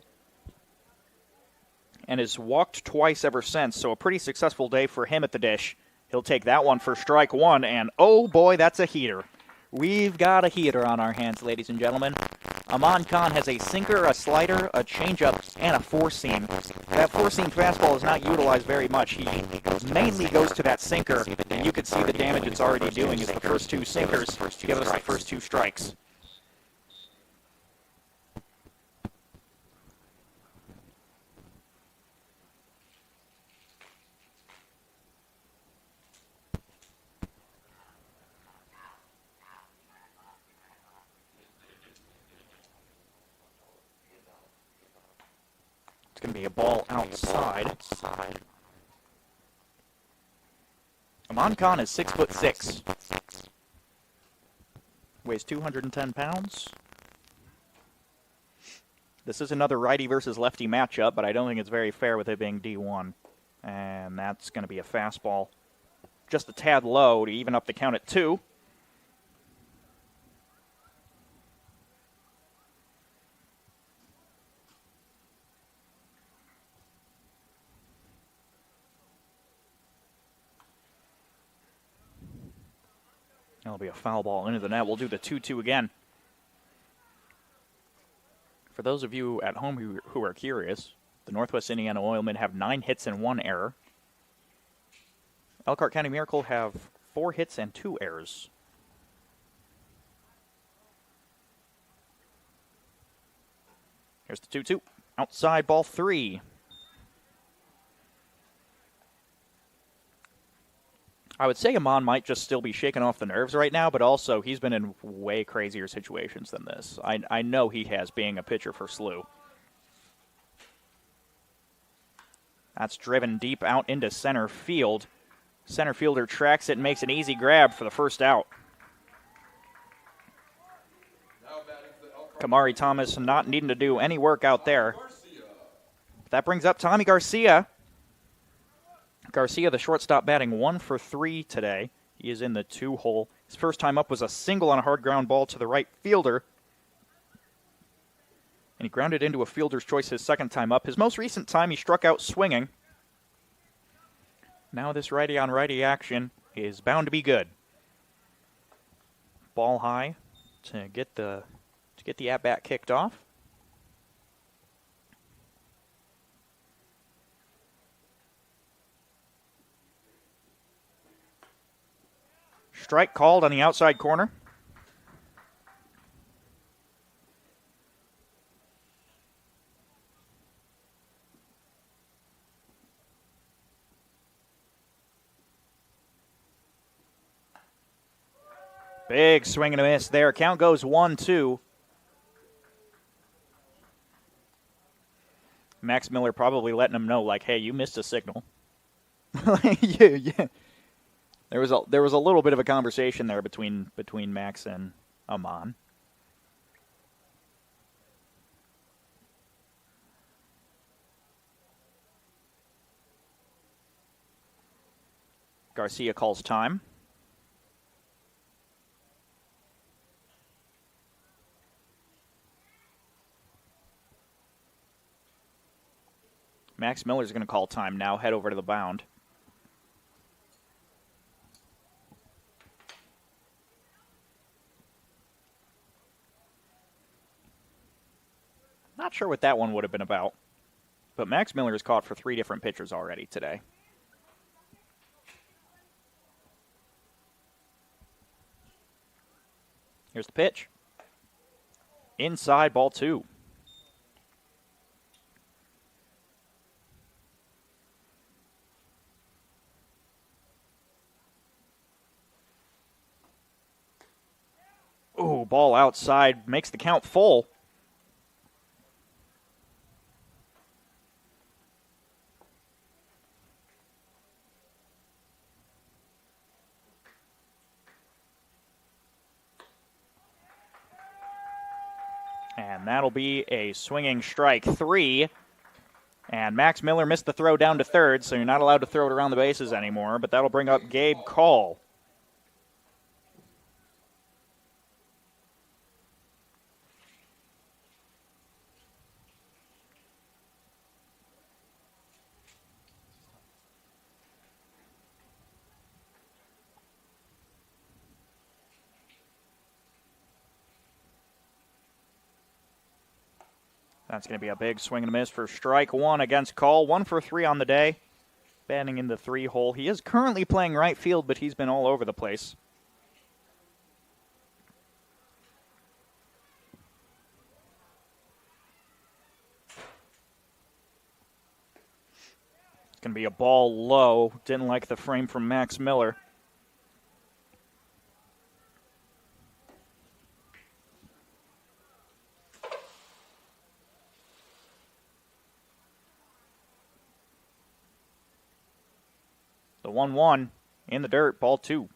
and has walked twice ever since, so a pretty successful day for him at the dish. He'll take that one for strike 1, and oh boy, that's a heater. We've got a heater on our hands, ladies and gentlemen. Aman Khan has a sinker, a slider, a changeup, and a four-seam. That four-seam fastball is not utilized very much. He mainly goes to that sinker, and you can see the damage it's already doing as the first 2 sinkers give us the first 2 strikes. Going to be a ball outside. Aman Khan is 6'6". Weighs 210 pounds. This is another righty versus lefty matchup, but I don't think it's very fair with it being D1. And that's going to be a fastball. Just a tad low to even up the count at 2. That'll be a foul ball into the net. We'll do the 2-2 again. For those of you at home who are curious, the Northwest Indiana Oilmen have 9 hits and 1 error. Elkhart County Miracle have 4 hits and 2 errors. Here's the 2-2. Outside ball 3. I would say Aman might just still be shaking off the nerves right now, but also he's been in way crazier situations than this. I know he has, being a pitcher for SLU. That's driven deep out into center field. Center fielder tracks it and makes an easy grab for the first out. Kamari Thomas not needing to do any work out there. That brings up Tommy Garcia. Garcia, the shortstop, batting 1 for 3 today. He is in the 2-hole. His first time up was a single on a hard ground ball to the right fielder. And he grounded into a fielder's choice his second time up. His most recent time, he struck out swinging. Now this righty-on-righty action is bound to be good. Ball high to get the at-bat kicked off. Strike called on the outside corner. Big swing and a miss there. Count goes 1-2. Max Miller probably letting him know, like, hey, you missed a signal. Yeah. There was a little bit of a conversation there between Max and Amon. Garcia calls time. Max Miller's going to call time now, head over to the mound. Not sure what that one would have been about, but Max Miller has caught for 3 different pitchers already today. Here's the pitch. Inside, ball 2. Ooh, ball outside, makes the count full. And that'll be a swinging strike 3. And Max Miller missed the throw down to third, so you're not allowed to throw it around the bases anymore, but that'll bring up Gabe Call. That's going to be a big swing and a miss for strike 1 against Call. 1 for 3 on the day. Batting in the 3-hole. He is currently playing right field, but he's been all over the place. It's going to be a ball low. Didn't like the frame from Max Miller. The 1-1 in the dirt, ball 2.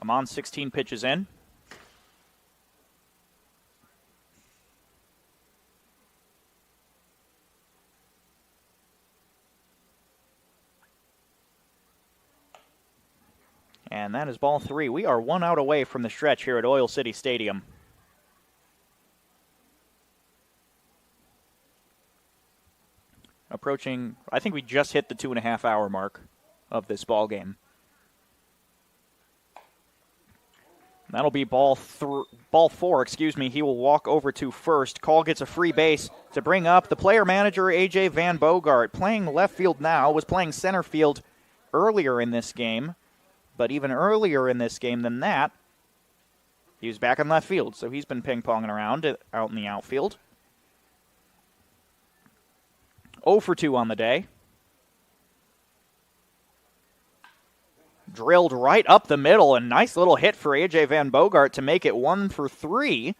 Amon 16 pitches in. And that is ball 3. We are 1 out away from the stretch here at Oil City Stadium. Approaching, I think we just hit the 2.5-hour mark of this ball game. That'll be ball 4. He will walk over to first. Call gets a free base to bring up the player manager, A.J. Van Bogart, playing left field now, was playing center field earlier in this game. But even earlier in this game than that, he was back in left field. So he's been ping-ponging around out in the outfield. 0 for 2 on the day. Drilled right up the middle, and nice little hit for A.J. Van Bogart to make it 1 for 3.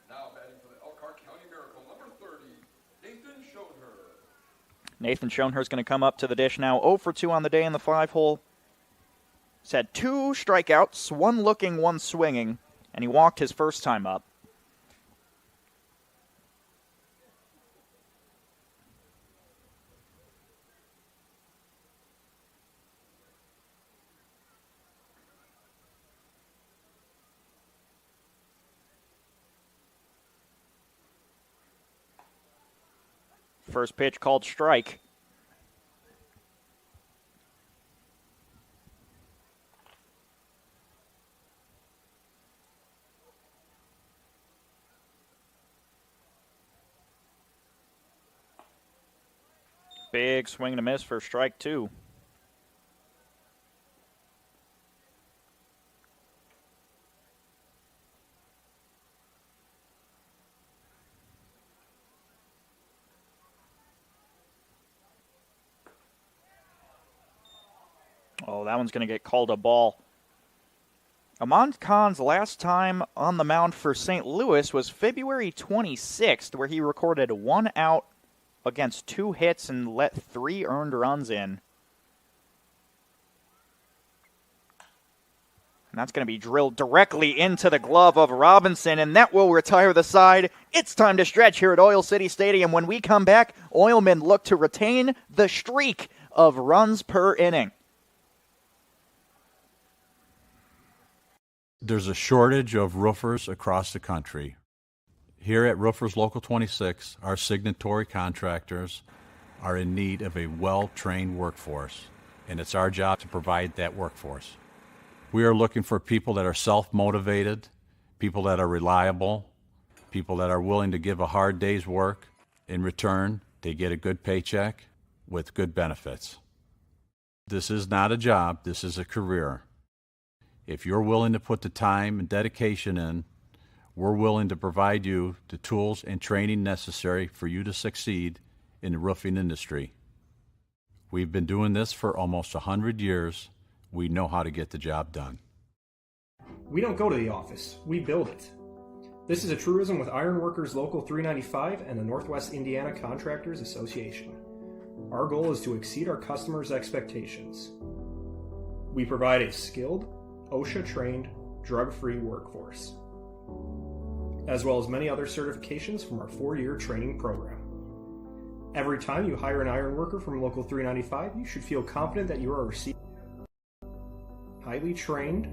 Now batting for the Elkhart County Miracle, number 30, Nathan Schoenherr. Nathan Schoenherr is going to come up to the dish now. 0 for 2 on the day in the 5-hole. He's had 2 strikeouts, 1 looking, 1 swinging, and he walked his first time up. First pitch called strike. Big swing and a miss for strike 2. Oh, that one's going to get called a ball. Amon Khan's last time on the mound for St. Louis was February 26th, where he recorded 1 out against 2 hits and let 3 earned runs in. And that's going to be drilled directly into the glove of Robinson, and that will retire the side. It's time to stretch here at Oil City Stadium. When we come back, Oilmen look to retain the streak of runs per inning. There's a shortage of roofers across the country. Here at Roofers Local 26, our signatory contractors are in need of a well-trained workforce, and it's our job to provide that workforce. We are looking for people that are self-motivated, people that are reliable, people that are willing to give a hard day's work. In return, they get a good paycheck with good benefits. This is not a job, this is a career. If you're willing to put the time and dedication in, we're willing to provide you the tools and training necessary for you to succeed in the roofing industry. We've been doing this for almost 100 years. We know how to get the job done. We don't go to the office, we build it. This is a truism with Ironworkers Local 395 and the Northwest Indiana Contractors Association. Our goal is to exceed our customers' expectations. We provide a skilled, OSHA-trained, drug-free workforce, as well as many other certifications from our 4-year training program. Every time you hire an ironworker from Local 395, you should feel confident that you are receiving highly trained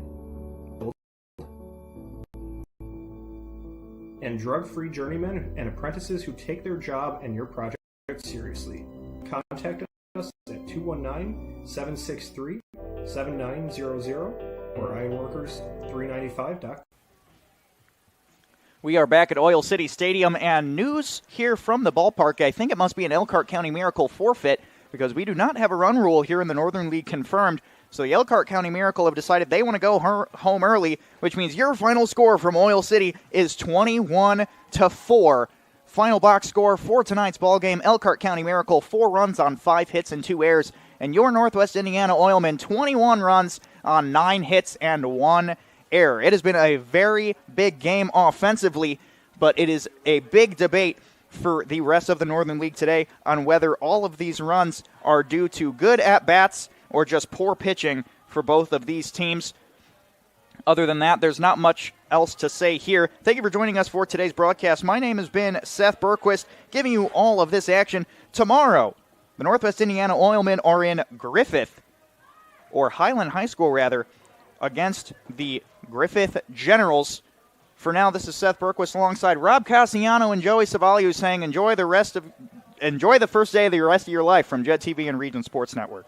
and drug-free journeymen and apprentices who take their job and your project seriously. Contact us at 219-763-7900 or ironworkers395.com. We are back at Oil City Stadium, and news here from the ballpark. I think it must be an Elkhart County Miracle forfeit because we do not have a run rule here in the Northern League confirmed. So the Elkhart County Miracle have decided they want to go home early, which means your final score from Oil City is 21-4. Final box score for tonight's ballgame: Elkhart County Miracle 4 runs on 5 hits and 2 errors, and your Northwest Indiana Oilmen 21 runs on 9 hits and 1 error. It has been a very big game offensively, but it is a big debate for the rest of the Northern League today on whether all of these runs are due to good at-bats or just poor pitching for both of these teams. Other than that, there's not much else to say here. Thank you for joining us for today's broadcast. My name has been Seth Berquist, giving you all of this action. Tomorrow, the Northwest Indiana Oilmen are in Griffith, or Highland High School, rather, against the Griffith Generals. For now, this is Seth Berquist alongside Rob Cassiano and Joey Savaliu saying enjoy the first day of the rest of your life from Jet TV and Region Sports Network.